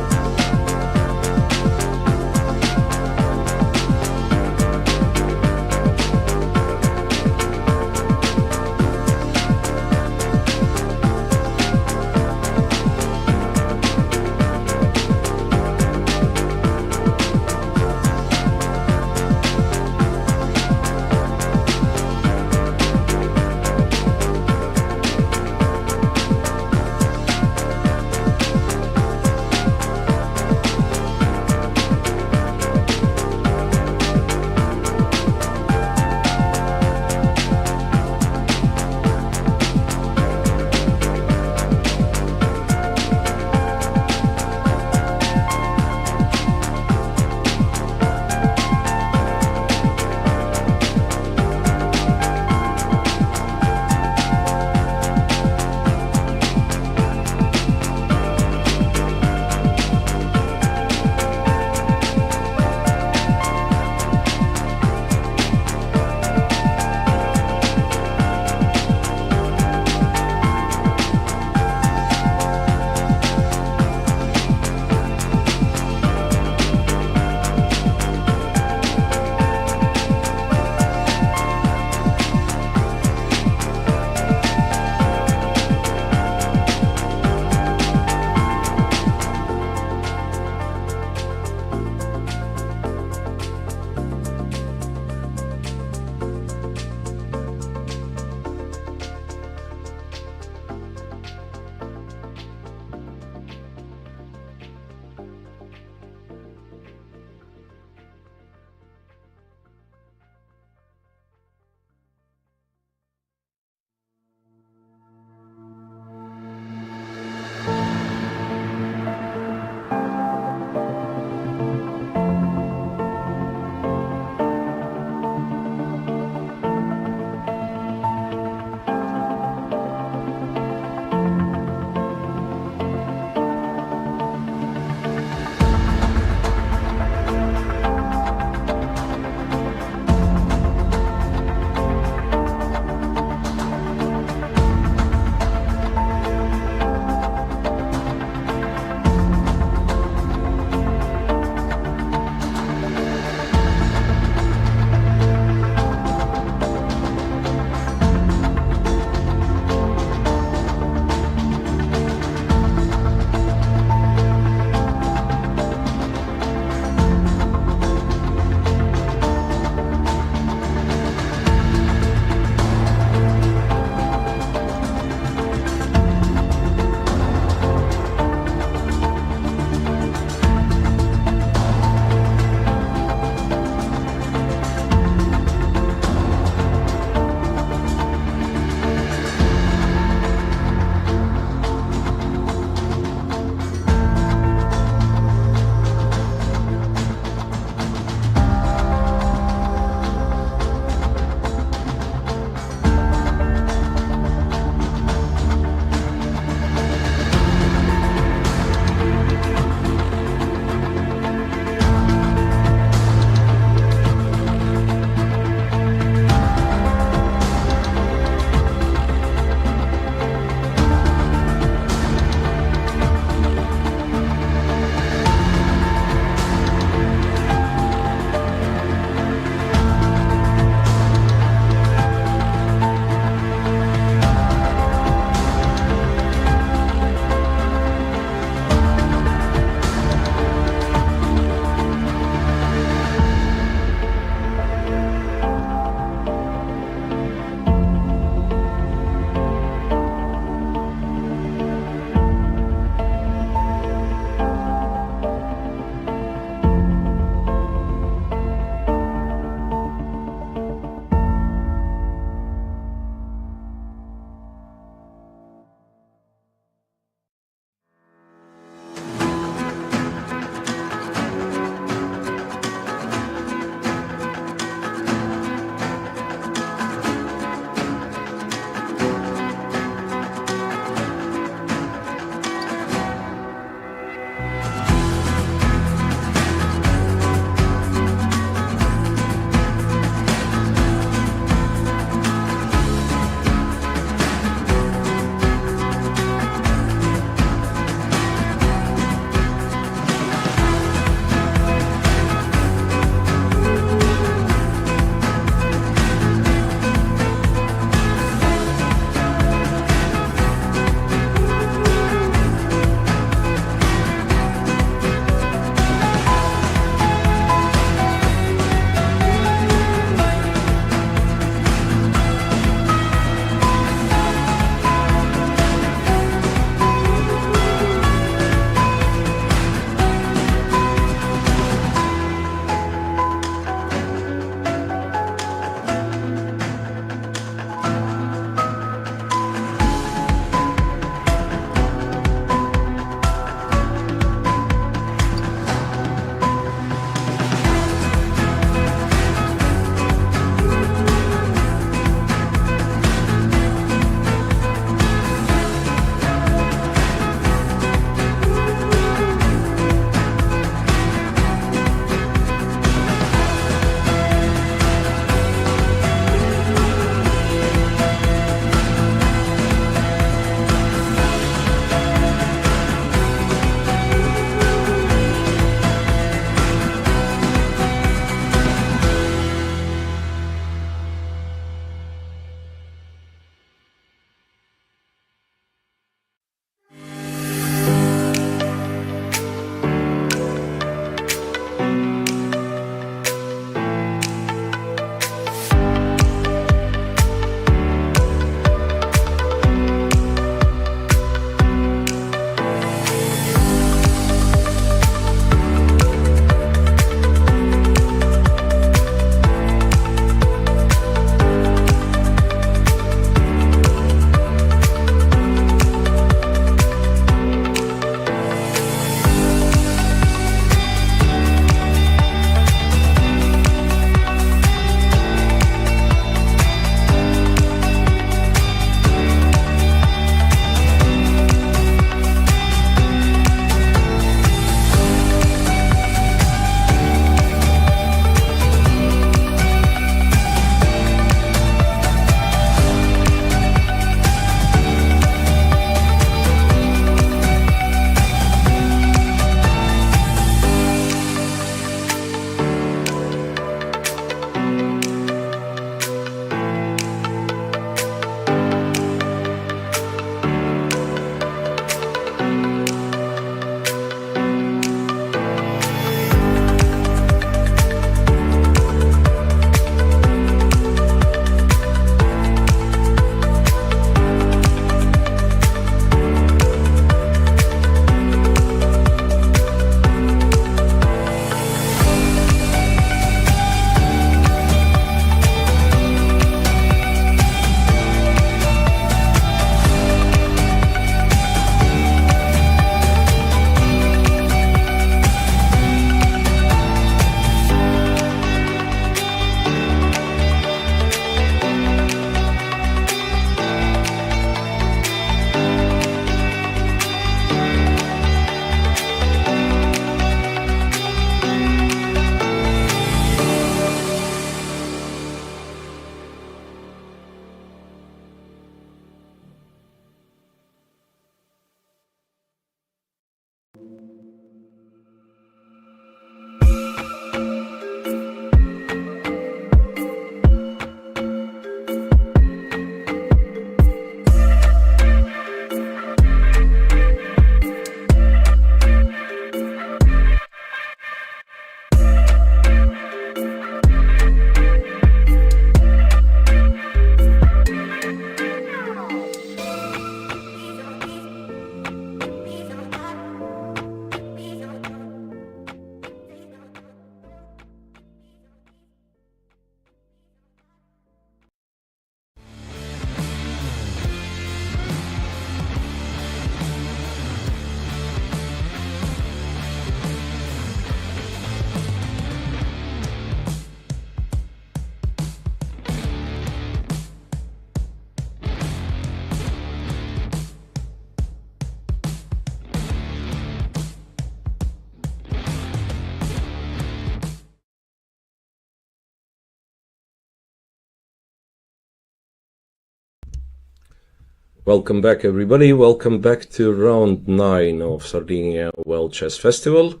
S1: Welcome back, everybody. Welcome back to round 9 of Sardinia World Chess Festival.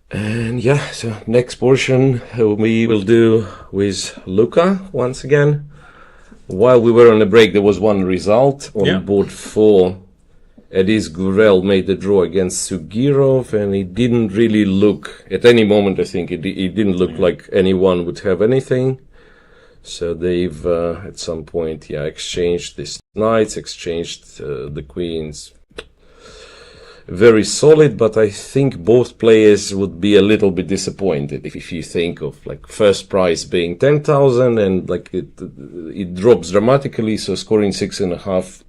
S1: And yeah, so next portion we will do with Luca once again. While we were on a break, there was one result on board 4. Edis Gurel made the draw against Sugirov, and it didn't really look, at any moment I think, it didn't look like anyone would have anything. So they've at some point, exchanged these knights, exchanged the queens. Very solid, but I think both players would be a little bit disappointed if you think of like first prize being 10,000 and like it drops dramatically. So scoring 6.5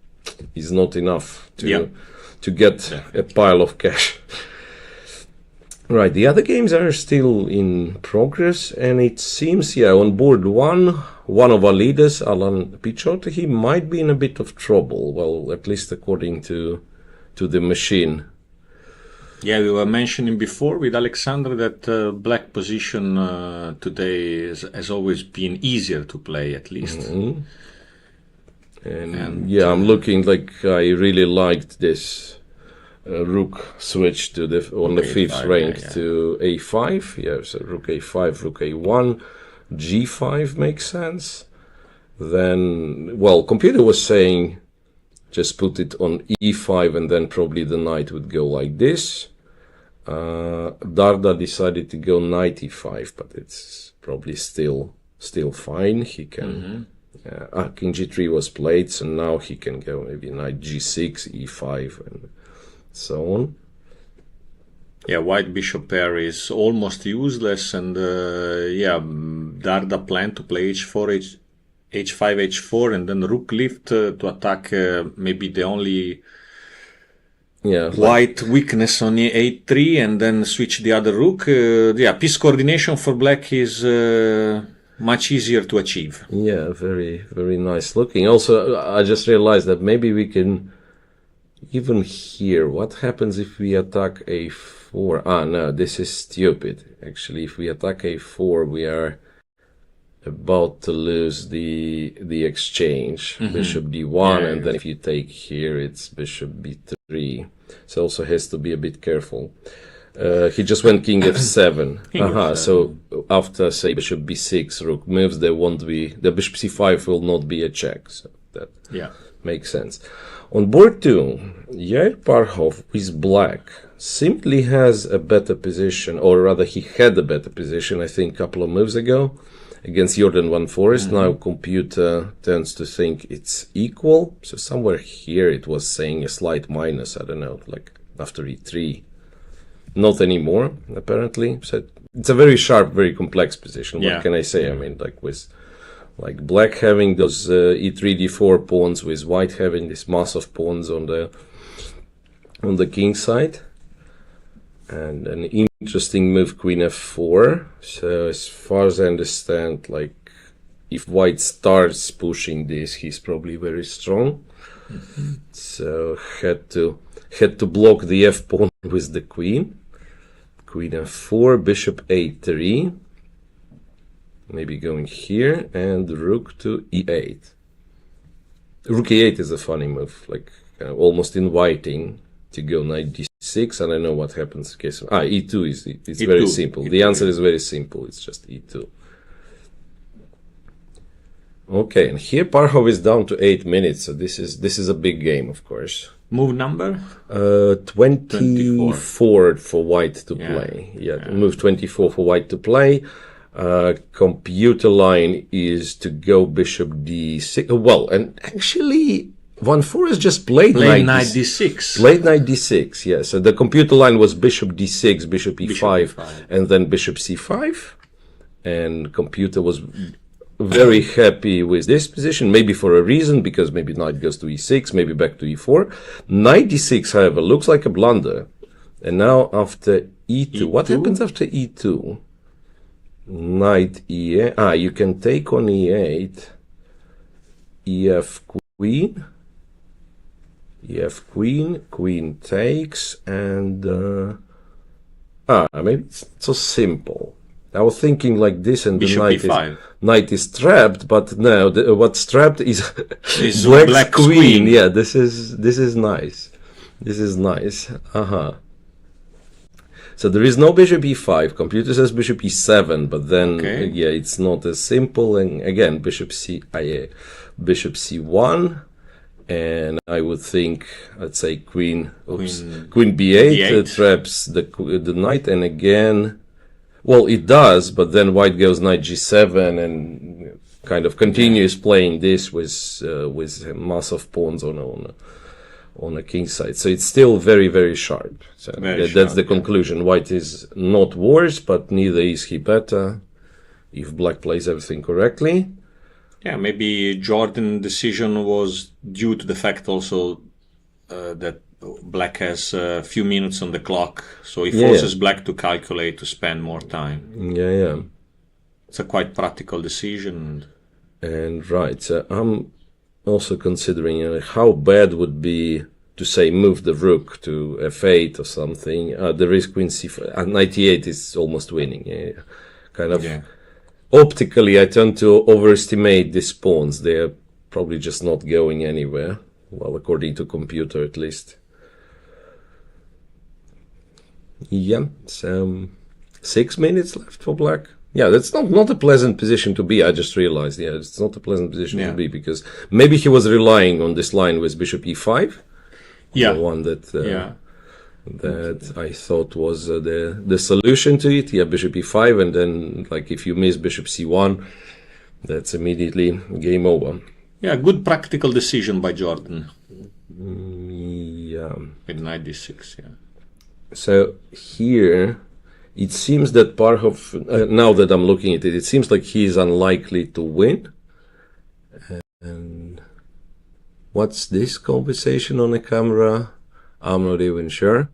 S1: is not enough to get a pile of cash. Right, the other games are still in progress, and it seems, on board one of our leaders, Alan Pichot, he might be in a bit of trouble, well, at least according to the machine.
S3: Yeah, we were mentioning before with Alexander that black position today has always been easier to play, at least.
S1: Mm-hmm. And I'm looking like I really liked this. Rook switch to on the 5th rank to a5. So rook a5, rook a1, g5 makes sense. Then, well, computer was saying just put it on e5 and then probably the knight would go like this. Darda decided to go knight e5, but it's probably still fine. He can. King g3 was played, so now he can go maybe knight g6, e5, and so on.
S3: Yeah, white bishop pair is almost useless, and Darda planned to play h4, h5, h4, and then rook lift to attack maybe the only white weakness on a3, and then switch the other rook. Piece coordination for black is much easier to achieve.
S1: Yeah, very, very nice looking. Also, I just realized that maybe we can even here, what happens if we attack a4? No, this is stupid. Actually, if we attack a4, we are about to lose the exchange. Bishop d1, and then if you take here, it's bishop b3. So also has to be a bit careful. He just went king f7. So after, say, bishop b6, rook moves, there won't be, the bishop c5 will not be a check. So that makes sense. On board 2, Yair Parhov with black simply has a better position, or rather he had a better position, I think, a couple of moves ago against Jordan Van Forest. Now computer tends to think it's equal. So somewhere here it was saying a slight minus, I don't know, like after e3. Not anymore, apparently. So it's a very sharp, very complex position. What can I say? I mean, like with black having those e3, d4 pawns, with white having this mass of pawns on the king side. And an interesting move, queen f4. So as far as I understand, like if white starts pushing this, he's probably very strong. So had to block the f pawn with the queen. Queen f4, bishop a3. Maybe going here, and rook to e8. Rook e8 is a funny move, like almost inviting to go knight d6. I don't know what happens in case of, e2 is E2. Very simple. The answer is very simple. It's just e2. Okay, and here Parhov is down to 8 minutes. So this is a big game, of course.
S3: Move number?
S1: 24 for white to play. Move 24 for white to play. Computer line is to go bishop d6. Well, and actually Van Forest just played knight
S3: d6.
S1: Played knight d6, yeah. So the computer line was bishop d6, bishop e5, and then bishop c5. And computer was very happy with this position, maybe for a reason, because maybe knight goes to e6, maybe back to e4. Knight d6, however, looks like a blunder. And now after e2, what happens after e2? Knight e8. You can take on e8. Ef queen. Ef queen. Queen takes. And maybe it's so simple. I was thinking like this, and
S3: Bishop
S1: the
S3: E5.
S1: knight is trapped, but no, what's trapped is
S3: Is
S1: black's queen. Yeah, this is nice. This is nice. So there is no bishop e5. Computer says bishop e7, but then yeah, it's not as simple. And again, bishop c1, and I would think, let's say queen b8 traps the knight, and again, well, it does, but then white goes knight g7 and kind of continues playing this with a mass of pawns on a king side. So it's still very, very sharp. So that's the conclusion. White is not worse, but neither is he better if black plays everything correctly.
S3: Yeah, maybe Jordan's decision was due to the fact also that black has a few minutes on the clock, so he forces black to calculate, to spend more time.
S1: Yeah.
S3: It's a quite practical decision.
S1: And right, so I'm also considering how bad would be to say move the rook to f8 or something. There is queen c5. Knight e8 is almost winning. Kind of optically, I tend to overestimate these pawns. They're probably just not going anywhere. Well, according to computer, at least. Yeah, so 6 minutes left for black. Yeah, that's not a pleasant position to be. I just realized. Yeah, it's not a pleasant position to be, because maybe he was relying on this line with bishop e5.
S3: Yeah,
S1: the one that that I thought was the solution to it. Yeah, bishop e5, and then like if you miss bishop c1, that's immediately game over.
S3: Yeah, good practical decision by Jordan.
S1: Yeah.
S3: With knight d6. Yeah.
S1: So here, it seems that Parhov, now that I'm looking at it, it seems like he is unlikely to win. And what's this conversation on the camera? I'm not even sure.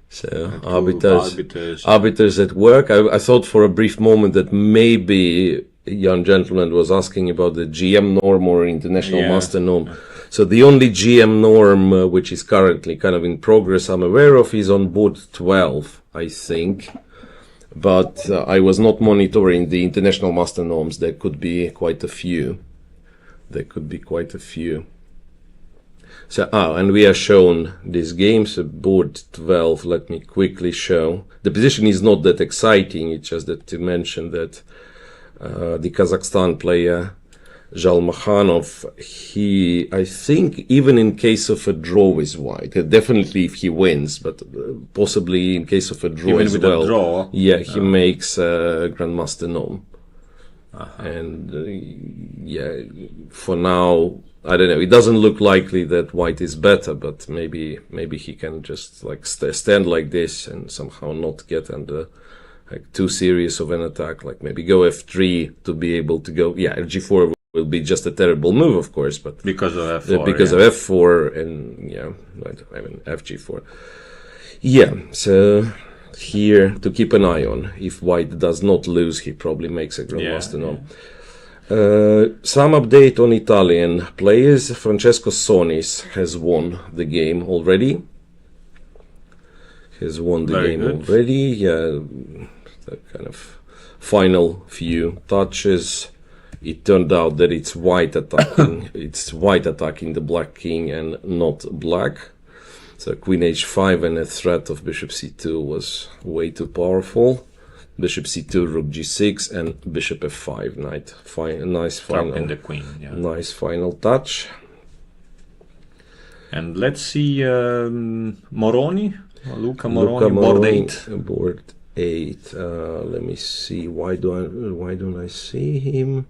S1: So arbiters at work. I thought for a brief moment that maybe a young gentleman was asking about the GM norm or international master norm. So the only GM norm which is currently kind of in progress I'm aware of is on board 12, I think. But I was not monitoring the international master norms. There could be quite a few. So, and we are shown this game, so board 12, let me quickly show. The position is not that exciting, it's just that to mention that the Kazakhstan player, Zhalmakhanov, I think even in case of a draw with white, definitely if he wins, but possibly in case of a draw
S3: even
S1: as
S3: with
S1: well.
S3: A draw.
S1: Yeah, he makes Grandmaster norm. And for now, I don't know. It doesn't look likely that white is better, but maybe he can just like stand like this and somehow not get under like too serious of an attack. Like maybe go f3 to be able to go. Yeah, g4 will be just a terrible move, of course, but
S3: because of f4.
S1: Of f4 and fg4. Yeah, so here to keep an eye on. If white does not lose, he probably makes a Grandmaster norm. Some update on Italian players. Francesco Sonis has won the game already. Yeah, the kind of final few touches. It turned out that it's white attacking. It's white attacking the black king and not black. So queen h5 and a threat of bishop c2 was way too powerful. Bishop c2, rook g6, and bishop f5. Nice final.
S3: Trapping the queen. Yeah.
S1: Nice final touch.
S3: And let's see Moroni, Luca Moroni, board 8.
S1: Board 8. Let me see. Why don't I see him?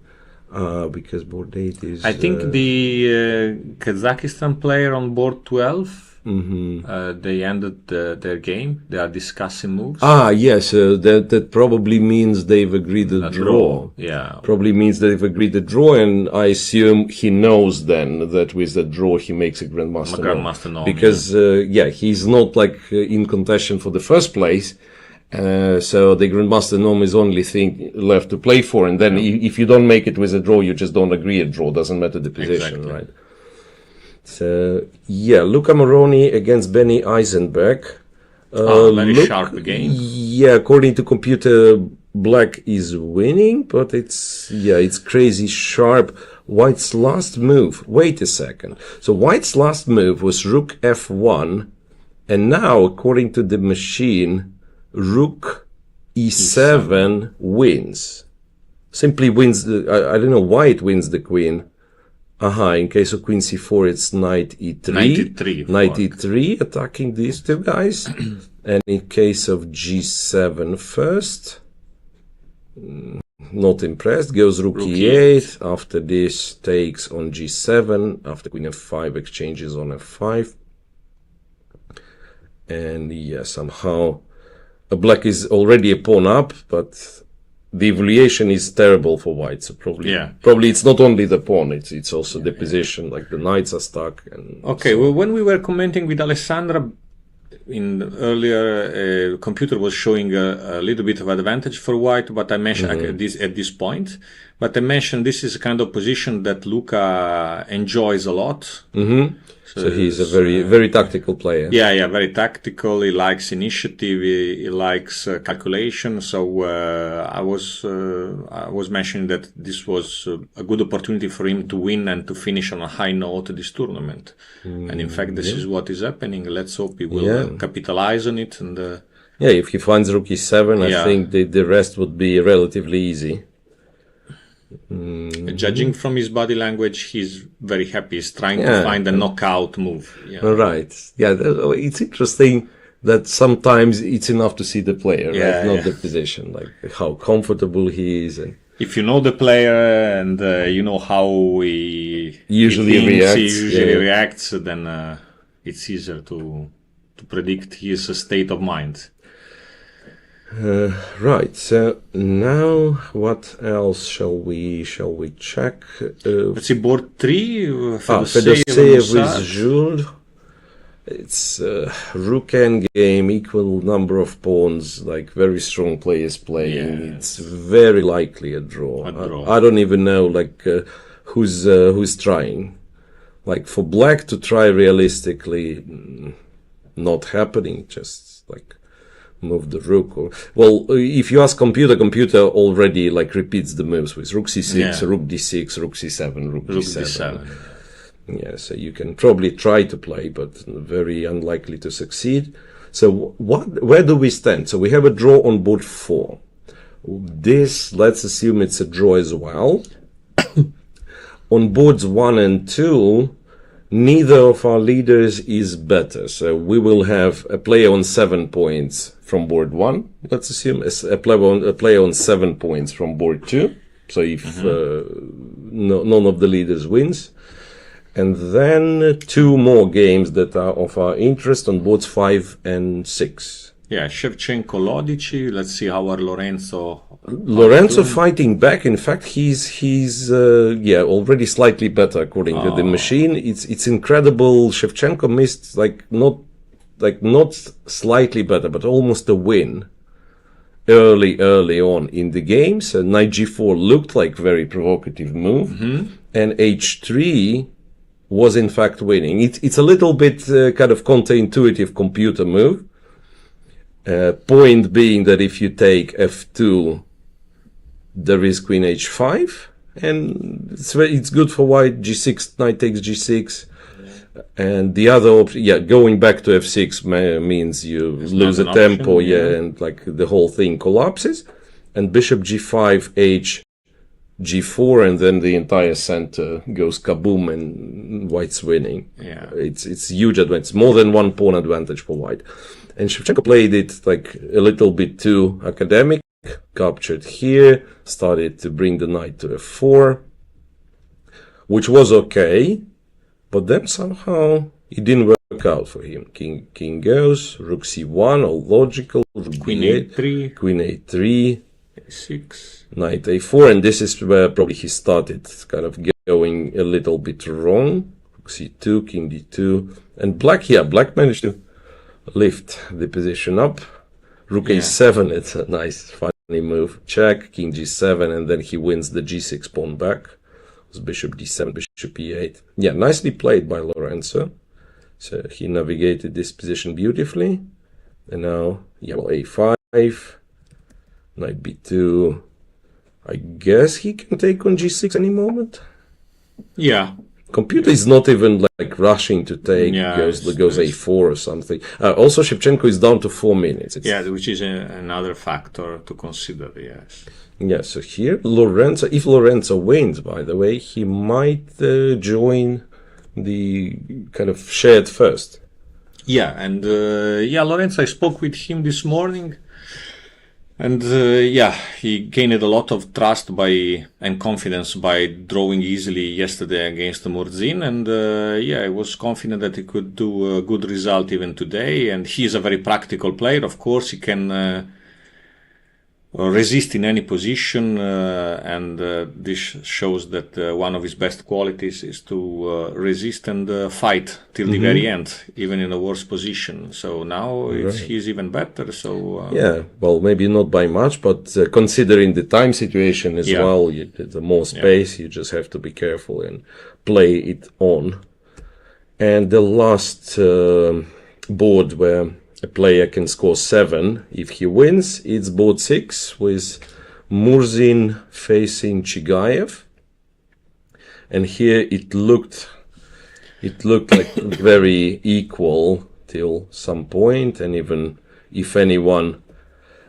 S1: Because board 8 is.
S3: I think the Kazakhstan player on board 12. They ended their game. They are discussing moves.
S1: Yes, that probably means they've agreed a draw.
S3: Yeah,
S1: probably means they've agreed a draw, and I assume he knows then that with the draw he makes a Grandmaster norm. Because he's not like in contention for the first place. So the Grandmaster norm is only thing left to play for, and then if you don't make it with a draw, you just don't agree a draw. Doesn't matter the position, right? So Luca Moroni against Benny Eisenberg.
S3: Very sharp game.
S1: Yeah, according to computer, black is winning, but it's crazy sharp. White's last move, wait a second. So white's last move was rook f1, and now, according to the machine, rook e7 wins. Simply wins I don't know why it wins the queen. In case of queen c4, it's knight e3. Knight e3, attacking these two guys. And in case of g7 first, not impressed, goes rook e8. After this, takes on g7. After queen f5, exchanges on f5. And yeah, somehow black is already a pawn up, but the evaluation is terrible for white. So probably it's not only the pawn; it's also the position. Like the knights are stuck. And
S3: okay, well, when we were commenting with Alessandra in earlier, computer was showing a little bit of advantage for white, but I mentioned at this point. But I mentioned this is a kind of position that Luca enjoys a lot.
S1: So he's a very tactical player.
S3: Yeah, very tactical. He likes initiative. He likes calculation. So I was mentioning that this was a good opportunity for him to win and to finish on a high note this tournament. And in fact, this is what is happening. Let's hope he will capitalize on it. And
S1: if he finds rook e7, I think the rest would be relatively easy.
S3: Judging from his body language, he's very happy. He's trying to find a knockout move.
S1: Right. Yeah, it's interesting that sometimes it's enough to see the player, right? Not the position, like how comfortable he is. And
S3: if you know the player and you know how he
S1: usually
S3: reacts, then it's easier to predict his state of mind.
S1: Right. So now, what else shall we check?
S3: Let's see, board 3.
S1: Fedosseev with Jules. It's rook endgame, equal number of pawns, like very strong players playing. It's very likely a draw. I don't even know like who's trying. Like for black to try realistically, not happening. Just like move the rook. Well, if you ask computer already like repeats the moves with rook c6, rook d6, rook c7, rook d7. Yeah, so you can probably try to play, but very unlikely to succeed. So where do we stand? So we have a draw on board 4. This, let's assume it's a draw as well. On boards 1 and 2, neither of our leaders is better. So we will have a player on 7 points from board 1. Let's assume a player on 7 points from board 2. So if none of the leaders wins. And then 2 more games that are of our interest on boards 5 and 6.
S3: Yeah, Shevchenko, Lodici. Let's see how are
S1: Lorenzo fighting back. In fact, he's already slightly better according to the machine. It's incredible. Shevchenko missed not slightly better, but almost a win early on in the game. So knight g4 looked like very provocative move, and h3 was in fact winning. It's a little bit kind of counterintuitive computer move. Point being that if you take f2, there is queen h5, and it's good for white. g6, knight takes g6, and the other option, going back to f6 means you lose a tempo, and like the whole thing collapses, and bishop g5, h, g4, and then the entire center goes kaboom, and white's winning. It's huge advantage, more than 1 pawn advantage for white. And Shevchenko played it like a little bit too academic, captured here, started to bring the knight to f4, which was okay, but then somehow it didn't work out for him. King goes, rook c1, all logical, rook
S3: queen a3,
S1: queen a3,
S3: a6,
S1: knight a4, and this is where probably he started kind of going a little bit wrong. Rook c2, king d2, and black managed to lift the position up. Rook a7, it's a nice funny move. Check, king g7, and then he wins the g6 pawn back. It was bishop d7, bishop e8. Yeah, nicely played by Lorenzo. So he navigated this position beautifully. And now yellow a5, knight b2. I guess he can take on g6 any moment.
S3: Yeah.
S1: Computer is not even like rushing to take, goes a4 or something. Also, Shevchenko is down to 4 minutes.
S3: Which is another factor to consider, yes.
S1: Yeah, so here, Lorenzo, if Lorenzo wins, by the way, he might join the kind of shared first.
S3: Yeah, and Lorenzo, I spoke with him this morning. And he gained a lot of trust and confidence by drawing easily yesterday against Murzin. And I was confident that he could do a good result even today. And he is a very practical player. Of course, he can resist in any position, and this shows that one of his best qualities is to resist and fight till the very end, even in a worse position. So now he's even better. So
S1: well, maybe not by much, but considering the time situation as well, the more space, you just have to be careful and play it on. And the last board where a player can score 7 if he wins, it's board 6 with Murzin facing Chigayev. And here it looked like very equal till some point, and even if anyone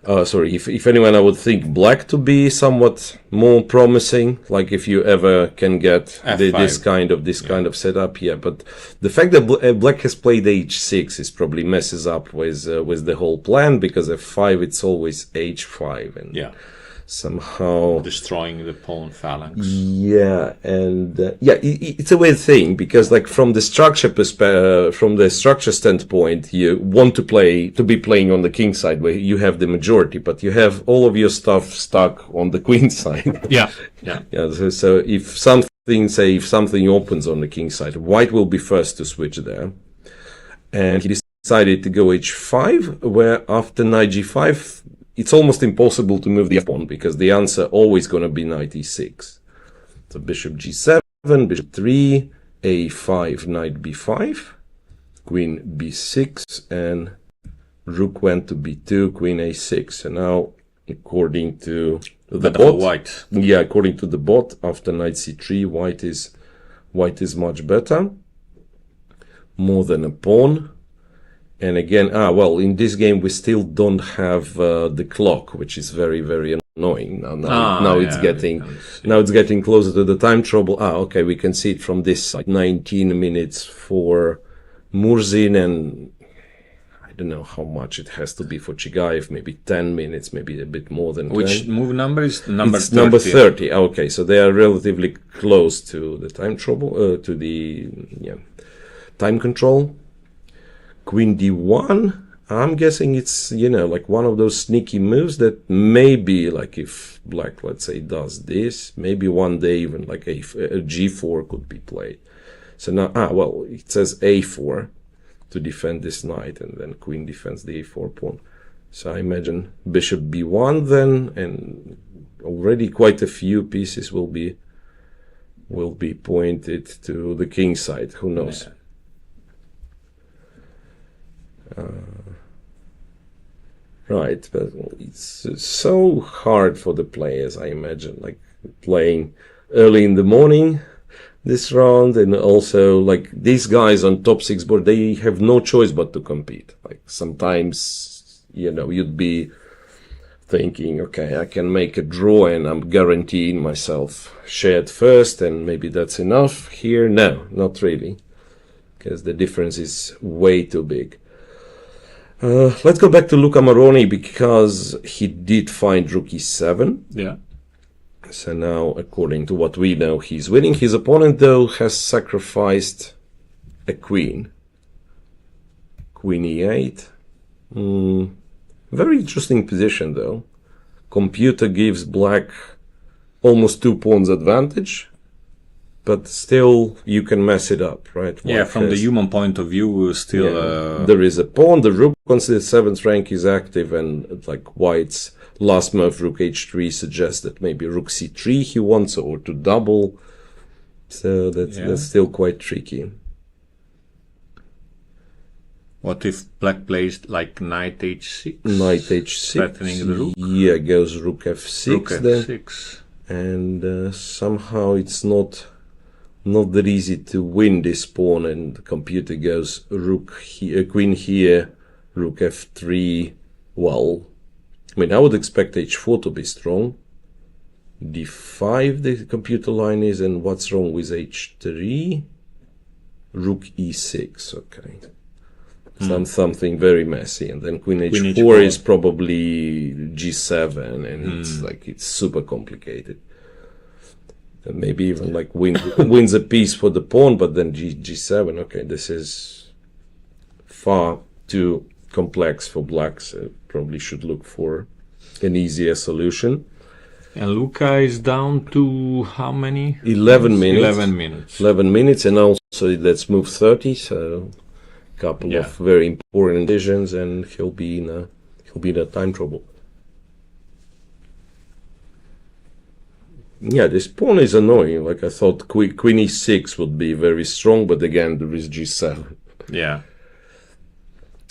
S1: if anyone, I would think black to be somewhat more promising, like if you ever can get this kind of setup. But the fact that black has played h6 is probably messes up with the whole plan, because f5 it's always h5 and somehow
S3: destroying the pawn phalanx.
S1: It's a weird thing, because like from the structure standpoint, you want to be playing on the king side where you have the majority, but you have all of your stuff stuck on the queen side. So if something opens on the king side, white will be first to switch there, and he decided to go h5, where after knight g5 it's almost impossible to move the pawn, because the answer always going to be knight e6. So bishop g7, bishop 3, a5, knight b5, queen b6, and rook went to b2, queen a6. And now, according to the bot, according to the bot, after knight c3, white is much better, more than a pawn. And again, in this game we still don't have the clock, which is very, very annoying. Now it's getting closer to the time trouble. Okay, we can see it from this side. 19 minutes for Murzin, and I don't know how much it has to be for Chigayev. Maybe 10 minutes, maybe a bit more than 10.
S3: Which move number is number 30?
S1: Number 30. Okay, so they are relatively close to the time trouble, to the time control. Queen d1, I'm guessing it's, like one of those sneaky moves that maybe, like if black, let's say, does this, maybe one day even like a g4 could be played. So now, it says a4 to defend this knight, and then queen defends the a4 pawn. So I imagine bishop b1 then, and already quite a few pieces will be pointed to the king side. Who knows? Right, but it's so hard for the players, I imagine, like playing early in the morning this round, and also like these guys on top 6 board, they have no choice but to compete. Like sometimes, you'd be thinking, okay, I can make a draw and I'm guaranteeing myself shared first, and maybe that's enough. Here, no, not really, because the difference is way too big. Let's go back to Luca Moroni, because he did find rook e7.
S3: Yeah.
S1: So now, according to what we know, he's winning. His opponent, though, has sacrificed a queen. Queen e8. Very interesting position, though. Computer gives black almost 2 pawns advantage, but still you can mess it up, right?
S3: From the human point of view, still
S1: there is a pawn. The rook, once the 7th rank is active, and like white's last move, rook h3, suggests that maybe rook c3 he wants, or to double. So that's still quite tricky.
S3: What if black plays like knight h6?
S1: Knight h6.
S3: Threatening the rook?
S1: Yeah, goes rook f6.
S3: Rook f6.
S1: And somehow it's not that easy to win this pawn, and the computer goes rook here, queen here, rook f3. Well, I mean, I would expect h4 to be strong. d5 the computer line is, and what's wrong with h3? Rook e6, okay. Something very messy, and then queen h4 is probably g7, and it's super complicated. And maybe even like wins a piece for the pawn, but then g7. Okay, this is far too complex for black, so probably should look for an easier solution.
S3: And Luca is down to how many?
S1: 11 minutes.
S3: 11 minutes.
S1: 11 minutes, and also let's move 30. So a couple of very important decisions, and he'll be in a time trouble. Yeah, this pawn is annoying. Like, I thought queen e6 would be very strong, but again, there is g7.
S3: Yeah.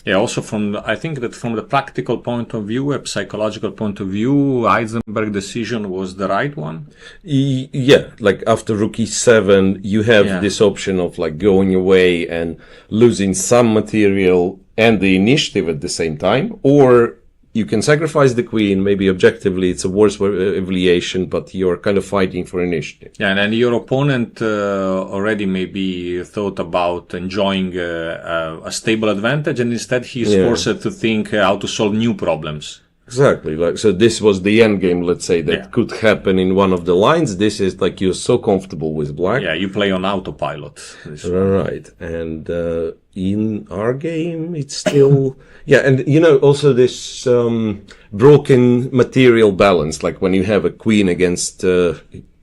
S3: Yeah, also I think that from the practical point of view, a psychological point of view, Heisenberg's decision was the right one.
S1: Yeah, like after rook e7, you have this option of like going away and losing some material and the initiative at the same time, or you can sacrifice the queen. Maybe objectively it's a worse evaluation, but you're kind of fighting for initiative.
S3: Yeah, and then your opponent already maybe thought about enjoying a stable advantage, and instead he's forced to think how to solve new problems.
S1: Exactly. Like, so this was the end game, let's say, that could happen in one of the lines. This is like you're so comfortable with black.
S3: Yeah, you play on autopilot.
S1: Right. And in our game, it's still... yeah, and you know, also this broken material balance, like when you have a queen against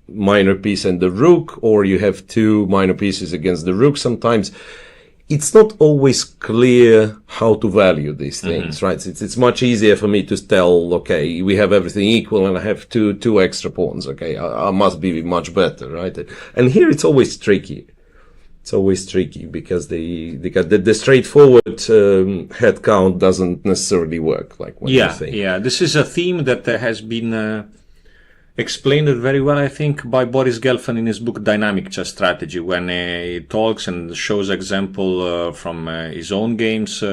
S1: minor piece and the rook, or you have two minor pieces against the rook, sometimes it's not always clear how to value these things, right? It's much easier for me to tell, okay, we have everything equal and I have two extra pawns, okay, I must be much better, right? And here it's always tricky. It's always tricky because the straightforward head count doesn't necessarily work like what you think.
S3: Yeah, this is a theme that has been explained very well, I think, by Boris Gelfand in his book Dynamic Chess Strategy, when he talks and shows example from his own games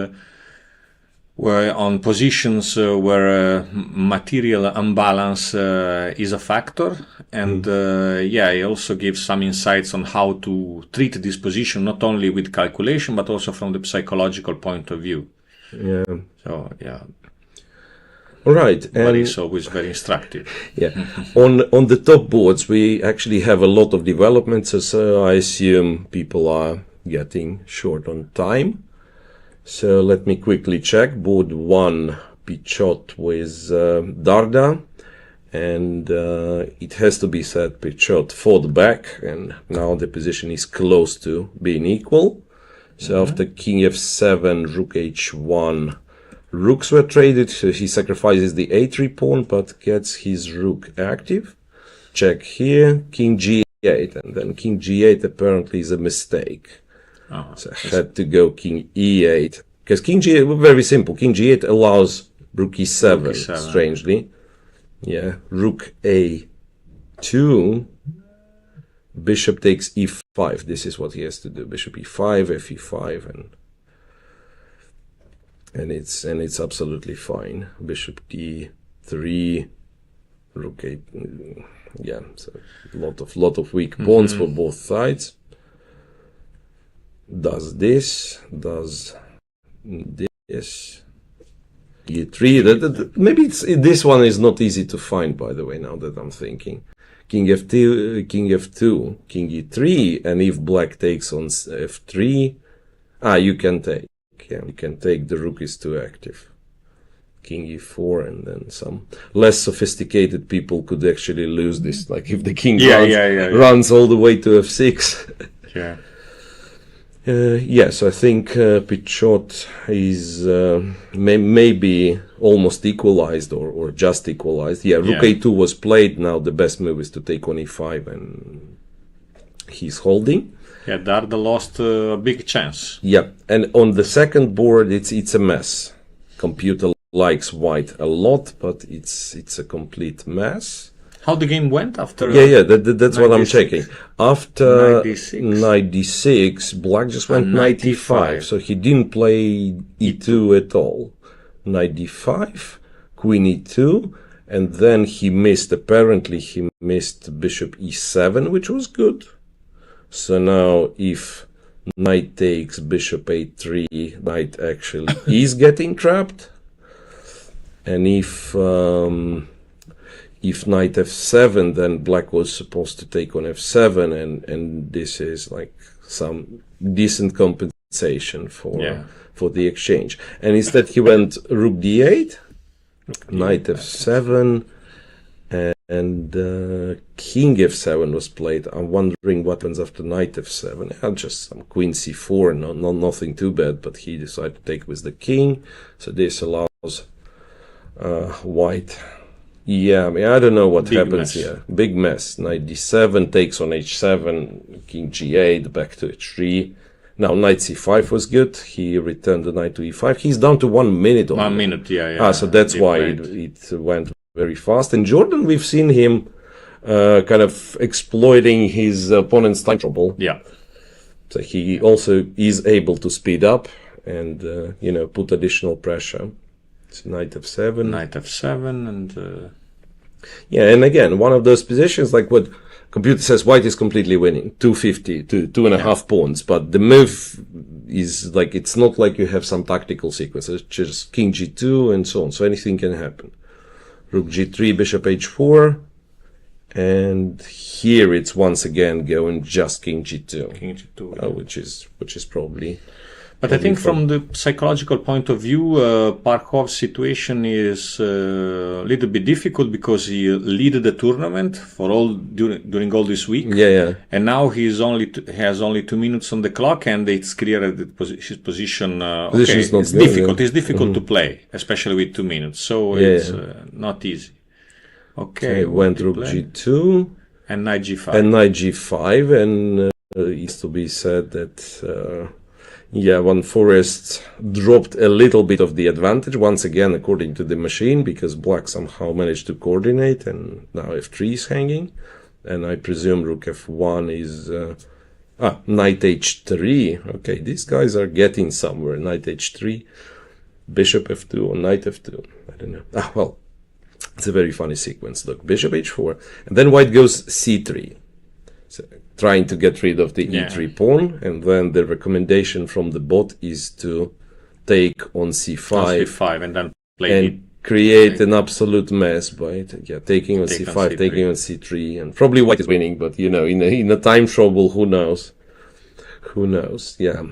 S3: where on positions where material imbalance is a factor, and he also gives some insights on how to treat this position, not only with calculation but also from the psychological point of view.
S1: Yeah.
S3: So yeah.
S1: All right,
S3: but it's always very instructive.
S1: Yeah, on the top boards we actually have a lot of developments, so I assume people are getting short on time. So let me quickly check. Board 1, Pichot with Darda, and it has to be said Pichot fought back, and now the position is close to being equal. So after king f7, rook h1, rooks were traded, so he sacrifices the a3 pawn, but gets his rook active. Check here, king g8, and then king g8 apparently is a mistake. So I had to go king e8, because king g8, very simple, king g8 allows rook e7, strangely. Yeah, rook a2, bishop takes e5, this is what he has to do, bishop e5, fe5, and it's absolutely fine. Bishop d3, rook 8. Yeah, so lot of weak pawns for both sides. Does this, does this. e3. Maybe this one is not easy to find, by the way, now that I'm thinking. King f2, king e3, and if black takes on f3, you can take. Yeah, you can take, the rook is too active. King e4, and then some less sophisticated people could actually lose this, like if the king runs all the way to f6. So I think Pichot is maybe almost equalized or just equalized. Yeah, rook a2 was played. Now the best move is to take on e5, and he's holding.
S3: Yeah, Darda lost a big chance.
S1: Yeah, and on the second board, it's a mess. Computer likes white a lot, but it's a complete mess.
S3: How the game went after?
S1: Yeah, that's what I'm checking. After
S3: 96,
S1: black just went 95, so he didn't play e2 at all. 95, queen e2, and then apparently he missed bishop e7, which was good. So now if knight takes bishop a3, knight actually is getting trapped. And if knight f7, then black was supposed to take on f7, and this is like some decent compensation for the exchange. And instead he went rook d8, knight f7, and king f7 was played. I'm wondering what happens after knight f7. Yeah, just some queen c4, nothing too bad, but he decided to take with the king, so this allows white. Yeah, I mean, I don't know what happens here. Big mess. Knight d7 takes on h7, king g8, back to h3. Now knight c5 was good. He returned the knight to e5. He's down to 1 minute.
S3: 1 minute, yeah.
S1: So that's why it went very fast. And Jordan, we've seen him kind of exploiting his opponent's time trouble.
S3: Yeah.
S1: So he also is able to speed up and put additional pressure. So knight f7.
S3: Knight f7 and...
S1: Yeah, and again, one of those positions, like what computer says, white is completely winning, 250, 2.5 pawns, but the move is like, it's not like you have some tactical sequence, it's just king g2 and so on, so anything can happen. Rook g3, bishop h4, and here it's once again going just king g2.
S3: King g2, yeah.
S1: which is probably...
S3: But I think from the psychological point of view, Parkov's situation is a little bit difficult because he led the tournament for during all this week.
S1: Yeah.
S3: And now has only 2 minutes on the clock, and it's clear that his position. It's difficult. It's difficult to play, especially with 2 minutes. So it's not easy. Okay,
S1: went rook g2
S3: and knight g5.
S1: And it's to be said that. Van Forest dropped a little bit of the advantage, once again, according to the machine, because black somehow managed to coordinate, and now f3 is hanging. And I presume rook f1 is... knight h3. Okay, these guys are getting somewhere. Knight h3, bishop f2, or knight f2. I don't know. Well, it's a very funny sequence. Look, bishop h4, and then white goes c3. So, trying to get rid of the e3 pawn, and then the recommendation from the bot is to take on c5,
S3: and then play
S1: and create an absolute mess by taking on c5, taking on c3, and probably white is winning, but in a time trouble, who knows? Yeah.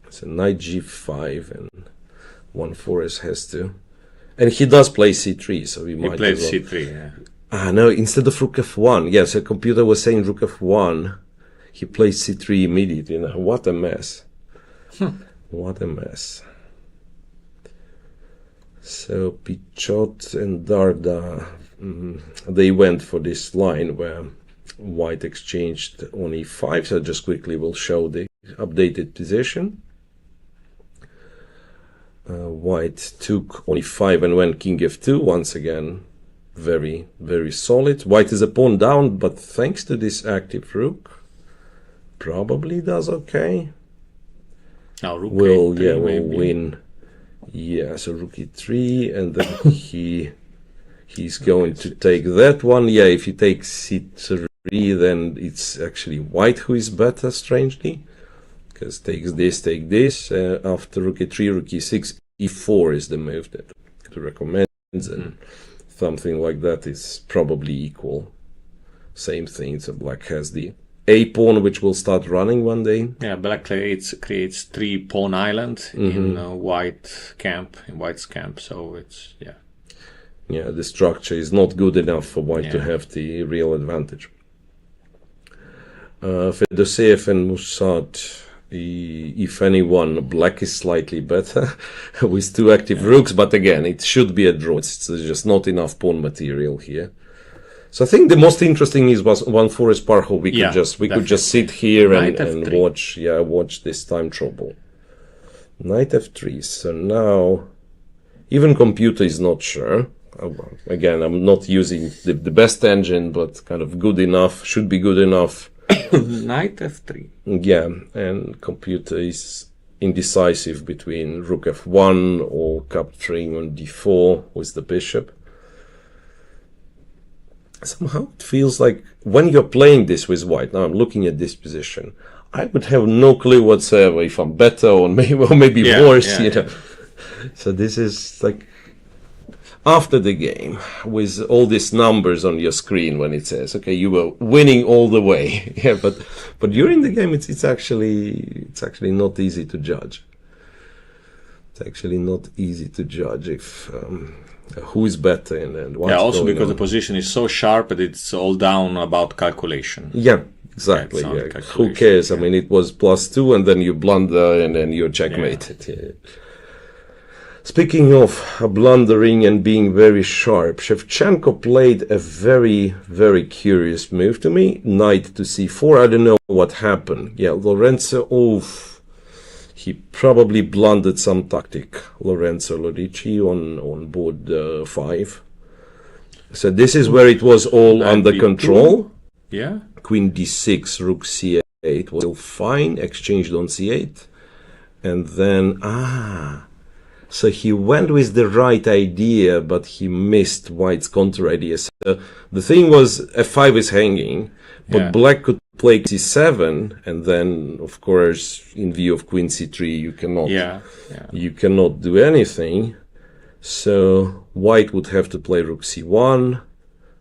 S1: So knight g5, and Van Forest has to, and he does play c3, so he might.
S3: Plays c3, yeah.
S1: No, instead of rook f1. Yes, a computer was saying rook f1. He plays c3 immediately. What a mess. What a mess. So Pichot and Darda, they went for this line where white exchanged on e5. So just quickly we'll show the updated position. White took on e5 and went king f2 once again. Very, very solid. White is a pawn down, but thanks to this active rook, probably does okay.
S3: Now rook
S1: will
S3: maybe.
S1: Win. Yeah, so rook e3, and then he's going to take that one. Yeah, if he takes c3, then it's actually white who is better, strangely, because take this. After rook e3, rook e6, e4 is the move that it recommends, and something like that is probably equal. Same thing, so black has the a pawn which will start running one day.
S3: Yeah, black creates 3 pawn island in white's camp, so it's,
S1: Yeah, the structure is not good enough for white to have the real advantage. Fedoseev and Musad, if anyone, black is slightly better with 2 active rooks, but again, it should be a draw. It's just not enough pawn material here. So I think the most interesting was one forest parho. We
S3: Yeah,
S1: could just sit here
S3: Knight
S1: and
S3: F3.
S1: watch this time trouble. Knight F3. So now even computer is not sure. Again, I'm not using the best engine, but kind of good enough, should be good enough.
S3: Knight F3.
S1: Yeah, and computer is indecisive between rook F1 or capturing on D4 with the bishop. Somehow it feels like when you're playing this with white, now I'm looking at this position, I would have no clue whatsoever if I'm better or maybe worse, you know. So this is like after the game with all these numbers on your screen when it says, okay, you were winning all the way. Yeah, but during the game it's actually not easy to judge. It's actually not easy to judge if who is better and what's
S3: also
S1: going
S3: because
S1: on.
S3: the position is so sharp that it's all down about calculation.
S1: Yeah, exactly. Yeah. Who cares? I mean, it was +2 and then you blunder and then you're checkmated. Yeah. Speaking of blundering and being very sharp, Shevchenko played a very, very curious move to me. Knight to c4. I don't know what happened. Yeah, Lorenzo, he probably blundered some tactic. Lorenzo Lodici on board 5. So this is where it was all under control.
S3: Yeah.
S1: Queen d6, rook c8 was still fine. Exchanged on c8. And then, so he went with the right idea, but he missed white's counter idea. So the thing was, f5 is hanging, but black could play c7, and then, of course, in view of queen c3, you cannot do anything. So white would have to play rook c1,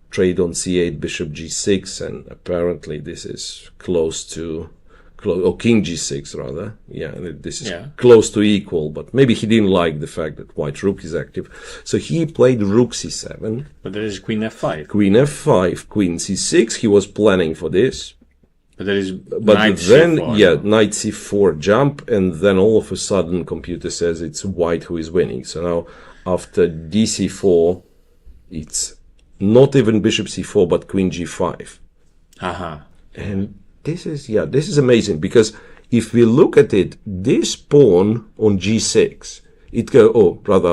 S1: trade on c8, bishop g6, and apparently this is close to king g6 rather. Yeah, this is close to equal, but maybe he didn't like the fact that white rook is active. So he played rook c7.
S3: But there is queen f5.
S1: Queen f5, queen c6. He was planning for this.
S3: But there is knight c4.
S1: Knight c4 jump, and then all of a sudden computer says it's white who is winning. So now after dc4, it's not even bishop c4, but queen g5. And this is amazing, because if we look at it, this pawn on g6,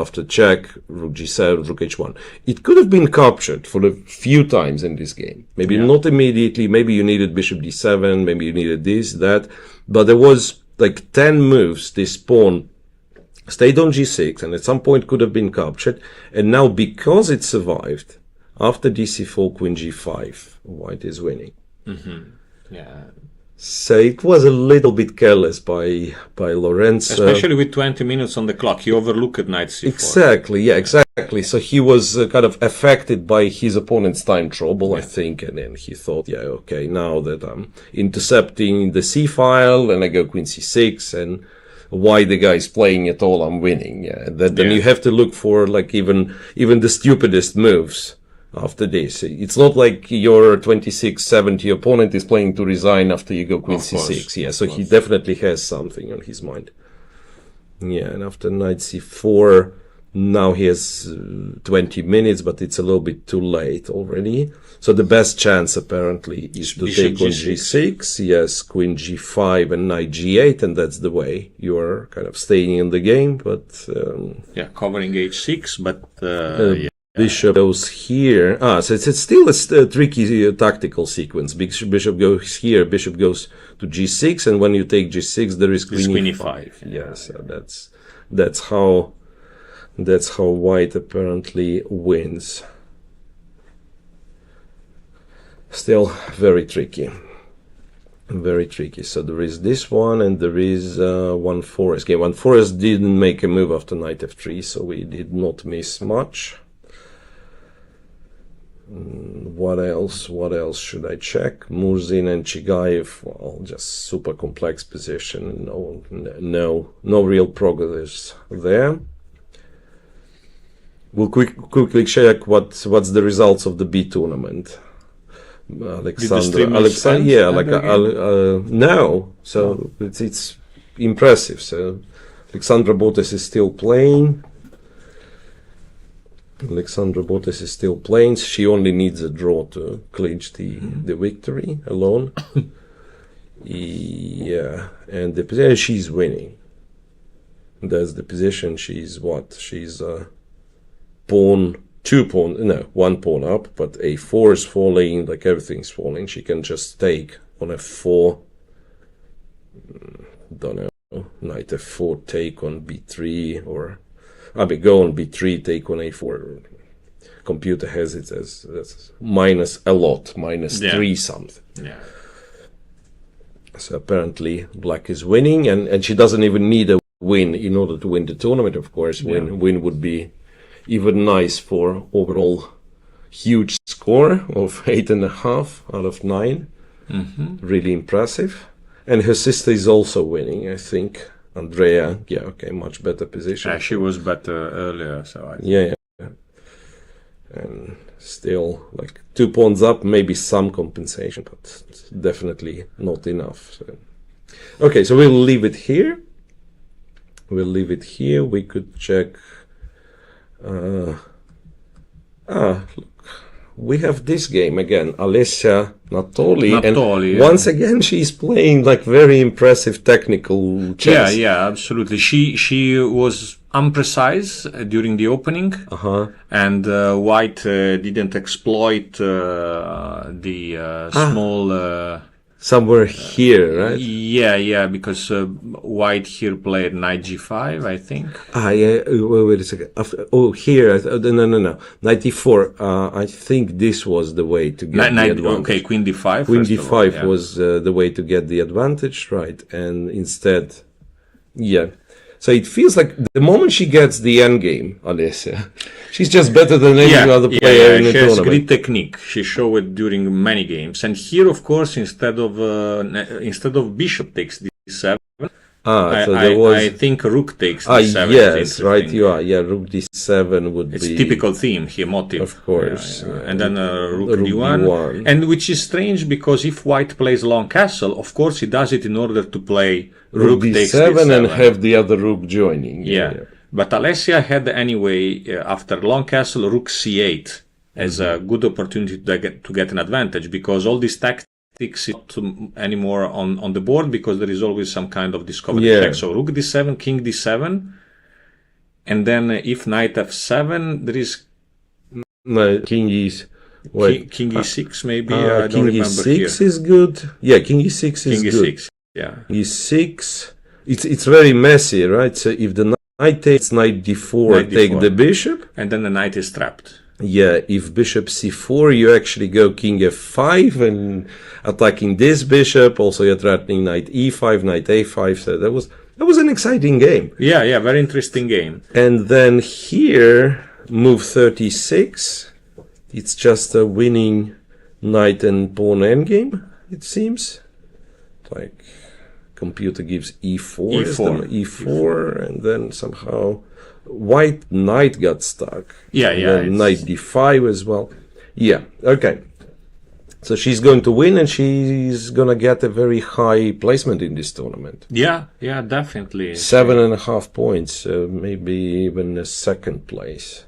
S1: after check, rook g7, rook h1, it could have been captured for a few times in this game. Maybe not immediately, maybe you needed bishop d7, maybe you needed this, that, but there was like 10 moves this pawn stayed on g6 and at some point could have been captured, and now because it survived, after dc4, queen g5, white is winning. So it was a little bit careless by Lorenzo.
S3: Especially with 20 minutes on the clock. He overlooked knight c4.
S1: Exactly. So he was kind of affected by his opponent's time trouble, I think. And then he thought, okay, now that I'm intercepting the c file and I go queen c6 and why the guy is playing at all, I'm winning. Then you have to look for like even the stupidest moves. After this, it's not like your 26-70 opponent is playing to resign after you go queen c6. So he definitely has something on his mind. And after knight c4, now he has 20 minutes, but it's a little bit too late already. So the best chance apparently is to take on g6. Yes, queen g5 and knight g8, and that's the way you're kind of staying in the game. But
S3: covering h6, but
S1: bishop goes here. So it's still a tricky tactical sequence. Bishop goes here, bishop goes to g6, and when you take g6, there is queen e5. So that's how white apparently wins. Still very tricky. Very tricky. So there is this one, and there is one forest. Okay, one forest didn't make a move after knight f3, so we did not miss much. What else should I check? Murzin and Chigayev, well, just super complex position. No real progress there. We'll quickly check what's the results of the B tournament. Alexandra, no. So it's impressive. So Alexandra Botes is still playing. Alexandra Botes is still playing. She only needs a draw to clinch the victory alone. Yeah, and the position she's winning. That's the position. She's what? She's one pawn up, but a4 is falling, like everything's falling. She can just take on f4. Don't know. Knight f4, take on b3, or go on b3, take on a4. Computer has it as minus a lot, minus 3 something.
S3: Yeah.
S1: So apparently black is winning, and she doesn't even need a win in order to win the tournament, of course. Win would be even nice for overall huge score of 8.5 out of 9. Really impressive. And her sister is also winning, I think. Andrea, much better position.
S3: Yeah, she was better earlier, so I think.
S1: Yeah. And still, like 2 pawns up, maybe some compensation, but definitely not enough. So. Okay, so we'll leave it here. We could check. Look, we have this game again. Alessia Natoli, and once again she's playing like very impressive technical chess.
S3: Yeah, absolutely. She was imprecise during the opening, and White didn't exploit the small.
S1: Somewhere here, right?
S3: Yeah, because White here played knight g5, I think.
S1: Wait a second. Here, no. Knight d4. I think this was the way to get the advantage.
S3: Okay, queen d5.
S1: Queen d5 was the way to get the advantage, right? And instead, So it feels like the moment she gets the endgame, Alessia, she's just better than any other player in the tournament.
S3: She has great technique. She showed it during many games. And here, of course, instead of bishop takes d7, I think rook takes d7.
S1: Yes, right. You are. Yeah, rook d7 would
S3: it's
S1: be
S3: typical theme here, motive.
S1: Of course.
S3: And then rook d1. And which is strange because if White plays long castle, of course he does it in order to play rook takes d7
S1: and have the other rook joining.
S3: Yeah. But Alessia had anyway, after long castle, rook c8 as a good opportunity to get an advantage, because all these tactics is not anymore on the board, because there is always some kind of discovery check. So rook d7, king d7, and then if knight f7, there is
S1: king is
S3: king e6 maybe.
S1: I don't remember. King e6 is good. Yeah, king e6 is good.
S3: King e6. Yeah.
S1: e6. It's very messy, right? So if the knight takes knight d4, take the bishop,
S3: and then the knight is trapped.
S1: Yeah, if bishop c4, you actually go king f5 and attacking this bishop. Also, you're threatening knight e5, knight a5. So that was an exciting game.
S3: Yeah, very interesting game.
S1: And then here, move 36. It's just a winning knight and pawn endgame, it seems. Like computer gives e4, and then somehow White knight got stuck. Knight d5 as well. Yeah, okay. So she's going to win, and she's going to get a very high placement in this tournament.
S3: Yeah, definitely.
S1: 7.5 points, maybe even a second place.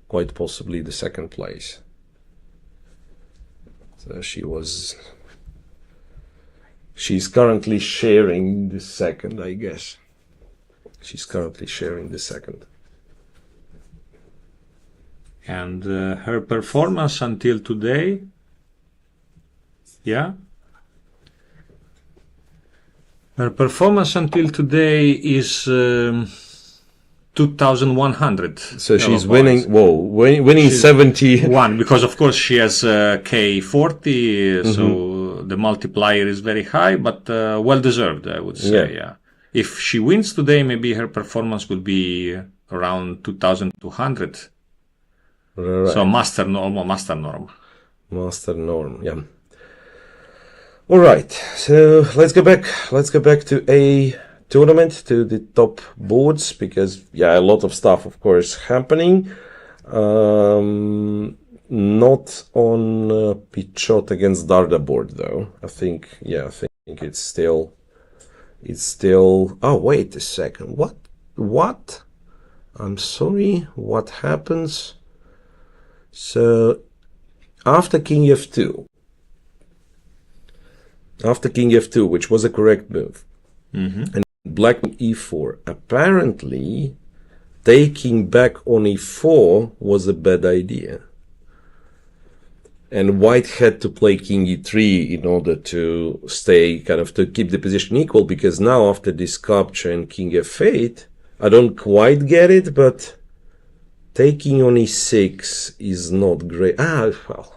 S1: Quite possibly the second place. So she's currently sharing the second, I guess. She's currently sharing the second.
S3: And her performance until today, her performance until today is 2,100.
S1: So she's winning. Winning 71
S3: because of course she has K40, so the multiplier is very high, but well deserved, I would say. Yeah. If she wins today, maybe her performance will be around 2,200.
S1: Right.
S3: So master norm,
S1: yeah. All right, so let's go back to a tournament, to the top boards, because a lot of stuff, of course, happening. Not on Pichot against Darda board though. I think it's still. Oh, wait a second. What? I'm sorry. What happens? So after king f2, which was a correct move, and black e4, apparently taking back on e4 was a bad idea. And white had to play king e3 in order to stay, to keep the position equal, because now after this capture and king f8, I don't quite get it, but taking on e6 is not great. Well.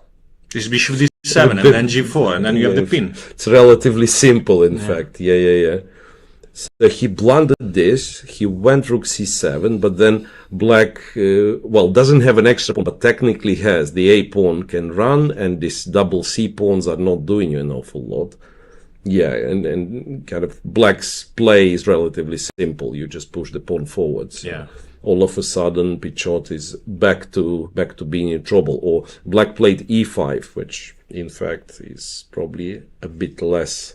S3: This bishop d7 and then g4, and then you have the pin.
S1: It's relatively simple, in fact. Yeah. So he blundered this, he went rook c7, but then black, doesn't have an extra pawn, but technically has. The a pawn can run, and these double c pawns are not doing you an awful lot. Yeah, and black's play is relatively simple. You just push the pawn forwards.
S3: Yeah.
S1: All of a sudden, Pichot is back to being in trouble. Or black played e5, which in fact is probably a bit less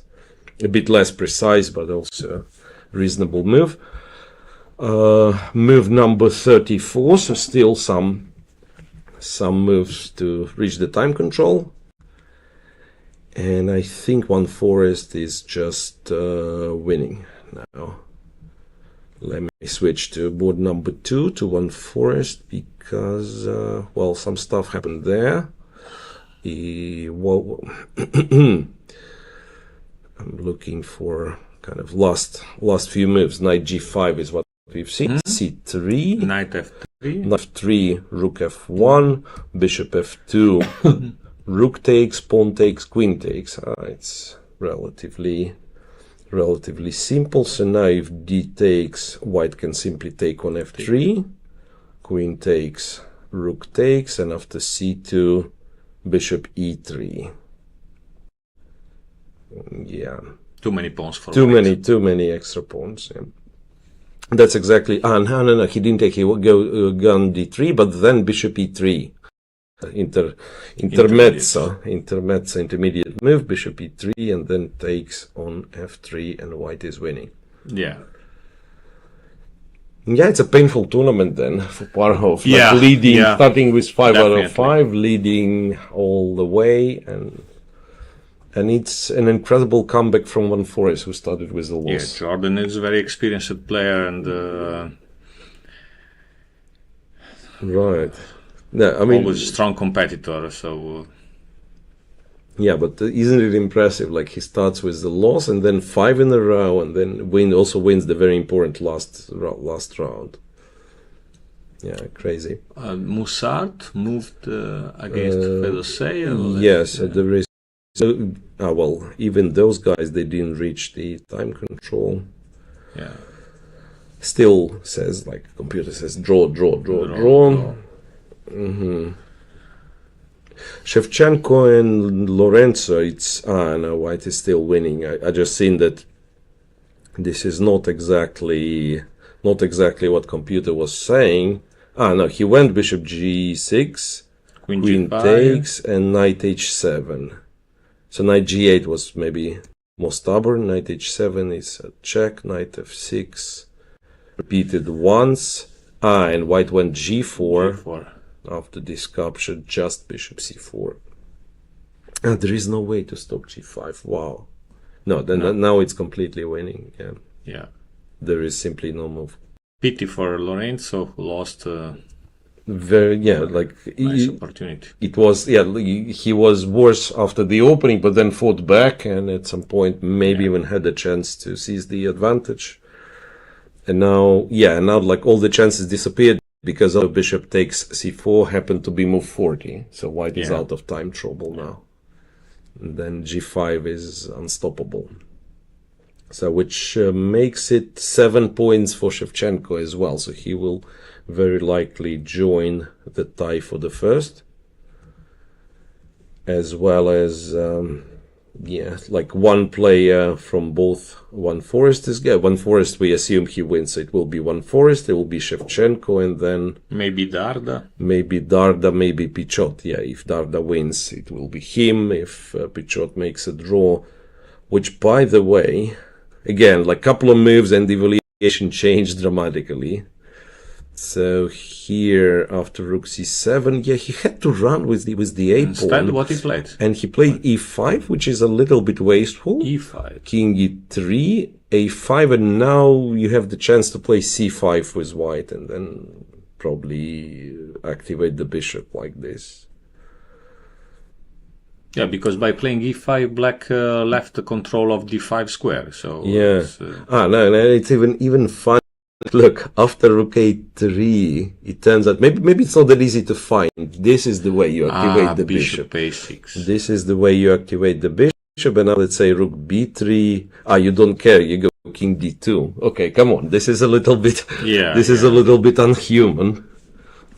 S1: precise, but also a reasonable move. Move number 34, so still some moves to reach the time control. And I think one forest is just winning now. Let me switch to board number 2 to one forest because, some stuff happened there. I'm looking for last few moves. Knight g5 is what we've seen. c3.
S3: Knight f3.
S1: Knight f3, rook f1, bishop f2, rook takes, pawn takes, queen takes. It's relatively simple. So now if d takes, white can simply take on f3, queen takes, rook takes, and after c2, bishop e3. Yeah.
S3: Too many pawns for
S1: too many extra pawns. Yeah. That's exactly. No. He didn't take. He would go gun d3, but then bishop e3. Intermediate move, bishop e3, and then takes on f3, and white is winning.
S3: Yeah.
S1: Yeah, it's a painful tournament then for Parhov. Leading, starting with 5 out of 5, leading all the way, and it's an incredible comeback from one forest who started with a loss.
S3: Yeah, Jordan is a very experienced player, and
S1: right. No, I mean,
S3: always a strong competitor. So
S1: yeah, but isn't it impressive? Like he starts with the loss and then 5 in a row, and then wins the very important last round. Yeah, crazy.
S3: Moussard moved against Orosei.
S1: Yes, there is. Even those guys, they didn't reach the time control.
S3: Yeah.
S1: Still says, computer says, draw. Shevchenko and Lorenzo, white is still winning. I just seen that this is not exactly what computer was saying. No, he went bishop g6, queen takes, and knight h7. So knight g8 was maybe more stubborn. Knight h7 is a check. Knight f6 repeated once. And white went g4. After this capture, just bishop c4. There is no way to stop g5. Wow. No, now it's completely winning.
S3: Yeah.
S1: There is simply no move.
S3: Pity for Lorenzo, who lost
S1: nice
S3: opportunity.
S1: It was he was worse after the opening, but then fought back, and at some point maybe even had a chance to seize the advantage. And now all the chances disappeared because of bishop takes c4 happened to be move 40. So white is out of time trouble now. And then g5 is unstoppable. So which makes it 7 points for Shevchenko as well. So he will very likely join the tie for the first, as well as one player from both one forest is one forest. We assume he wins, so it will be one forest. It will be Shevchenko, and then
S3: maybe Darda,
S1: maybe Pichot. Yeah, if Darda wins, it will be him. If Pichot makes a draw, which, by the way, again, couple of moves and the evaluation changed dramatically. So here after rook c7, yeah, he had to run with the a
S3: Instead,
S1: pawn.
S3: what he played?
S1: And he played e5, which is a little bit wasteful.
S3: e5.
S1: King e3, a5, and now you have the chance to play c5 with white, and then probably activate the bishop like this.
S3: Yeah, because by playing e5, black left the control of d5 square. So
S1: yeah. No, it's even fun. Look, after rook a3, it turns out maybe it's not that easy to find. This is the way you activate the bishop.
S3: a6.
S1: This is the way you activate the bishop. And now let's say rook b3. You don't care. You go king d2. Okay, come on. This is a little bit.
S3: Yeah.
S1: This is a little bit unhuman.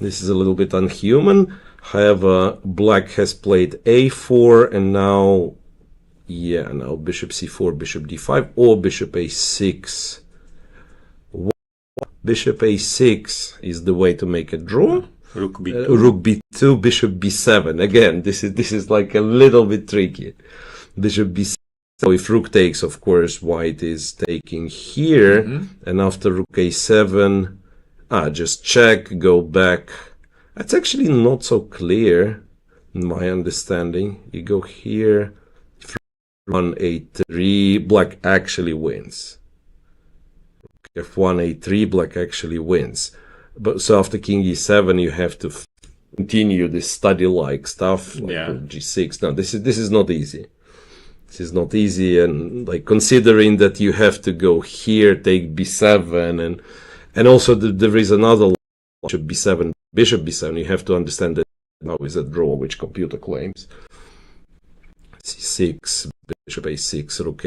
S1: This is a little bit unhuman. However, black has played a4, and now bishop c4, bishop d5, or bishop a6. Bishop a6 is the way to make a draw.
S3: Rook b2.
S1: Rook b2, bishop b7. Again, this is like a little bit tricky. Bishop b7. So if rook takes, of course, white is taking here. And after rook a7, just check, go back. That's actually not so clear in my understanding. You go here, f1 a3, black actually wins. F1 a3, black actually wins. But so after king e7, you have to continue this study-like stuff, like g6. Now this is not easy. This is not easy, and like considering that you have to go here, take b7, and also there is another bishop b7. You have to understand that now is a draw, which computer claims. c6, bishop a6, rook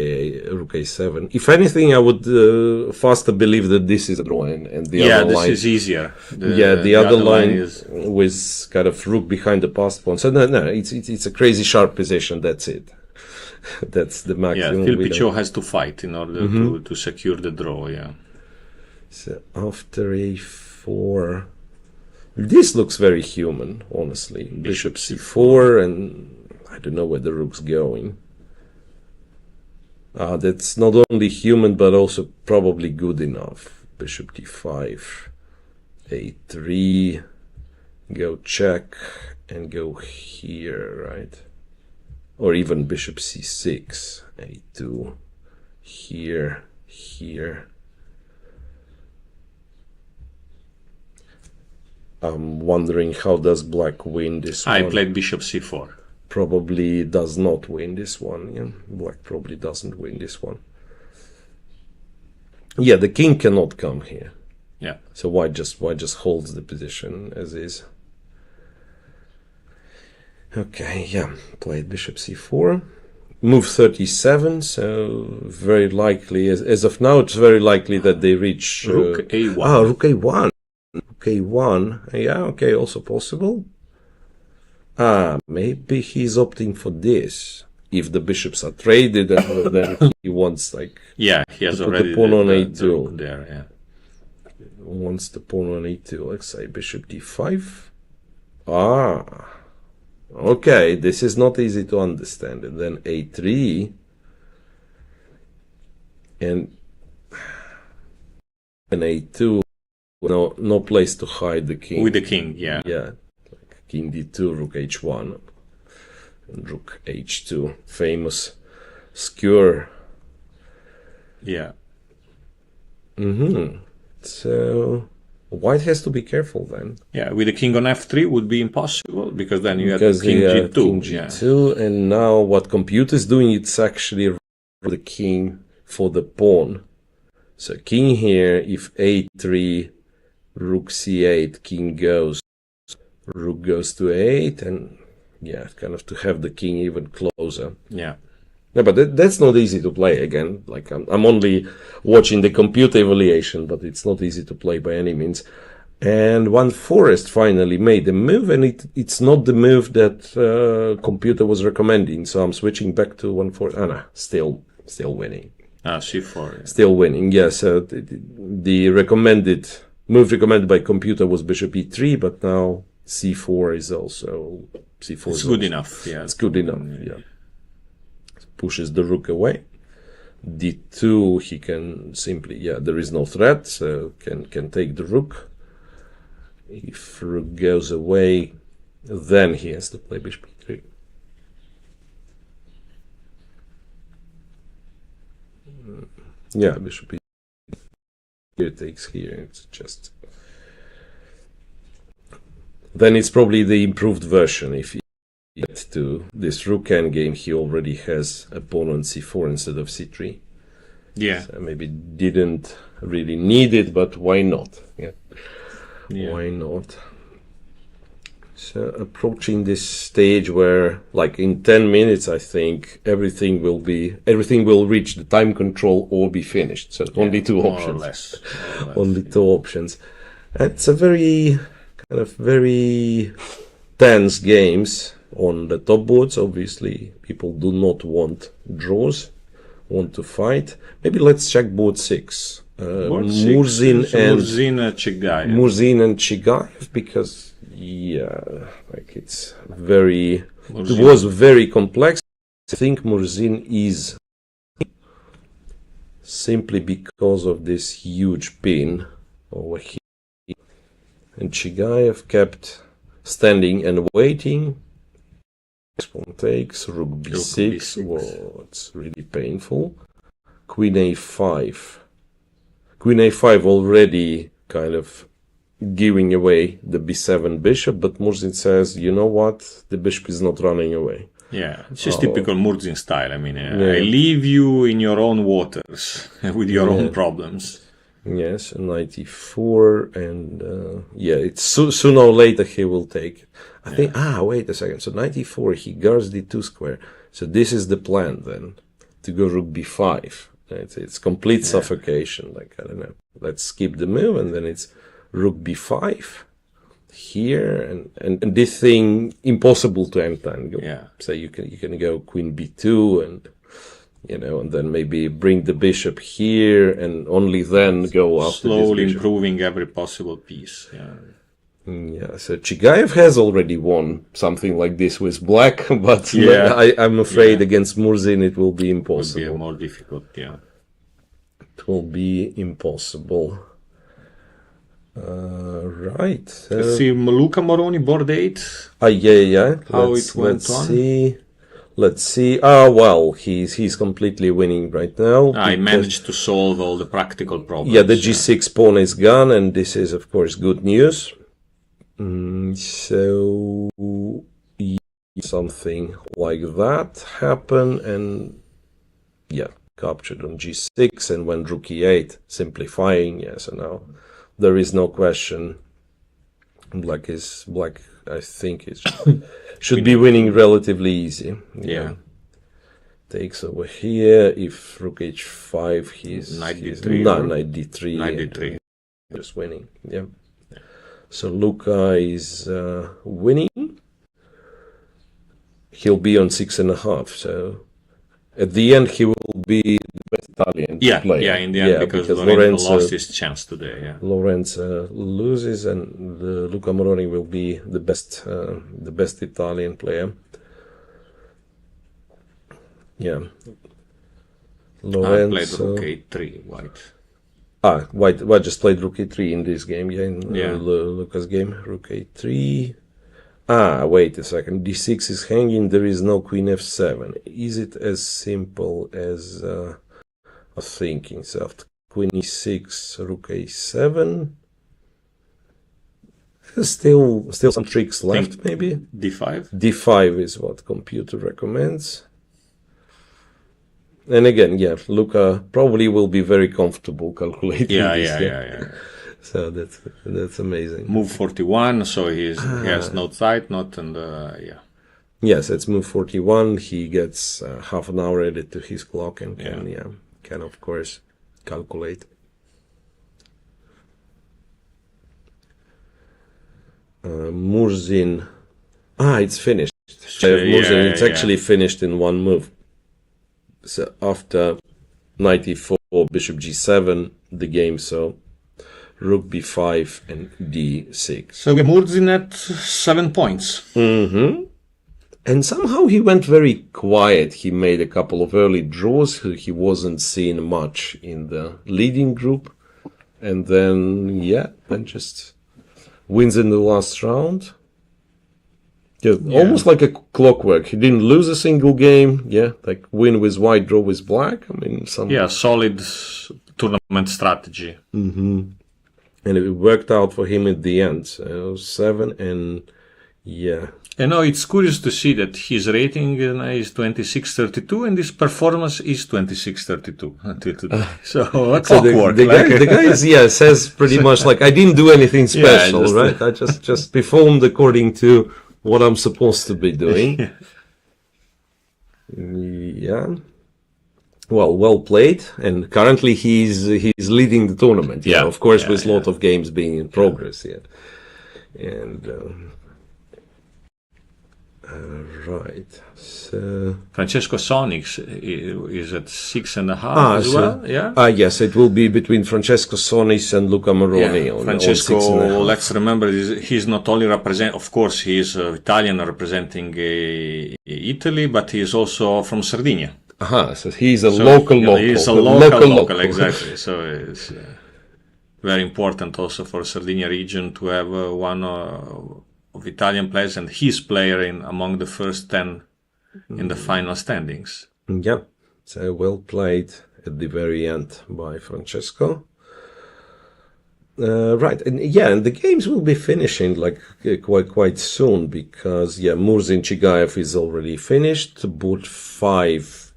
S1: a7. If anything, I would faster believe that this is a draw, and the other line.
S3: This is easier.
S1: The other line is with kind of rook behind the passed pawn. So no, it's a crazy sharp position. That's it. That's the maximum.
S3: Phil Pichot has to fight in order to secure the draw. Yeah.
S1: So after a4, this looks very human, honestly. Bishop c4, and I don't know where the rook's going. That's not only human, but also probably good enough. Bishop d5, a3, go check, and go here, right? Or even bishop c6, a2, here, here. I'm wondering how does black win this one.
S3: I played bishop c4.
S1: Probably does not win this one. Yeah, black probably doesn't win this one. Yeah, the king cannot come here.
S3: Yeah.
S1: So white just holds the position as is. Okay, yeah, played bishop c4. Move 37, so very likely, as of now, it's very likely that they reach...
S3: Rook a1.
S1: Rook a1. Rook a1, yeah, okay, also possible. Maybe he's opting for this. If the bishops are traded, then he wants, like...
S3: Yeah, he has already
S1: the pawn on a2.
S3: There, yeah.
S1: Wants the pawn on a2, let's say bishop d5. Okay, this is not easy to understand. And then a3, and a2, no place to hide the king.
S3: With the king, yeah.
S1: Yeah, like king d2, rook h1, and rook h2, famous skewer.
S3: Yeah.
S1: So white has to be careful then.
S3: Yeah, with the king on f3 would be impossible, because then you have king g2.
S1: King g2, and now what computer is doing, it's actually the king for the pawn. So king here, if a3, rook c8, king goes, rook goes to a8, and yeah, kind of to have the king even closer.
S3: Yeah.
S1: No, but that's not easy to play again. Like I'm only watching the computer evaluation, but it's not easy to play by any means. And one forest finally made a move, and it's not the move that computer was recommending. So I'm switching back to one forest. Still winning.
S3: c4. Yeah.
S1: Still winning. Yeah. So the move recommended by computer was bishop e3, but now c4 is also c4.
S3: It's good enough. Yeah.
S1: It's good enough. Yeah. Pushes the rook away. d2, he can simply, there is no threat, so can take the rook. If rook goes away, then he has to play bishop e3. Yeah, bishop e3 here takes here. It's just... Then it's probably the improved version. If he gets to this rook endgame, he already has a pawn on c4 instead of c3.
S3: Yeah.
S1: So maybe didn't really need it, but why not? Yeah. Why not? So approaching this stage where, like in 10 minutes, I think everything will reach the time control or be finished. So only two options.
S3: More or less.
S1: Only two options. It's a very tense games on the top boards. Obviously, people do not want draws, want to fight. Maybe let's check board 6. Murzin and
S3: Chigayev.
S1: Murzin and Chigayev, because it's very... It was very complex. I think Murzin is simply because of this huge pin over here. And Chigayev kept standing and waiting. Pawn takes, rook b6. Whoa, it's really painful. Queen a5. Queen a5 already kind of giving away the b7 bishop, but Murzin says, you know what, the bishop is not running away.
S3: Yeah, it's just typical Murzin style. I mean, I leave you in your own waters with your own problems.
S1: Yes, knight e4, and it's sooner or later he will take it. I think, wait a second, so knight e4, he guards d2 square. So this is the plan then, to go rook b5. It's complete suffocation, like, I don't know. Let's skip the move, and then it's rook b5 here, and this thing impossible to entangle.
S3: Yeah.
S1: So you can go queen b2, and and then maybe bring the bishop here, and only then go after
S3: slowly
S1: this
S3: improving every possible piece.
S1: Yeah, so Chigayev has already won something like this with black, but I'm afraid against Murzin it will be impossible.
S3: It will be more difficult,
S1: It will be impossible. Right.
S3: Let's see, Luca Moroni, board 8.
S1: Yeah.
S3: How it went on.
S1: Let's see. Well, he's completely winning right now.
S3: I managed to solve all the practical problems.
S1: Yeah, the g6 pawn is gone, and this is, of course, good news. So something like that happened, and captured on g6, and when rook e8, simplifying. So now there is no question. Black, I think, is should be winning relatively easy. Takes over here. If rook h5, he's
S3: knight d3.
S1: Knight d3.
S3: Knight d3.
S1: Just winning. So Luca is winning. He'll be on 6.5. So at the end, he will be the best Italian player.
S3: Yeah, in the end, because Lorenzo lost his chance today.
S1: Lorenzo loses, and Luca Moroni will be the best Italian player. Lorenzo
S3: played rook a3, white.
S1: White just played rook a3 in this game. Luca's game, rook a3. Wait a second. d6 is hanging. There is no queen f7. Is it as simple as thinking? So after queen e6, rook a7. There's still some tricks left, maybe.
S3: d5.
S1: d5 is what computer recommends. And again, Luca probably will be very comfortable calculating this. So that's amazing.
S3: Move 41, so he has no side, Yes,
S1: it's move 41. He gets half an hour added to his clock and can of course calculate. Murzin. It's finished. Murzin, it's actually finished in one move. So after knight e4, bishop g7, the game, so rook b5 and d6.
S3: So Murzin at 7 points.
S1: And somehow he went very quiet. He made a couple of early draws. He wasn't seen much in the leading group. And then, just wins in the last round. Yeah, almost like a clockwork. He didn't lose a single game. Yeah, like win with white, draw with black. I mean,
S3: solid tournament strategy.
S1: Mm-hmm. And it worked out for him at the end. 7 and yeah.
S3: And now it's curious to see that his rating is 2632 and his performance is 2632 until today. So clockwork.
S1: The guy says pretty much like, I didn't do anything special, right? I just performed according to what I'm supposed to be doing. Yeah. Well played. And currently he's leading the tournament. Yeah. Of course, with a lot of games being in progress yet. And right. So
S3: Francesco Sonix is at 6.5 as well. Yeah.
S1: Yes, it will be between Francesco Sonix and Luca Moroni.
S3: Francesco,
S1: on
S3: let's remember, he's not only of course, he's Italian representing Italy, but he is also from Sardinia.
S1: So he's a local.
S3: He's a local, exactly. So it's very important also for Sardinia region to have one of Italian players and his player among the first 10 in the final standings.
S1: Yeah, so well played at the very end by Francesco. Right, and the games will be finishing like quite soon because Murzin Chigaev is already finished. Boot 5,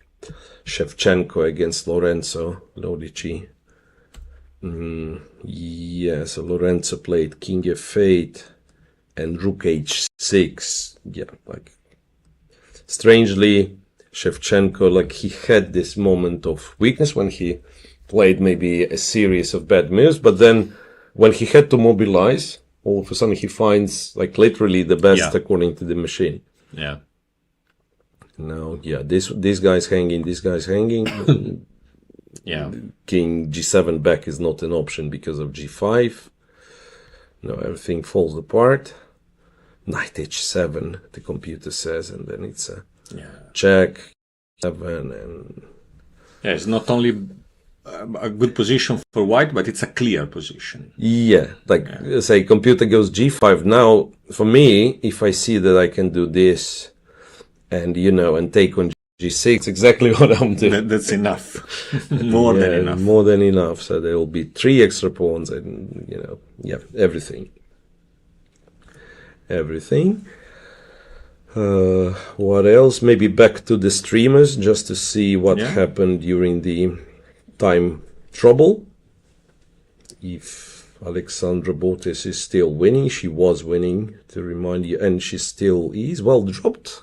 S1: Shevchenko against Lorenzo Lodici. So Lorenzo played King F8 and Rook H6. Strangely, Shevchenko, he had this moment of weakness when he played maybe a series of bad moves, but then when he had to mobilize, all of a sudden he finds literally the best according to the machine.
S3: Yeah.
S1: Now, this guy's hanging, King G7 back is not an option because of G5. Now everything falls apart. Knight H7, the computer says, and then it's a check, 7, and...
S3: Yeah, it's not only a good position for white, but it's a clear position.
S1: Say computer goes G5. Now, for me, if I see that I can do this, and, and take on G6, exactly what I'm doing.
S3: That's enough. More than enough.
S1: More than enough. So there will be 3 extra pawns and, everything. What else? Maybe back to the streamers just to see what happened during the time trouble. If Alexandra Botes is still winning, she was winning, to remind you, and she still is. Well, dropped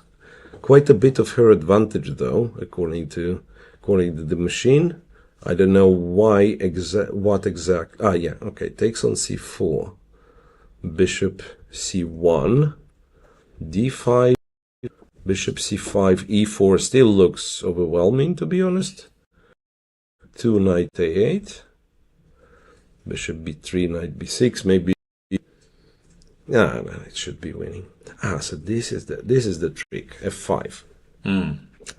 S1: quite a bit of her advantage though, according to the machine. I don't know why what exact. Takes on C4, Bishop C1, D5, Bishop C5, E4 still looks overwhelming, to be honest. 2 Knight A8, Bishop B3, Knight B6, maybe. No, it should be winning. So this is the trick. F5.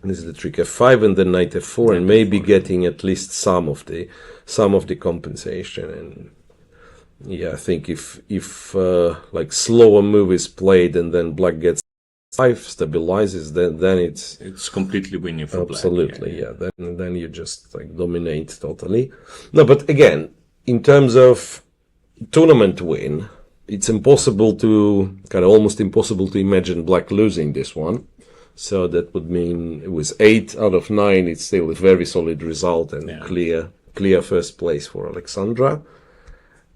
S1: This is the trick. F5 and then Knight F4, and maybe getting at least some of the compensation. And I think if slower move is played and then black gets 5, stabilizes, then
S3: it's completely winning for black.
S1: Absolutely, Then you just dominate totally. No, but again, in terms of tournament win, it's impossible to almost impossible to imagine black losing this one. So that would mean it was 8 out of 9. It's still a very solid result and clear first place for Alexandra.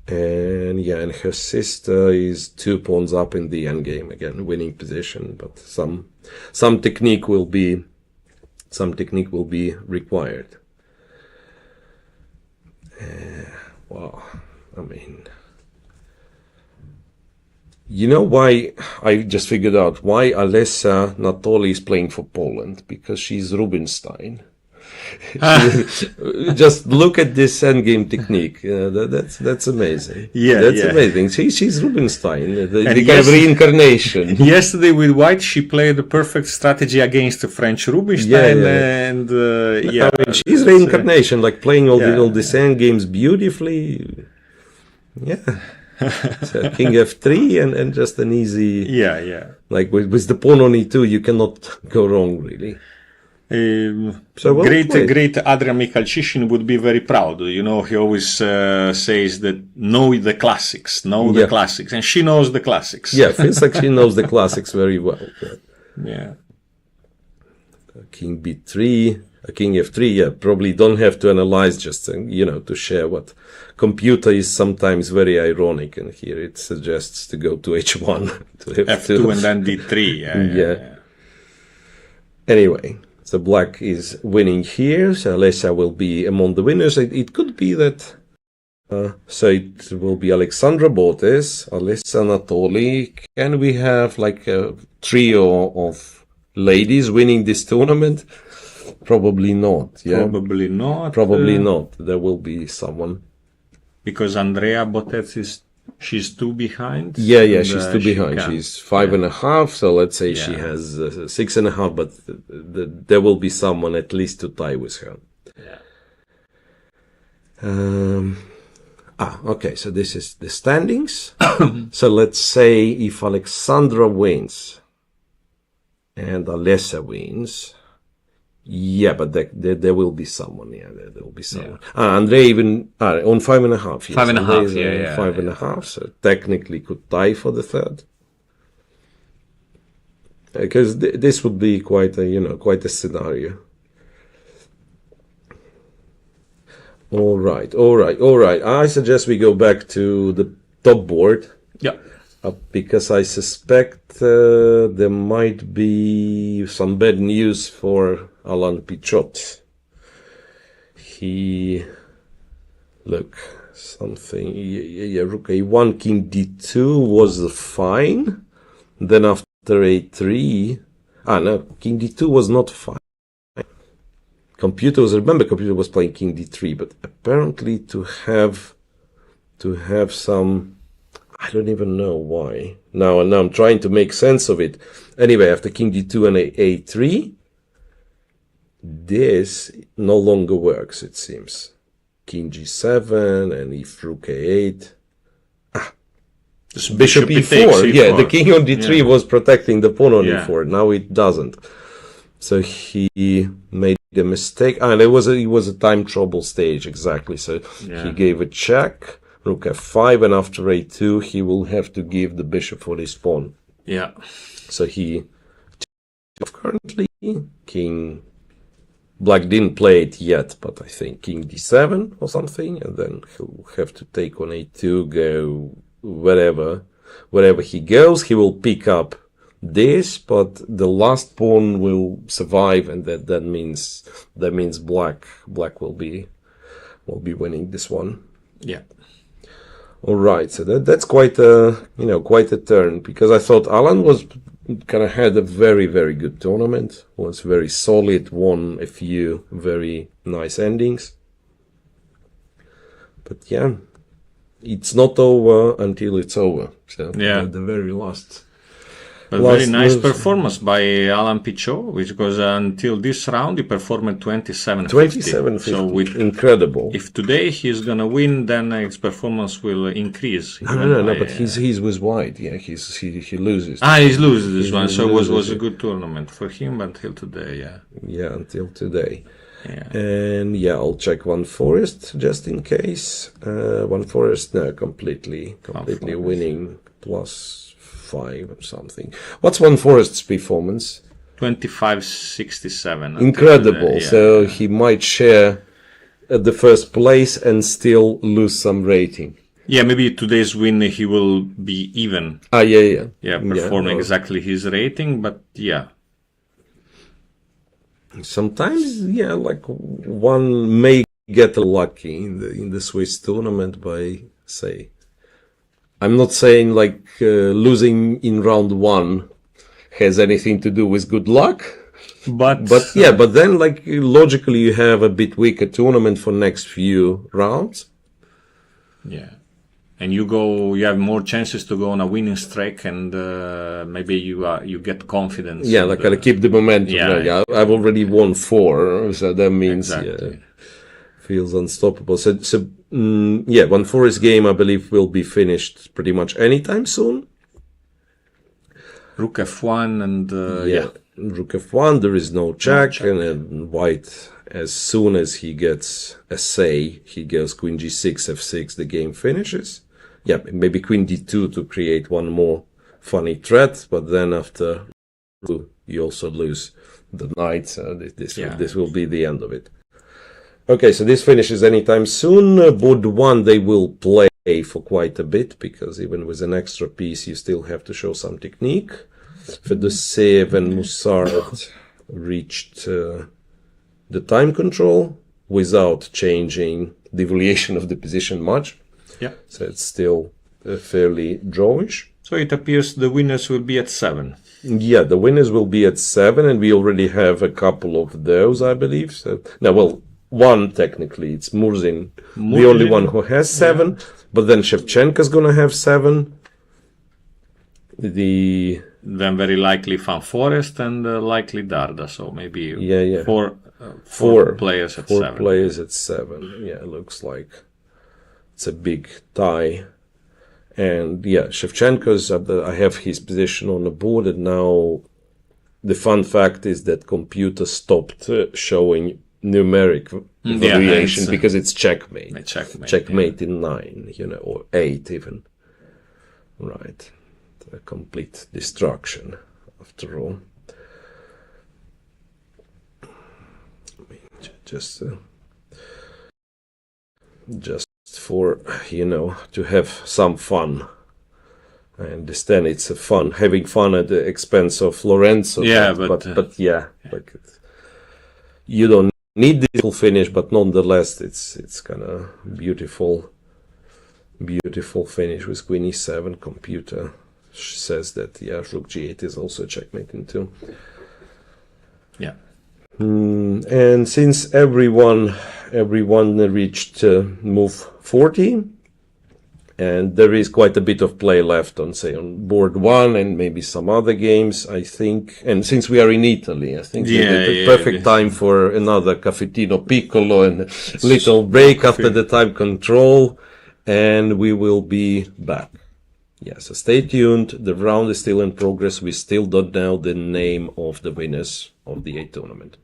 S1: And her sister is 2 pawns up in the endgame, again winning position, but some technique will be required. I mean, you know why? I just figured out why Alessa Natoli is playing for Poland, because she's Rubinstein. Just look at this endgame technique. That's amazing. Amazing. She's Rubinstein, the kind of reincarnation.
S3: Yesterday with white, she played the perfect strategy against the French Rubinstein, and
S1: I mean, she's reincarnation, playing all these endgames beautifully. So king f3 and just an easy...
S3: Yeah.
S1: Like with the pawn on e2, you cannot go wrong, really.
S3: So great Adrian Michalcishin would be very proud. You know, he always says that know the classics, the classics. And she knows the classics.
S1: Yeah, feels like she knows the classics very well.
S3: Yeah.
S1: King b3, king f3, yeah, probably don't have to analyze, just, to share what computer is sometimes very ironic. And here it suggests to go to h1, to
S3: f2 and then d3. Yeah.
S1: Anyway. So black is winning here, so Alessia will be among the winners. It could be that, so it will be Alexandra Botes, Alessia Anatoli. Can we have like a trio of ladies winning this tournament? Probably not. Yeah?
S3: Probably not.
S1: Probably not. There will be someone.
S3: Because Andrea Botes she's 2 behind.
S1: Yeah, she's 2 behind. She's 5.5. So let's say she has 6.5, but there will be someone at least to tie with her.
S3: Yeah.
S1: Okay. So this is the standings. So let's say if Alexandra wins and Alessia wins. Yeah, but there will be someone. Yeah, there will be someone. Andrei even on 5.5. Yes.
S3: 5.5. Yeah.
S1: 5.5. So technically could tie for the third. Because this would be quite a scenario. All right. I suggest we go back to the top board.
S3: Yeah.
S1: Because I suspect there might be some bad news for Alan Pichot. Rook a1, king d2 was fine. Then after a3, king d2 was not fine. Computer was playing king d3, but apparently to have some, I don't even know why. Now I'm trying to make sense of it. Anyway, after king d2 and a3, this no longer works, it seems. King g7 and if rook a8. Bishop e4. Yeah, the king on d3 was protecting the pawn on e4. Now it doesn't. So he made a mistake. It was a time trouble stage, exactly. So he gave a check. Rook f5, and after a2, he will have to give the bishop for his pawn.
S3: Yeah.
S1: So he currently king. Black didn't play it yet, but I think king d7 or something, and then he'll have to take on a2, go wherever he goes. He will pick up this, but the last pawn will survive, and that means black will be winning this one.
S3: Yeah.
S1: All right, so that's quite a turn, because I thought Alan was kind of had a very, very good tournament, was very solid, won a few very nice endings. But yeah, it's not over until it's over. So the very last.
S3: A very nice performance by Alan Pichot, which was until this round he performed 27.50.
S1: 27.50, so incredible.
S3: If today he's gonna win, then his performance will increase.
S1: No, but he's with white. Yeah, he loses.
S3: He loses this one, so it was a good tournament for him until today.
S1: Yeah, until today.
S3: Yeah.
S1: And I'll check One Forest just in case. One Forest, no, completely winning +5 or something. What's One Forest's performance?
S3: 25.67.
S1: Incredible. So he might share at the first place and still lose some rating.
S3: Yeah, maybe today's win he will be even.
S1: Yeah.
S3: Performing exactly his rating, but
S1: sometimes, like one may get lucky in the Swiss tournament by, say, I'm not saying like losing in round 1 has anything to do with good luck, but then like logically you have a bit weaker tournament for next few rounds.
S3: Yeah, and you have more chances to go on a winning streak, and maybe you get confidence.
S1: Yeah, like keep the momentum. I've already won 4, so that means Feels unstoppable. Yeah, 1-4's game, I believe, will be finished pretty much anytime soon.
S3: Rook f1 and
S1: Rook f1, there is no check, and then white, as soon as he gets a say, he goes queen g6, f6, the game finishes. Yeah, maybe queen d2 to create one more funny threat, but then after you also lose the knight, so this will be the end of it. Okay, so this finishes anytime soon. Board 1 they will play for quite a bit, because even with an extra piece you still have to show some technique. Fedoseev and Musart reached the time control without changing the evaluation of the position much.
S3: Yeah.
S1: So it's still fairly drawish.
S3: So it appears the winners will be at 7.
S1: Yeah, the winners will be at 7, and we already have a couple of those, I believe. So now, well, one technically, it's Murzin, the only one who has 7, but then Shevchenko's gonna have 7.
S3: Then very likely Van Forest and likely Darda, so maybe four players at 7.
S1: 4 players at 7, yeah, it looks like it's a big tie. And yeah, Shevchenko's, I have his position on the board, and now the fun fact is that computer stopped showing numeric variation because it's checkmate. Checkmate in 9, or 8 even. Right. A complete destruction, after all. Just for, to have some fun. I understand it's having fun at the expense of Lorenzo.
S3: Yeah,
S1: but you don't need this full finish, but nonetheless, it's kind of beautiful finish with Queen e7. Computer says that Rook g8 is also checkmating too.
S3: Yeah.
S1: And since everyone reached move 40, and there is quite a bit of play left on board 1 and maybe some other games, I think. And since we are in Italy, I think the perfect time for another Caffettino Piccolo and a little break after the time control, and we will be back. Yeah, so stay tuned. The round is still in progress. We still don't know the name of the winners of the 8 tournament.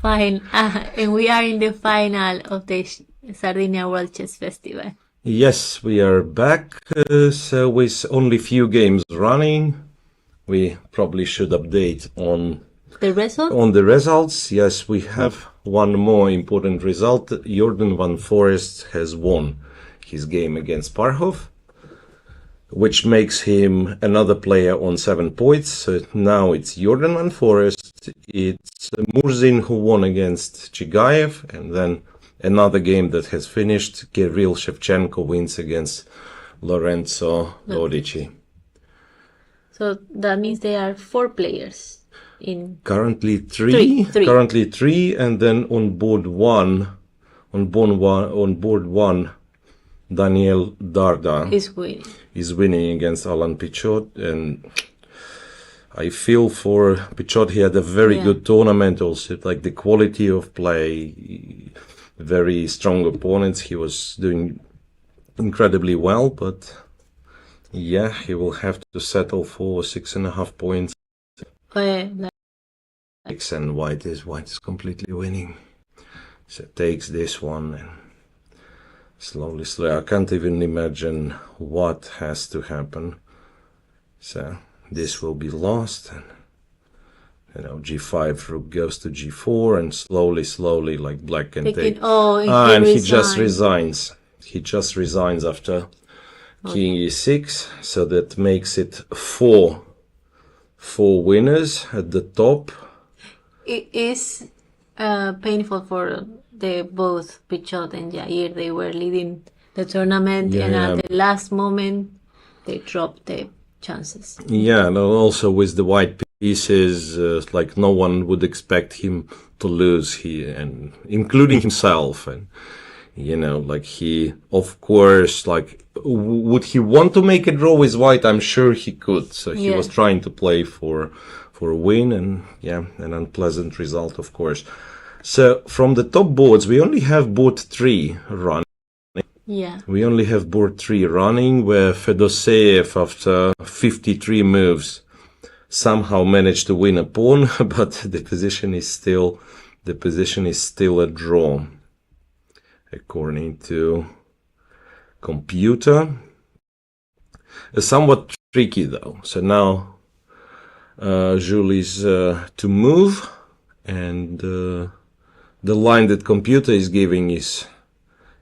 S2: Fine. And we are in the final of the Sardinia World Chess Festival.
S1: Yes, we are back. So with only few games running, we probably should update on
S2: the results.
S1: On the results, yes, we have one more important result. Jordan van Foreest has won his game against Parhov, which makes him another player on 7 points. So now it's Jordan van Foreest, it's Murzin who won against Chigayev, and then another game that has finished, Kirill Shevchenko wins against Lorenzo Lodici.
S2: So that means there are 4 players in
S1: currently three. Currently 3, and then on board one, Daniel Darda is winning against Alan Pichot, and I feel for Pichot, he had a very good tournament also, like the quality of play, very strong opponents, he was doing incredibly well, but yeah, he will have to settle for 6.5 points. And white is completely winning. So takes this one and slowly, I can't even imagine what has to happen. So this will be lost, and g5 rook goes to g4, and slowly like black can take. And he just resigns. He just resigns after king e6, so that makes it four winners at the top.
S2: It is painful for both Pichot and Jair. They were leading the tournament, and at the last moment they dropped the chances.
S1: Yeah, and also with the white pieces, like no one would expect him to lose, and including himself, and like he, of course, like would he want to make a draw with white? I'm sure he could. So he was trying to play for a win, and an unpleasant result, of course. So from the top boards, we only have board 3 running.
S2: Yeah. We
S1: only have board 3 running, where Fedoseev, after 53 moves, somehow managed to win a pawn, but the position is still a draw, according to computer. Somewhat tricky though. So now Jules is to move, and the line that computer is giving is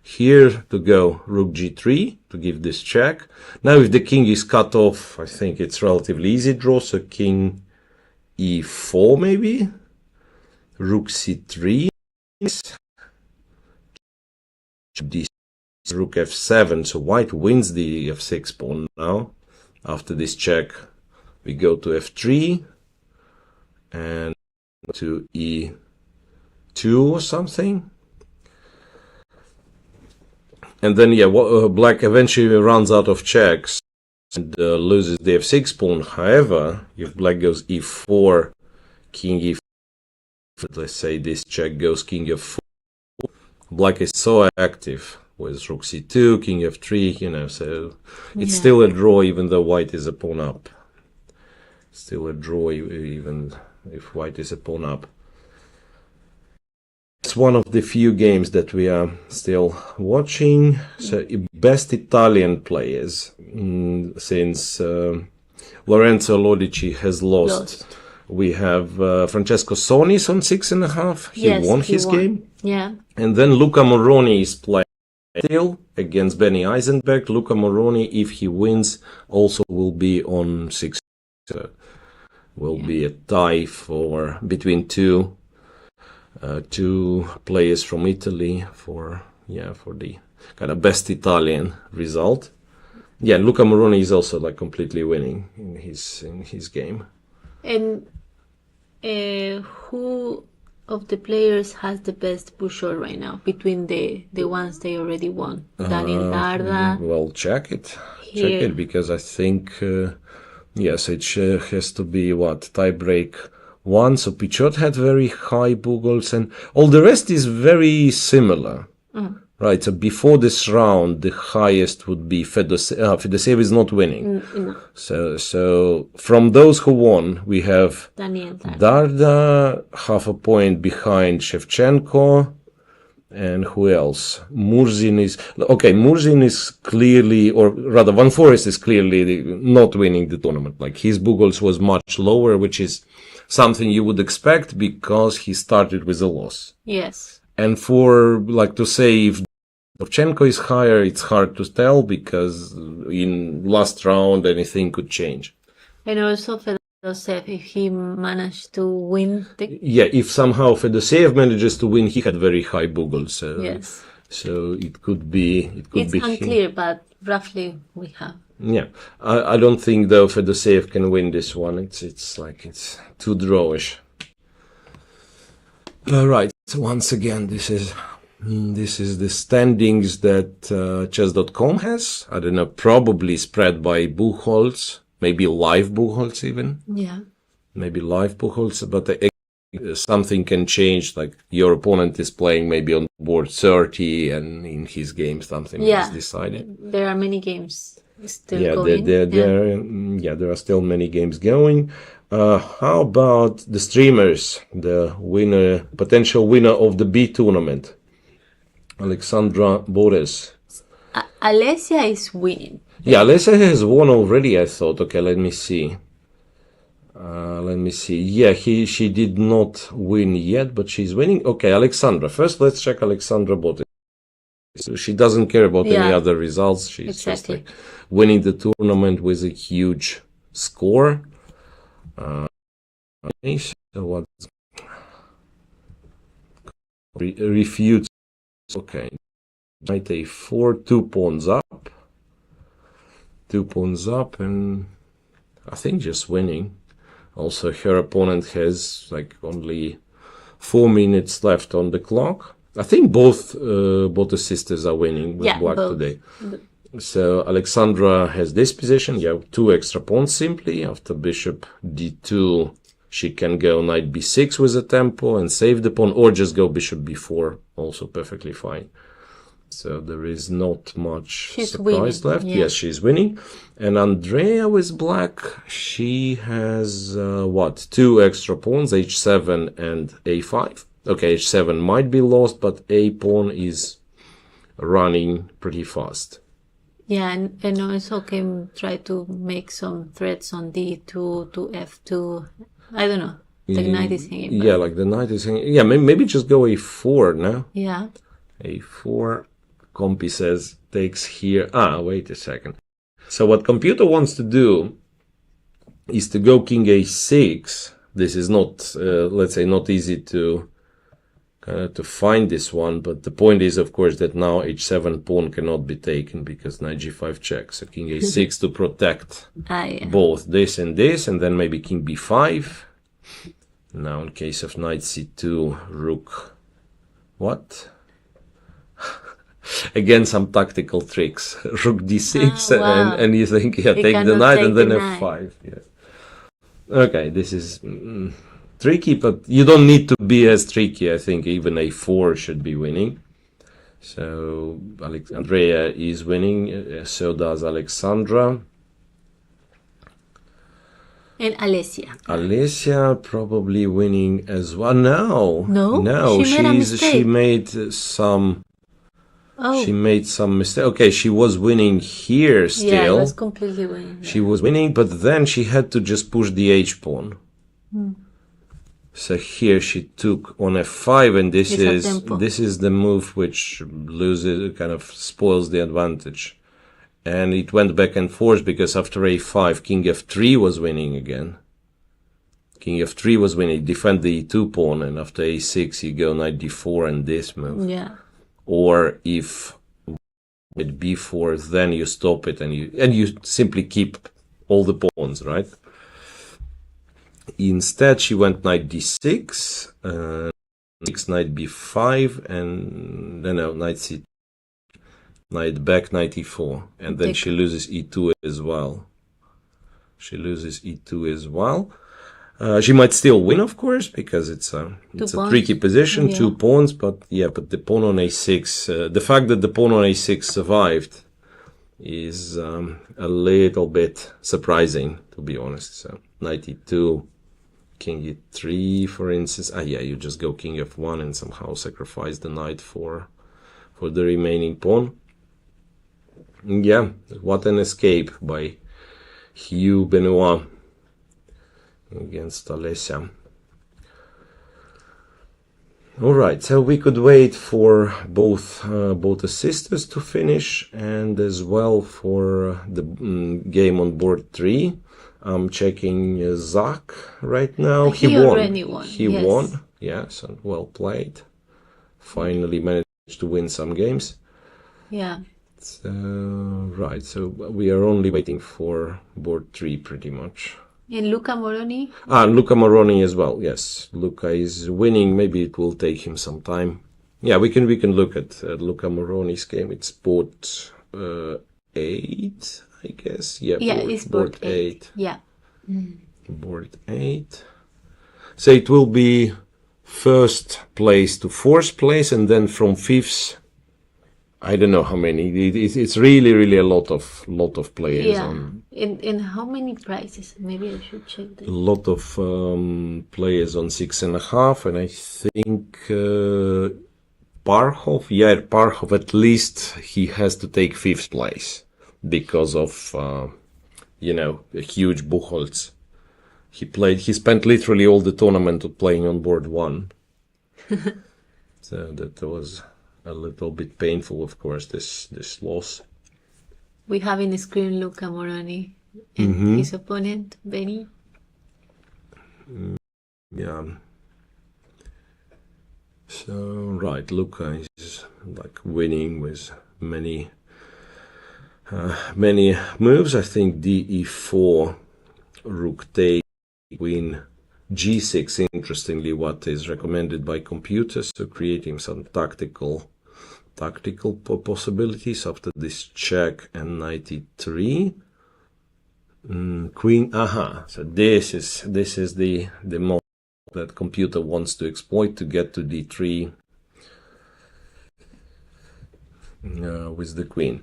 S1: here to go rook g3 to give this check. Now if the king is cut off, I think it's relatively easy draw, so king e4 maybe, rook c3, rook f7, so white wins the f6 pawn now. After this check we go to f3 and to e2 or something, and then black eventually runs out of checks and loses the f6 pawn. However, if black goes e4, king e4, let's say this check goes king f4, black is so active with rook c2, king f3, so it's still a draw even though white is a pawn up. Still a draw even if white is a pawn up. It's one of the few games that we are still watching. So best Italian players since Lorenzo Lodici has lost. We have Francesco Sonis on 6.5. He won his game.
S2: Yeah.
S1: And then Luca Moroni is playing still against Benny Eisenberg. Luca Moroni, if he wins, also will be on 6. Will be a tie between two players from Italy for the kind of best Italian result. Yeah, Luca Moroni is also like completely winning in his game.
S2: And who of the players has the best push-shot right now between the ones they already won? Daniel Darda.
S1: Well, check it because I think. Yes, it has to be tie break 1. So Pichot had very high Bugles, and all the rest is very similar. Right, so before this round, the highest would be Fedoseev. Fedoseev is not winning.
S2: No.
S1: So from those who won, we have
S2: Daniel
S1: Darda, half a point behind Shevchenko. And who else? Murzin is... Okay, Murzin is clearly, or rather, Van Forest is clearly not winning the tournament. Like, his Bugles was much lower, which is something you would expect because he started with a loss.
S2: Yes.
S1: And for, like, to say if Shevchenko is higher, it's hard to tell because in last round anything could change.
S2: And also Fedoseev, if he managed to win the...
S1: Yeah, if somehow Fedoseev manages to win, he had very high Bugles.
S2: Yes.
S1: So it could be...
S2: It's unclear, but roughly we have.
S1: Yeah. I don't think, though, Fedoseev can win this one. It's too drawish. Right. So once again, this is the standings that chess.com has. I don't know, probably spread by Buchholz, maybe live Buchholz even.
S2: Yeah.
S1: Maybe live Buchholz, but something can change, like your opponent is playing maybe on board 30 and in his game something is decided.
S2: There are many games still going.
S1: There are still many games going. How about the streamers, the winner, potential winner of the B tournament? Alexandra Boris.
S2: Alessia is winning.
S1: Yeah, Alessia has won already, I thought. Okay, let me see. Yeah, she did not win yet, but she's winning. Okay, Alexandra. First, let's check Alexandra Boris. So she doesn't care about any other results. She's just like winning the tournament with a huge score. So what? Refutes. Okay. Knight a4, 2 pawns up. 2 pawns up, and I think just winning. Also, her opponent has like only 4 minutes left on the clock. I think both the sisters are winning with black
S2: both.
S1: Today. So Alexandra has this position. You have 2 extra pawns simply. After bishop d2, she can go knight b6 with a tempo and save the pawn, or just go bishop b4, also perfectly fine. So there is not much surprise left.
S2: Yeah.
S1: Yes, she's winning. And Andrea with black, she has 2 extra pawns, h7 and a5. Okay, h7 might be lost, but a pawn is running pretty fast.
S2: Yeah, and also can try to make some threats on d2 to f2. I don't know. The knight is hanging.
S1: Yeah, like the knight is hanging. Yeah, maybe just go a4 now.
S2: Yeah.
S1: a4. Compi says takes here. Wait a second. So what computer wants to do is to go king a6. This is not, let's say, not easy to find this one, but the point is, of course, that now h7 pawn cannot be taken because knight g5 check. So king a6 to protect both this, and then maybe king b5. Now in case of knight c2, rook. What? Again, some tactical tricks. Rook d6, and you think, take the knight and then f5. Yeah. Okay, this is tricky, but you don't need to be as tricky. I think even a4 should be winning. So Andrea is winning, so does Alexandra.
S2: And Alessia.
S1: Alessia probably winning as well. No, she made some... She made some mistake. Okay, she was winning here still.
S2: Yeah, it was completely winning.
S1: She was winning, but then she had to just push the h-pawn. So here she took on f5, and this is the move which loses, kind of spoils the advantage. And it went back and forth because after a5, king f3 was winning again. King f3 was winning, defend the e2 pawn, and after a6 you go knight d4 and this move.
S2: Yeah.
S1: Or if with b4, then you stop it and you simply keep all the pawns, right? Instead, she went knight d6, 6 knight b5, and then knight c, knight back, knight e4, and then she loses e2 as well. She might still win, of course, because it's a tricky position,
S2: yeah.
S1: 2 pawns, but the pawn on a6, the fact that the pawn on a6 survived is a little bit surprising, to be honest. So knight e2, king e3, for instance. You just go king f1 and somehow sacrifice the knight for the remaining pawn. Yeah, what an escape by Hugh Benoit against Alessia. All right, so we could wait for both the sisters to finish, and as well for the game on board 3. I'm checking Zach right now.
S2: He already won.
S1: He won. Yeah, so well played. Finally managed to win some games.
S2: Yeah.
S1: So, right, so we are only waiting for board 3 pretty much.
S2: And Luca Moroni?
S1: Luca Moroni as well, yes. Luca is winning. Maybe it will take him some time. Yeah, we can look at Luca Moroni's game. It's board 8, I guess. Yeah,
S2: it's board 8. Yeah.
S1: Board 8. So it will be first place to fourth place, and then from fifth, I don't know how many. It's really a lot of players.
S2: Yeah. And how many prizes? Maybe I should check that.
S1: A lot of players on 6.5, and I think Parhov, at least he has to take fifth place because of a huge Buchholz. He spent literally all the tournament playing on board 1. So that was a little bit painful, of course, this loss.
S2: We have in the screen Luca Moroni and his opponent, Benny.
S1: Yeah. So, right, Luca is like winning with many moves. I think DE4, Rook take, Queen G6, interestingly, what is recommended by computers, so creating some tactical possibilities after this check and knight e3. Queen, so this is the mode that computer wants to exploit to get to d3 with the queen.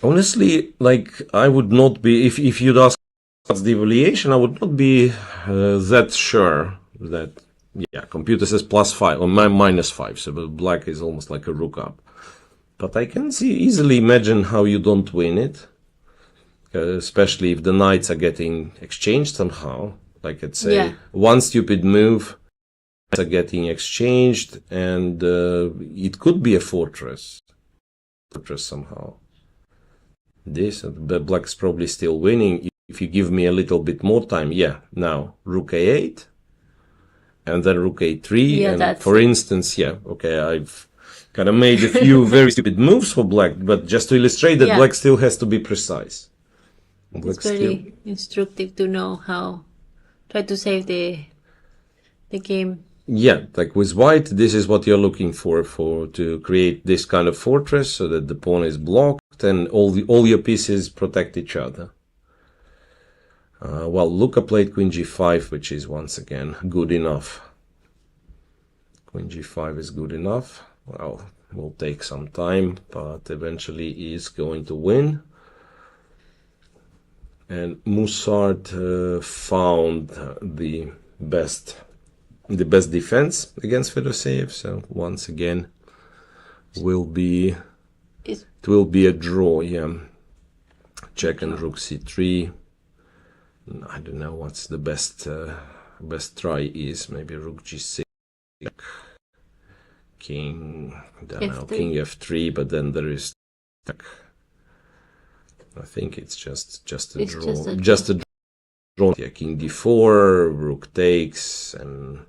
S1: Honestly, like, I would not be, if you'd ask what's the evaluation, I would not be that sure that, computer says +5 or -5, so black is almost like a rook up. But I can easily imagine how you don't win it, especially if the knights are getting exchanged somehow. Like, let's say, one stupid move, are getting exchanged, and it could be a fortress somehow. But black's probably still winning. If you give me a little bit more time, now rook a8, and then rook a3, and for instance, I've kind of made a few very stupid moves for black, but just to illustrate that black still has to be precise.
S2: It's very instructive to know how try to save the game. Yeah,
S1: like with white, this is what you're looking for to create this kind of fortress so that the pawn is blocked and all your pieces protect each other. Well, Luca played Queen G5, which is once again good enough. Queen G5 is good enough. Well, it will take some time, but eventually he is going to win. And Moussard found the best defense against Fedoseev. So once again, it will be a draw. Check and rook c3. I don't know what's the best try is. Maybe rook g6, king f3, but then there is. I think it's just a draw. Just a draw. Yeah, king d4, rook takes, and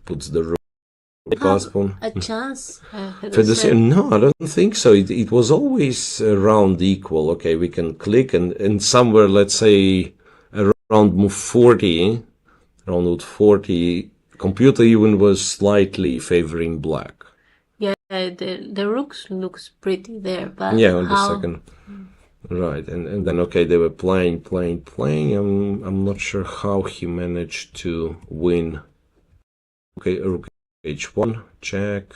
S1: puts the rook.
S2: A chance?
S1: No, I don't think so. It was always around equal. Okay, we can click and somewhere, let's say, around move 40, computer even was slightly favoring black.
S2: Yeah, the rooks looks pretty there, but
S1: on the second. Right, and then okay, they were playing. I'm not sure how he managed to win. Okay, rook h1, check.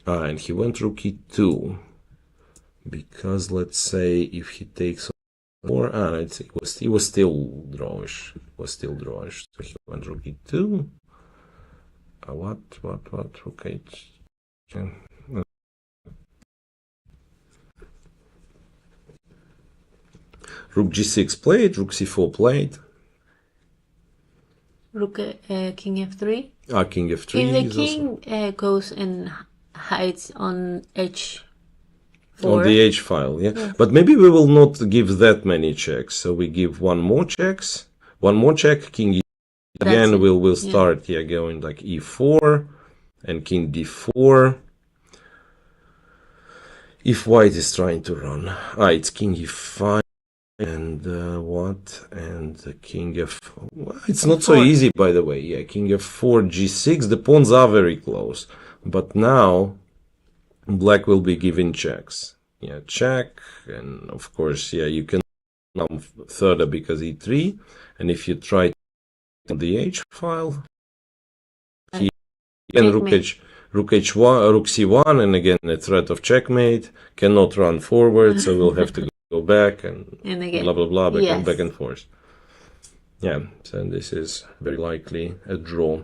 S1: And he went rook e2 because let's say if he takes more, he was still drawish. So he went rook e2. What? Okay. Rook g6 played, rook c4 played.
S2: Rook, king f3.
S1: King f3.
S2: If the king goes and hides on h4.
S1: On the h file, yeah. Yes. But maybe we will not give that many checks. So we give one more check, king again. We'll start going like e4 and king d4. If white is trying to run, it's king e5 and and the king f. Well, it's not so easy, by the way. Yeah, king f4, g6. The pawns are very close, but now black will be giving checks. Yeah, check, and of course, you can come further because e3, and if you try on the h file, and rook h1, rook c1, and again a threat of checkmate. Cannot run forward, so we'll have to go back and again, blah blah blah, back and forth. Yeah, so this is very likely a draw.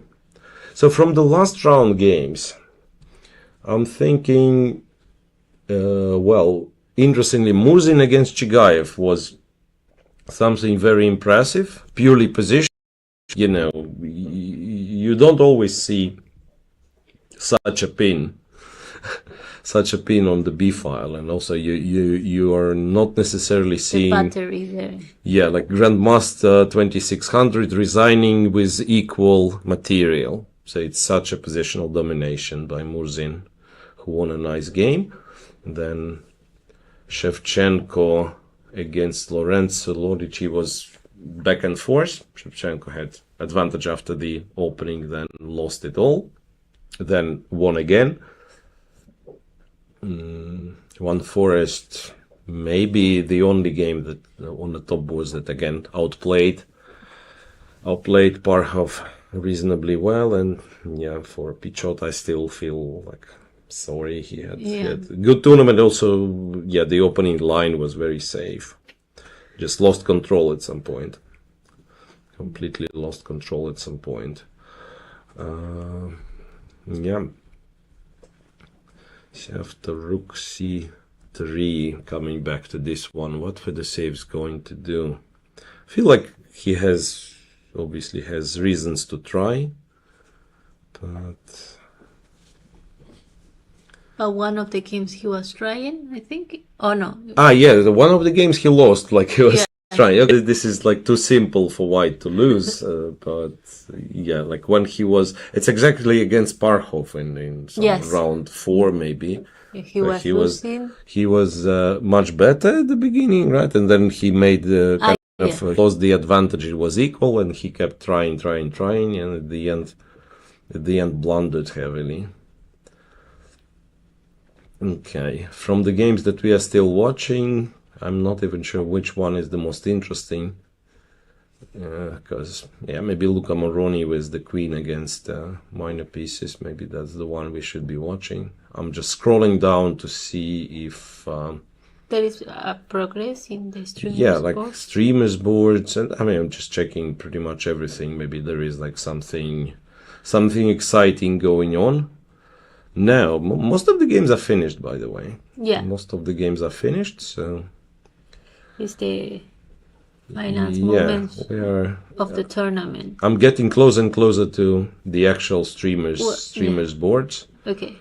S1: So from the last round games, I'm thinking, well, interestingly, Murzin against Chigayev was something very impressive, purely position. You know, you don't always see such a pin on the B file, and also you are not necessarily seeing
S2: the battery there.
S1: Yeah, like Grandmaster 2600 resigning with equal material. So it's such a positional domination by Murzin, who won a nice game. And then Shevchenko against Lorenzo Lodici was back and forth. Shevchenko had advantage after the opening, then lost it all, then won again. One Forest, maybe the only game that on the top boards that again outplayed Parhov reasonably well. And yeah, for Pichot I still feel like sorry. He had a good tournament. Also, yeah, the opening line was very safe. Just lost control at some point. Completely lost control at some point. Yeah. After rook c3, coming back to this one, what Fedoshev is going to do? I feel like he obviously has reasons to try, but
S2: one of the games he was trying, I think. Oh no.
S1: Yeah, one of the games he lost, like he was trying. Okay, this is like too simple for white to lose, but yeah, like when he was, it's exactly against Parhov in round 4 maybe.
S2: He
S1: was much better at the beginning, right? And then he made lost the advantage. It was equal, and he kept trying, and at the end blundered heavily. Okay, from the games that we are still watching, I'm not even sure which one is the most interesting. Because, maybe Luca Moroni with the queen against minor pieces. Maybe that's the one we should be watching. I'm just scrolling down to see if
S2: there is progress in the streamers.
S1: Yeah, like board? Streamers boards, and I mean, I'm just checking pretty much everything. Maybe there is like something exciting going on. No, most of the games are finished, by the way.
S2: Yeah,
S1: most of the games are finished. So
S2: it's the finance moments of the tournament.
S1: I'm getting closer and closer to the actual streamers boards.
S2: Okay.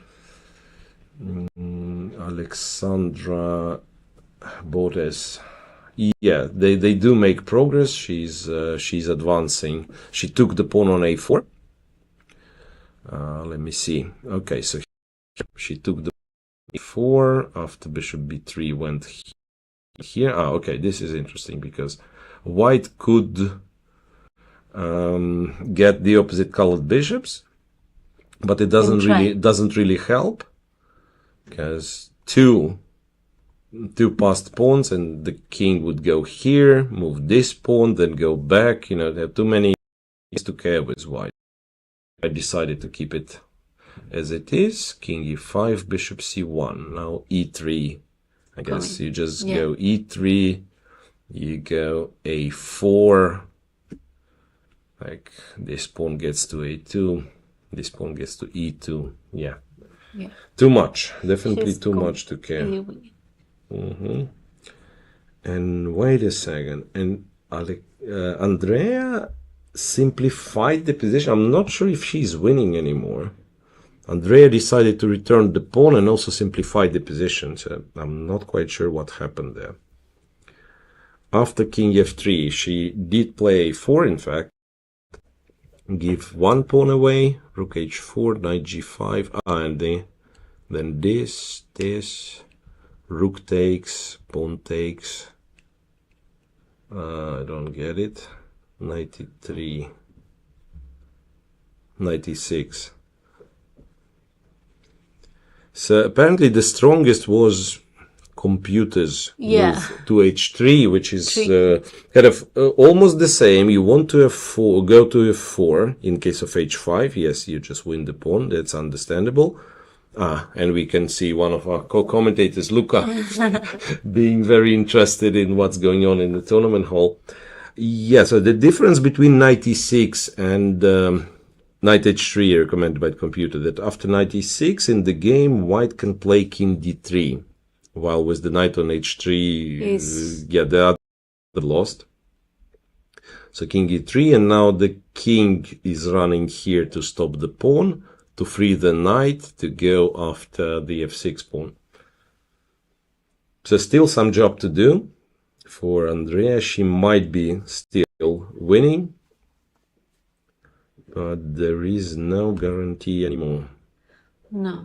S1: Alexandra Bodes. Yeah, they do make progress. She's advancing. She took the pawn on a4. Let me see. Okay, so she took the a4 after bishop b3 went here. Okay, this is interesting because white could get the opposite colored bishops, but it doesn't really help because 2 two passed pawns, and the king would go here, move this pawn, then go back. You know, there are too many things to care with white. I decided to keep it as it is. King e5, bishop c1. Now e3. I guess you just go e3, you go a4. Like this pawn gets to a2, this pawn gets to e2. Yeah. Too much. Definitely too much to care. And wait a second. And Andrea simplified the position. I'm not sure if she's winning anymore. Andrea decided to return the pawn and also simplify the position. So I'm not quite sure what happened there. After king f3, she did play a4, in fact. Give one pawn away, rook h4, knight g5, and then this, rook takes, pawn takes. I don't get it. 93, 96. So apparently the strongest was computers with 2h3, which is kind of almost the same. You want to f4, go to f4 in case of h5. Yes, you just win the pawn. That's understandable. And we can see one of our co-commentators, Luca, being very interested in what's going on in the tournament hall. Yeah, so the difference between 96 and knight h3 recommended by the computer, that after 96 in the game, white can play king d3, while with the knight on h3, they are lost. So king e3, and now the king is running here to stop the pawn, to free the knight to go after the f6 pawn. So still some job to do for Andrea. She might be still winning, but there is no guarantee anymore.
S2: No.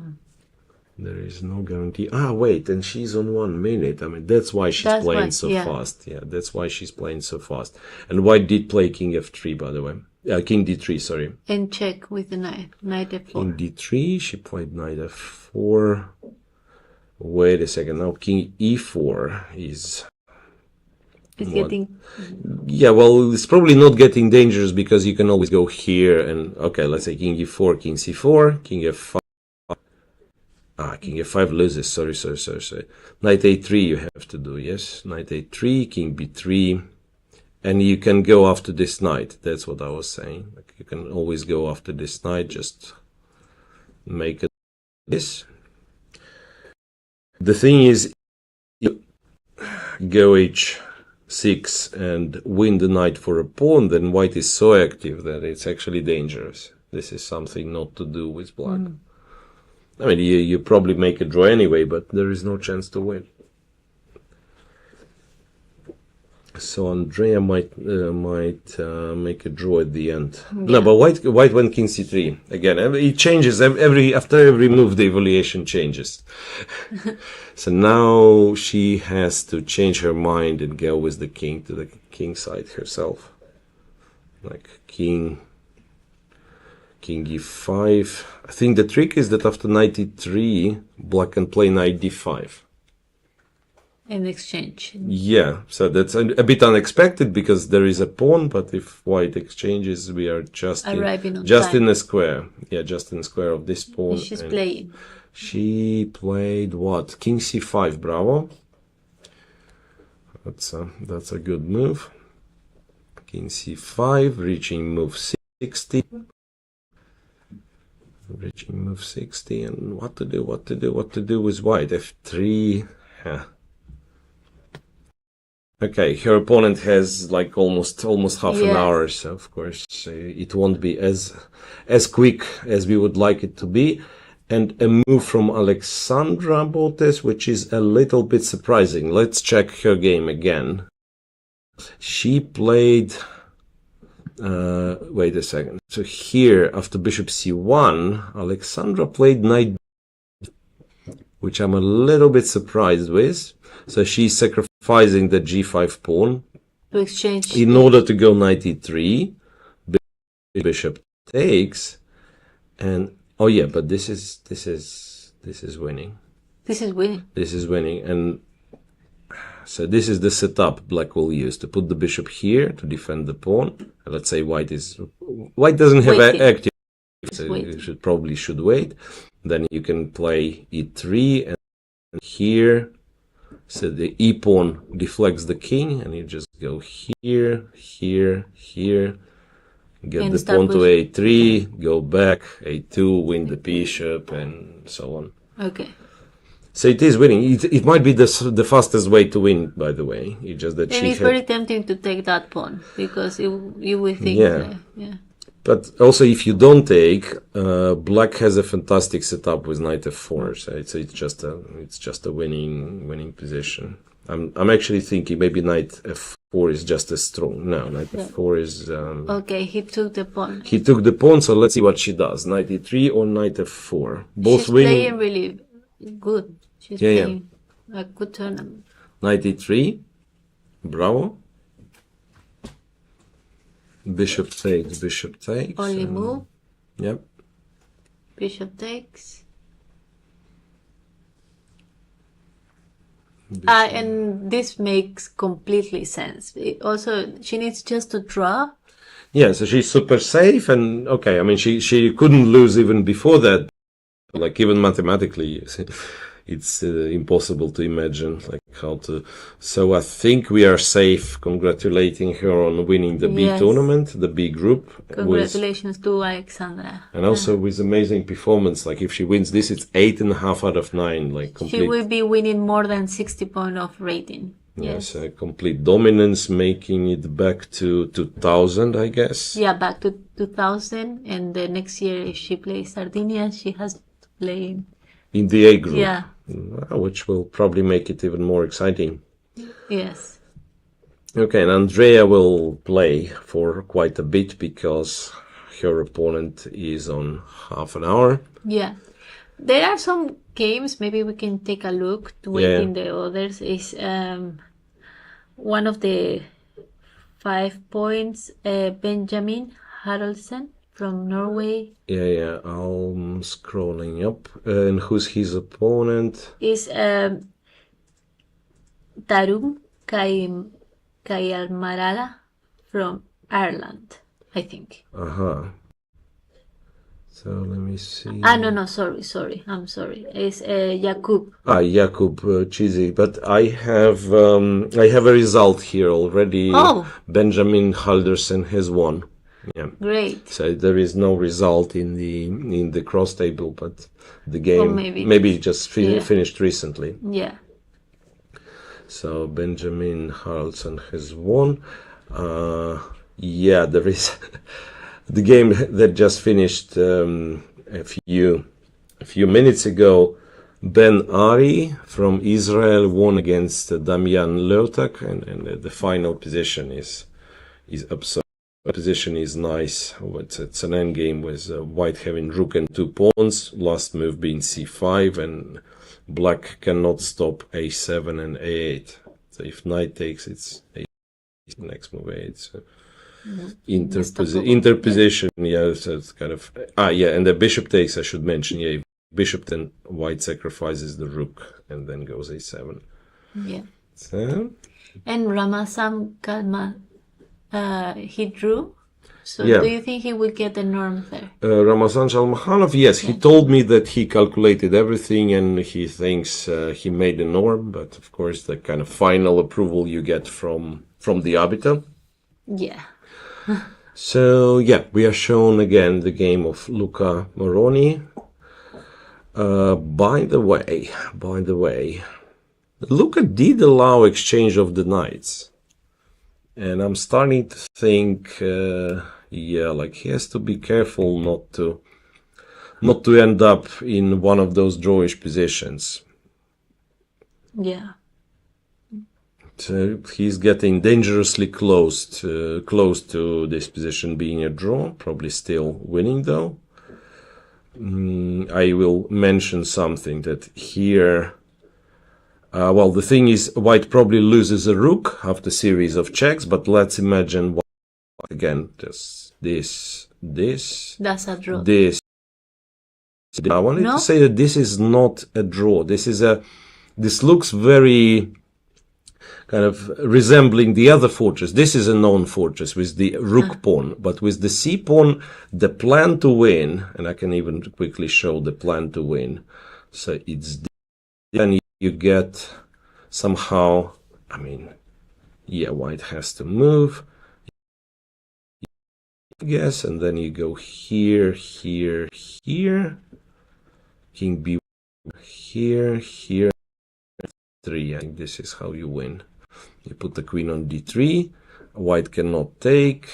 S1: There is no guarantee. Wait, and she's on 1 minute. I mean, that's why she's playing so fast. Yeah, that's why she's playing so fast. And white did play king f3, by the way. King d3, sorry.
S2: And check with the knight. Knight f4.
S1: King d3, she played knight f4. Wait a second, now king e4 is...
S2: It's getting...
S1: Yeah, well, it's probably not getting dangerous because you can always go here and... Okay, let's say king e4, king c4, king f5. King f5 loses, sorry. Knight a3 you have to do, yes. Knight a3, king b3. And you can go after this knight. That's what I was saying. Like, you can always go after this knight, just make it this. The thing is, you go h6 and win the knight for a pawn, then white is so active that it's actually dangerous. This is something not to do with black. I mean, you probably make a draw anyway, but there is no chance to win. So Andrea might make a draw at the end. Yeah. No, but white went king c3 again. It changes after every move. The evaluation changes. So now she has to change her mind and go with the king to the king side herself. Like king e5. I think the trick is that after knight e3, black can play knight d5.
S2: In exchange.
S1: Yeah, so that's a bit unexpected because there is a pawn, but if white exchanges, we are just in a square. Yeah, just in the square of this pawn.
S2: And she's playing.
S1: She played what? King c5, bravo. That's a good move. King c5, reaching move 60. Reaching move 60, and what to do with white? f3. Yeah. Okay, her opponent has like almost half an hour, so of course it won't be as quick as we would like it to be. And a move from Alexandra Botes, which is a little bit surprising. Let's check her game again. She played... wait a second. So here, after bishop c1, Alexandra played knight, which I'm a little bit surprised with. So she's sacrificing the g5 pawn
S2: to exchange
S1: in order to go knight e3. Bishop takes, and oh yeah, but this is winning.
S2: This is winning.
S1: This is winning, and So this is the setup black will use to put the bishop here to defend the pawn. Let's say white doesn't have active, so you probably should wait. Then you can play e3 and here. So the e pawn deflects the king, and you just go here, here, here. Get and the pawn to a3, go back, a2, win the bishop, and so on.
S2: Okay.
S1: So it is winning. It might be the fastest way to win, by the way. It's just that
S2: it's very tempting to take that pawn, because you will think...
S1: Yeah. But also, if you don't take, black has a fantastic setup with knight f4. So it's just a winning position. I'm actually thinking maybe knight f4 is just as strong. No, knight f4 is...
S2: okay, he took the pawn.
S1: He took the pawn, so let's see what she does. Knight e3 or knight f4. Both
S2: She's playing really good. She's playing a good tournament.
S1: Knight e3. Bravo. Bishop takes.
S2: Only move.
S1: Yep.
S2: Bishop takes. And this makes completely sense. Also, she needs just to draw.
S1: Yeah, so she's super safe, and okay, I mean, she couldn't lose even before that. Like, even mathematically, it's impossible to imagine like how to. So I think we are safe. Congratulating her on winning the B tournament, the B group.
S2: Congratulations to Alexandra.
S1: And also with amazing performance. Like, if she wins this, it's 8.5 out of 9. Like, complete.
S2: She will be winning more than 60 points of rating.
S1: Yes, complete dominance, making it back to 2000, I guess.
S2: Yeah, back to 2000. And the next year, if she plays Sardinia, she has to play
S1: in the A group.
S2: Yeah.
S1: Which will probably make it even more exciting.
S2: Yes.
S1: Okay, and Andrea will play for quite a bit because her opponent is on half an hour.
S2: Yeah. There are some games, maybe we can take a look to wait in the others. Is one of the 5 points, Benjamin Haraldsen from Norway.
S1: Yeah, I'm scrolling up. And who's his opponent?
S2: Is Tarum Kayalmarala from Ireland, I think.
S1: So let me see.
S2: No, sorry. I'm sorry. It's Jakub.
S1: Jakub Chizik. But I have a result here already.
S2: Oh.
S1: Benjamin Haldersen has won. Yeah.
S2: Great.
S1: So there is no result in the cross table, but the game maybe just finished recently.
S2: Yeah.
S1: So Benjamin Haraldson has won. There is the game that just finished a few minutes ago. Ben Ari from Israel won against Damian Leotak, and the final position is absurd. The position is nice. It's an endgame with white having rook and 2 pawns, last move being c5, and black cannot stop a7 and a8. So if knight takes, it's a8, next move a8. So interposition, so it's kind of... and the bishop takes, I should mention, if bishop, then white sacrifices the rook and then goes a7.
S2: Yeah.
S1: So...
S2: And Ramazan Kalma, he drew. So do you think he will get the norm there?
S1: Ramazan Shalmahanov, yes. He told me that he calculated everything and he thinks he made the norm. But of course, the kind of final approval you get from the arbiter.
S2: Yeah.
S1: So, we are shown again the game of Luca Moroni. By the way, Luca did allow exchange of the knights. And I'm starting to think, like he has to be careful not to end up in one of those drawish positions.
S2: Yeah.
S1: So he's getting dangerously close to this position being a draw. Probably still winning though. I will mention something that here. The thing is, white probably loses a rook after series of checks, but let's imagine white, again, just this.
S2: That's a draw.
S1: This. I wanted to say that this is not a draw. This looks very kind of resembling the other fortress. This is a known fortress with the rook pawn, but with the c pawn, the plan to win, and I can even quickly show the plan to win. So it's then you get somehow, I mean, yeah, white has to move. Yes, and then you go here, here, here. King b here, here, 3. I think this is how you win. You put the queen on d3. White cannot take.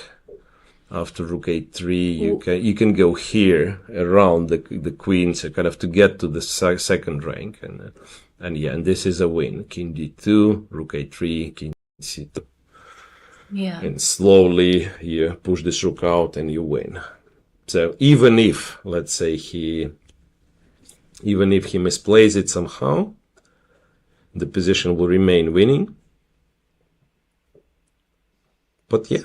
S1: After rook a3, you can go here around the queen, so kind of to get to the second rank, and yeah, and this is a win. King d2, rook a3, king c2.
S2: Yeah.
S1: And slowly you push this rook out and you win. So even if, let's say, even if he misplays it somehow, the position will remain winning. But yeah,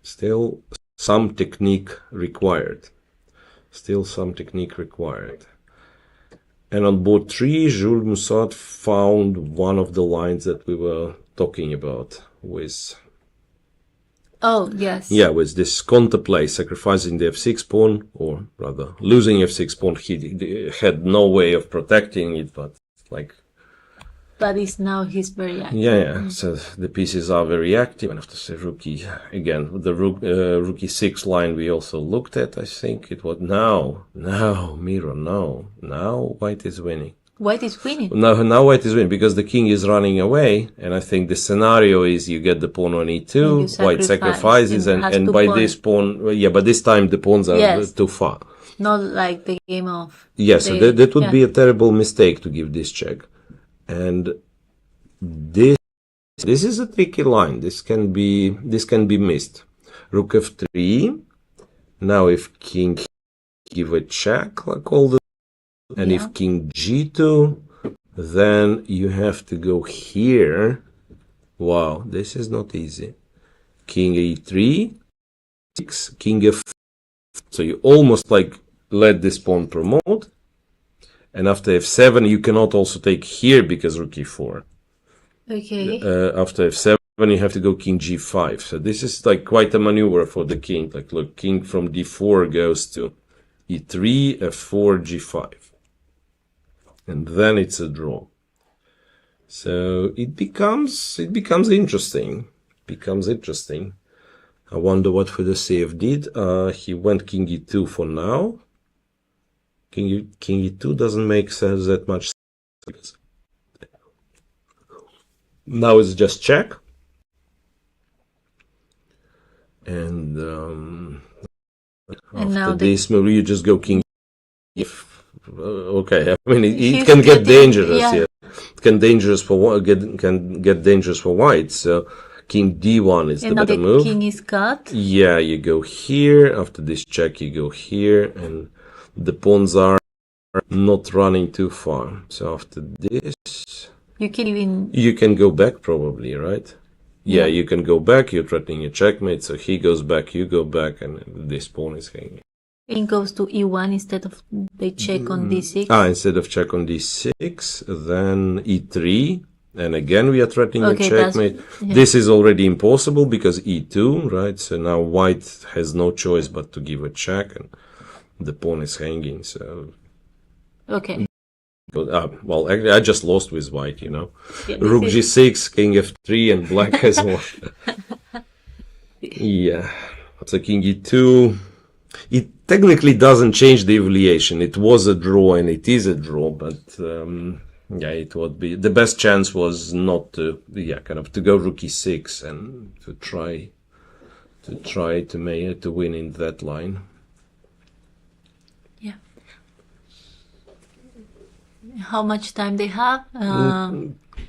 S1: still some technique required. Still some technique required. And on board 3, Jules Moussat found one of the lines that we were talking about with...
S2: Oh, yes.
S1: Yeah, with this counterplay, sacrificing the f6 pawn, or rather, losing f6 pawn. He had no way of protecting it, but like...
S2: But now he's very active.
S1: Yeah, so the pieces are very active. And after say rook e, again, the rook e6 line we also looked at, I think it was... Now, Miro, now white is winning.
S2: White is winning.
S1: Now white is winning because the king is running away, and I think the scenario is you get the pawn on e2, white sacrifices, and by this pawn, yeah, but this time the pawns are too far.
S2: Not like the game of...
S1: Yes, so that would be a terrible mistake to give this check. And this is a tricky line. This can be missed. Rook f3. Now if king give a check like all the... And if king g2, then you have to go here. Wow, this is not easy. King e3, 6, king f. So you almost like let this pawn promote. And after f7, you cannot also take here because rook e4.
S2: Okay.
S1: After f7, you have to go king g5. So this is like quite a maneuver for the king. Like look, king from d4 goes to e3, f4, g5. And then it's a draw. So it becomes interesting. I wonder what Fedoseev did. He went king e2 for now. King e2 doesn't make sense that much sense. Now it's just check. And after this move, you just go king e5. Okay, I mean it can get dangerous. Yeah, it can dangerous for can get dangerous for white. So king d1 is the better move.
S2: King is cut.
S1: Yeah, you go here. After this check, you go here, and the pawns are not running too far. So after this,
S2: you
S1: can go back probably, right? Yeah, you can go back. You're threatening a checkmate. So he goes back, you go back, and this pawn is hanging.
S2: King goes to e1 instead of they check on d6.
S1: Instead of check on d6, then e3, and again we are threatening a checkmate. This is already impossible because e2, right? So now white has no choice but to give a check, and the pawn is hanging. So
S2: okay.
S1: Well, actually, I just lost with white, you know. Yeah, rook g6, king f3, and black has won. Yeah. So king e2. It technically doesn't change the evaluation. It was a draw and it is a draw, but yeah, it would be the best chance was not to to go rook e6 and to try to win in that line.
S2: Yeah. How much time they have?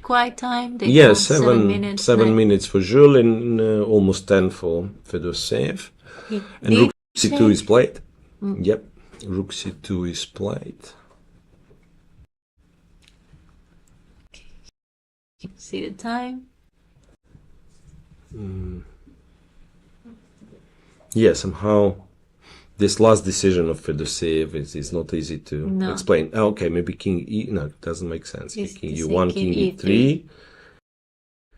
S2: Quite time. They have 7 minutes.
S1: 7 minutes for Jules and almost 10 for Fedoseev. And rook c2 is played. Yep, rook c2 is played.
S2: See the time.
S1: Yeah, somehow this last decision of Fedoseev is not easy to explain. Okay, maybe king e. No, it doesn't make sense. King e1, king e3.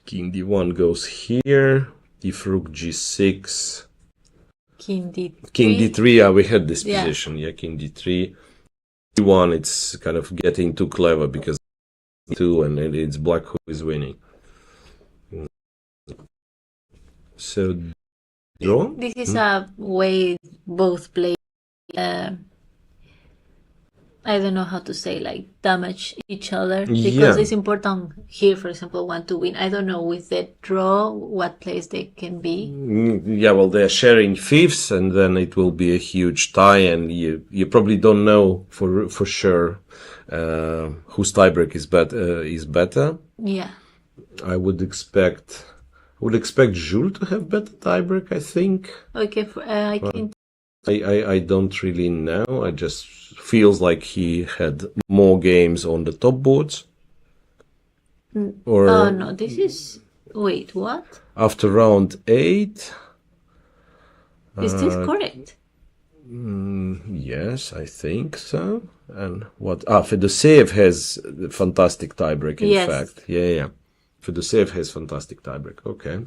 S1: King d1 goes here. If rook g6.
S2: King d3.
S1: King d3, yeah, we had this position. Yeah, king d3. d1, it's kind of getting too clever because 2 and it's black who is winning. So, draw?
S2: This is a way both play. I don't know how to say, like, damage each other, because it's important here, for example, one to win. I don't know with the draw what place they can be.
S1: Yeah, well, they're sharing fifths, and then it will be a huge tie, and you probably don't know for sure whose tiebreak is better.
S2: Yeah,
S1: I would expect Jules to have better tiebreak. I think.
S2: Okay, I can.
S1: I don't really know. I just feels like he had more games on the top boards. Or
S2: Oh no, this is. Wait, what?
S1: After round 8.
S2: Is this correct?
S1: Yes, I think so. And what? Fedoseev has fantastic tiebreak. In fact, yeah. Fedoseev has fantastic tiebreak. Okay.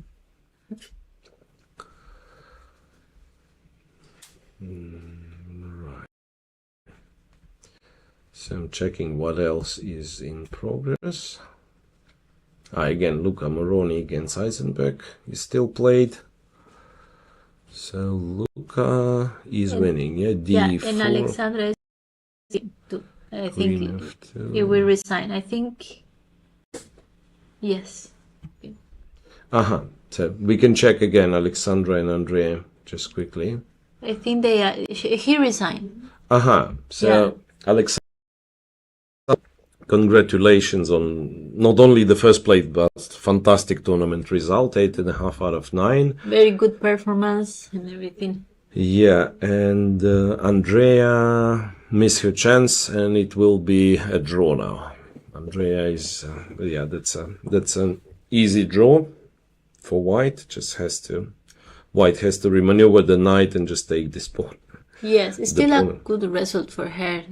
S1: Right. So I'm checking what else is in progress. Again, Luca Moroni against Eisenberg is still played. So Luca is winning. Yeah, D4.
S2: Yeah, and Alexandra is too. I think he will resign. I think. Yes.
S1: So we can check again, Alexandra and Andrea, just quickly.
S2: I think he resigned.
S1: So Alexandra, congratulations on not only the first place but fantastic tournament result, 8.5 out of 9.
S2: Very good performance and everything.
S1: Yeah, and Andrea missed her chance, and it will be a draw now. Andrea is that's an easy draw for White. White has to remaneuver the knight and just take this pawn.
S2: Yes, it's still a good result for her.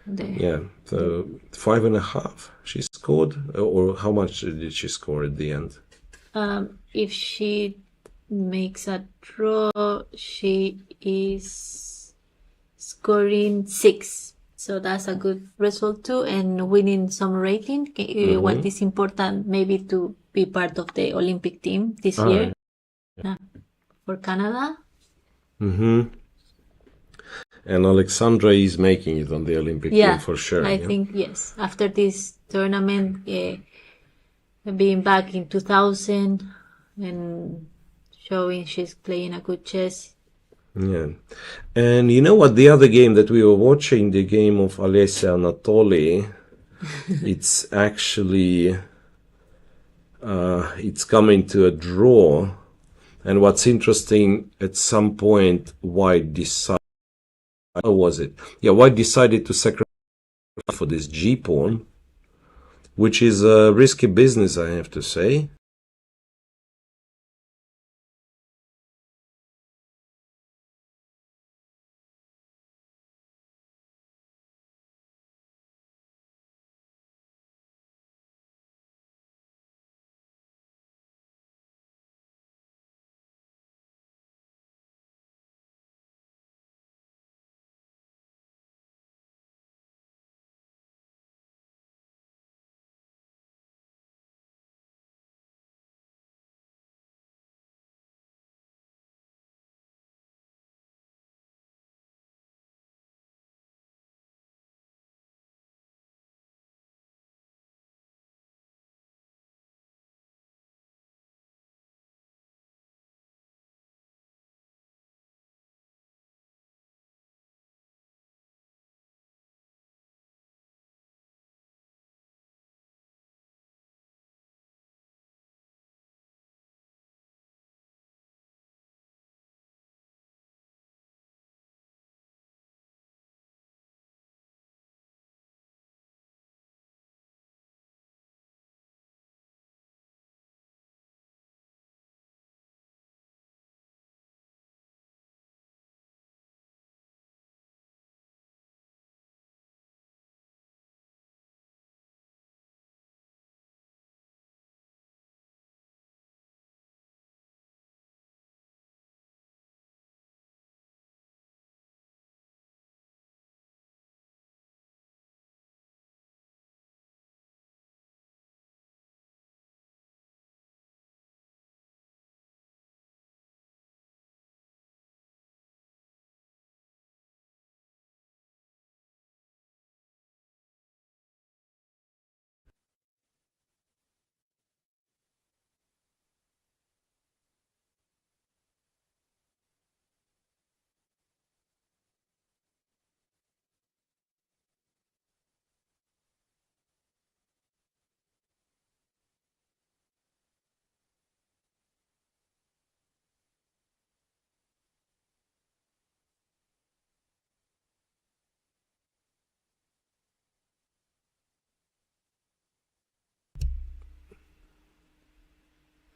S1: Yeah, so 5.5 she scored, or how much did she score at the end?
S2: If she makes a draw, she is scoring 6. So that's a good result too, and winning some rating. What is important, maybe to be part of the Olympic team this year for Canada.
S1: And Alexandra is making it on the Olympic team for sure.
S2: I think yes. After this tournament, being back in 2000 and showing she's playing a good chess.
S1: Yeah. And you know what? The other game that we were watching, the game of Alessia Anatoli, it's actually it's coming to a draw. And what's interesting, at some point, White decided. How was it? Yeah, White decided to sacrifice for this G pawn, which is a risky business, I have to say.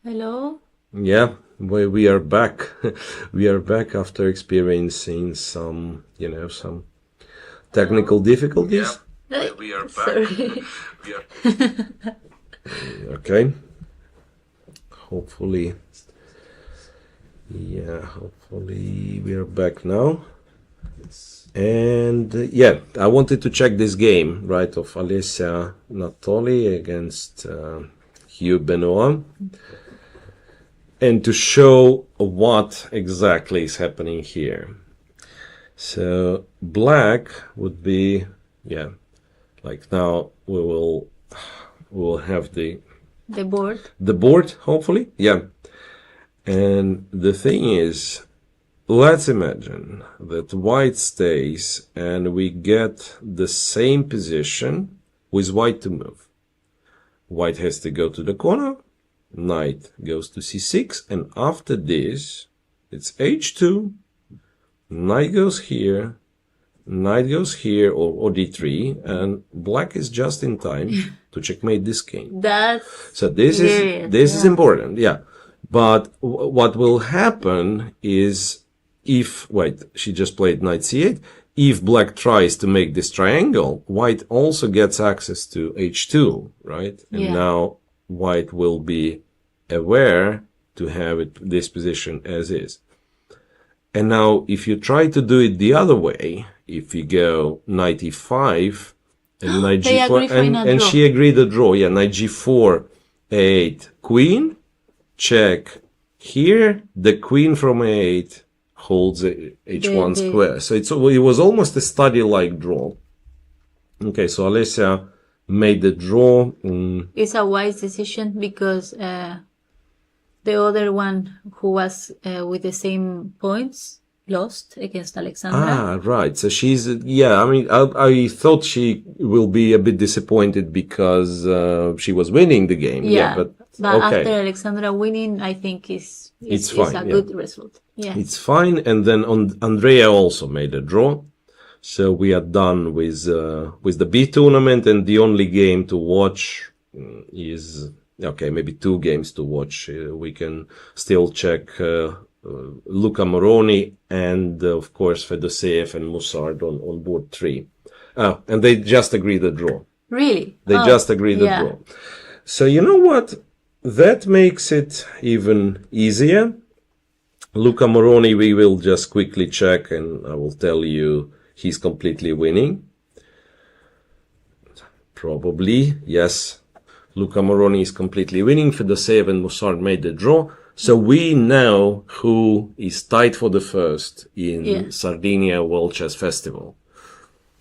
S2: Hello?
S1: Yeah, we are back. We are back after experiencing some, some technical difficulties.
S2: Yeah.
S1: We are back.
S2: Sorry.
S1: We are... Okay. Hopefully we are back now. And I wanted to check this game, right, of Alessia Natoli against Hugh Benoit, and to show what exactly is happening here. So black would be, like now we will have the board, hopefully, and the thing is, let's imagine that white stays and we get the same position with white to move. White has to go to the corner, knight goes to c6, and after this it's h2, knight goes here, or d3, and black is just in time to checkmate this king.
S2: So this
S1: is important, but what will happen is, if she just played knight c8, if black tries to make this triangle, white also gets access to h2, right? And now white will be aware to have this position as is. And now if you try to do it the other way, if you go knight e5 and knight g4, and she agreed the draw, knight g4, a8, queen, check. Here the queen from a8 holds h1 square. So it was almost a study-like draw. Okay, so Alessia made the draw.
S2: It's a wise decision because the other one who was with the same points lost against Alexandra.
S1: Right. So she's, I thought she will be a bit disappointed because she was winning the game. But okay.
S2: After Alexandra winning, I think it's
S1: fine,
S2: a good result. Yeah.
S1: It's fine. And then Andrea also made a draw. So we are done with the B tournament, and the only game to watch is, maybe two games to watch. We can still check Luca Moroni and, of course, Fedoseev and Mussard on board 3. And they just agreed the draw.
S2: Really?
S1: They just agreed the draw. So you know what? That makes it even easier. Luca Moroni, we will just quickly check, and I will tell you he's completely winning. Probably, yes. Luca Moroni is completely winning. Fedoseev and Mussard made the draw. So we know who is tied for the first in Sardinia World Chess Festival.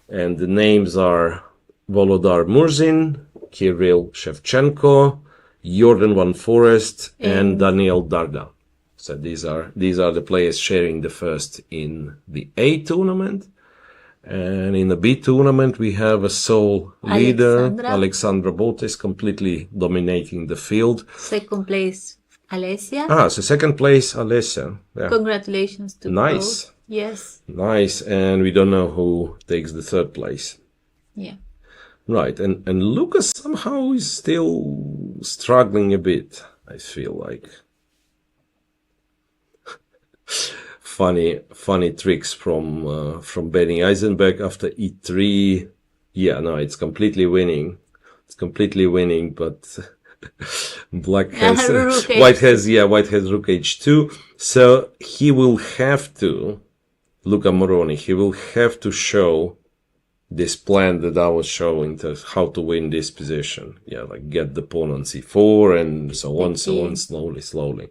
S1: And the names are Volodar Murzin, Kirill Shevchenko, Jordan Van Forest, and Daniel Darda. So these are the players sharing the first in the A tournament. And in the B tournament, we have a sole leader, Alexandra Botes, completely dominating the field.
S2: Second place, Alessia.
S1: So second place, Alessia. Yeah.
S2: Congratulations to both. Yes.
S1: Nice. And we don't know who takes the third place.
S2: Yeah.
S1: Right. And Lucas somehow is still struggling a bit, I feel like. Funny tricks from Benny Eisenberg after e3. It's completely winning. But black has white has rook h2. So he will have to, Luca Moroni, he will have to show this plan that I was showing, to how to win this position. Like get the pawn on c4 and so on, slowly.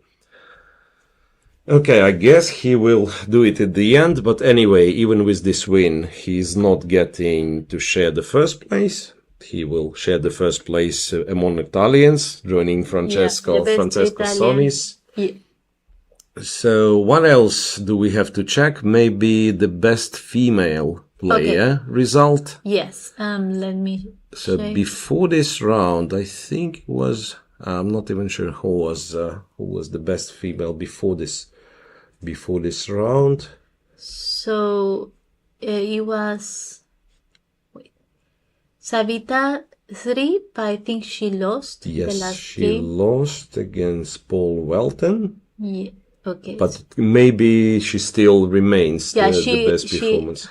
S1: Okay, I guess he will do it at the end, but anyway, even with this win, he's not getting to share the first place. He will share the first place among Italians, joining Francesco Sonis.
S2: Yeah.
S1: So what else do we have to check? Maybe the best female player result?
S2: Yes, let me check.
S1: Before this round, I think it was, I'm not even sure who was the best female before this round.
S2: So it was Savita 3, but I think she lost the
S1: Yes,
S2: last
S1: she
S2: game.
S1: lost against Paul Welton.
S2: Yeah. Okay.
S1: But maybe she still remains the best performance.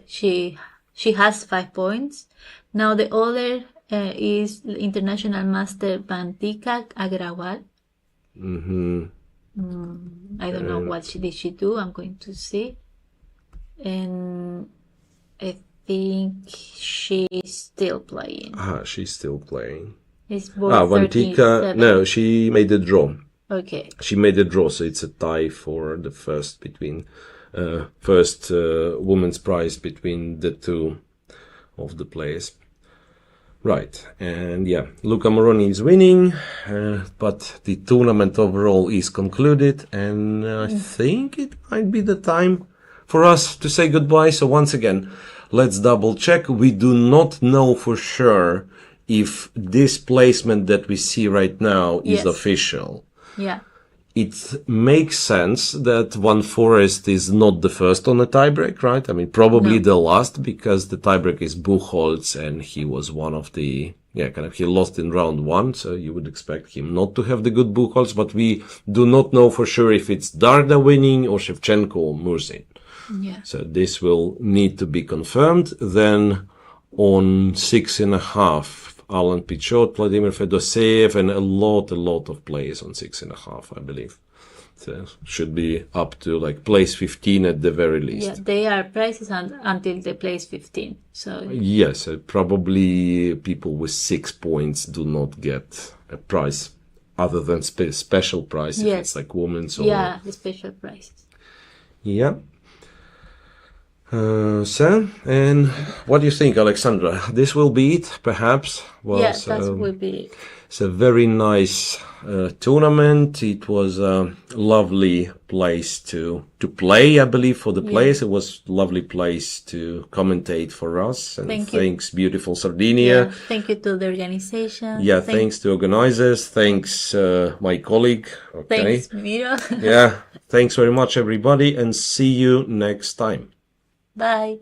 S2: She has 5 points. Now the other is International Master Bantika Agrawal. I don't know what did she do. I'm going to see. And I think she's still playing.
S1: She's still playing.
S2: It's Bantika.
S1: No, she made a draw.
S2: Okay.
S1: She made a draw, so it's a tie for the first women's prize between the two of the players. Right, and yeah, Luca Moroni is winning, but the tournament overall is concluded, and I think it might be the time for us to say goodbye. So once again, let's double check. We do not know for sure if this placement that we see right now is official.
S2: Yeah.
S1: It makes sense that Van Forest is not the first on the tiebreak, right? I mean, probably the last, because the tiebreak is Buchholz, and he was one of the, he lost in round 1, so you would expect him not to have the good Buchholz, but we do not know for sure if it's Darda winning or Shevchenko or Murzin.
S2: Yeah.
S1: So this will need to be confirmed. Then on 6.5, Alan Pichot, Vladimir Fedoseev, and a lot of players on 6.5, I believe. So should be up to like place 15 at the very least.
S2: Yeah, they are prices until the place 15. So
S1: yes, probably people with 6 points do not get a prize other than special prize. If it's like women's or
S2: the special prizes.
S1: Yeah. So, and what do you think, Alexandra? This will be it, perhaps?
S2: Yes, that will be it.
S1: It's a very nice tournament. It was a lovely place to play, I believe, for the players. It was a lovely place to commentate for us. And thanks, beautiful Sardinia.
S2: Yeah, thank you to the organization.
S1: Yeah, thanks to organizers. Thanks, my colleague. Okay.
S2: Thanks, Miro.
S1: Yeah, thanks very much, everybody, and see you next time.
S2: Bye.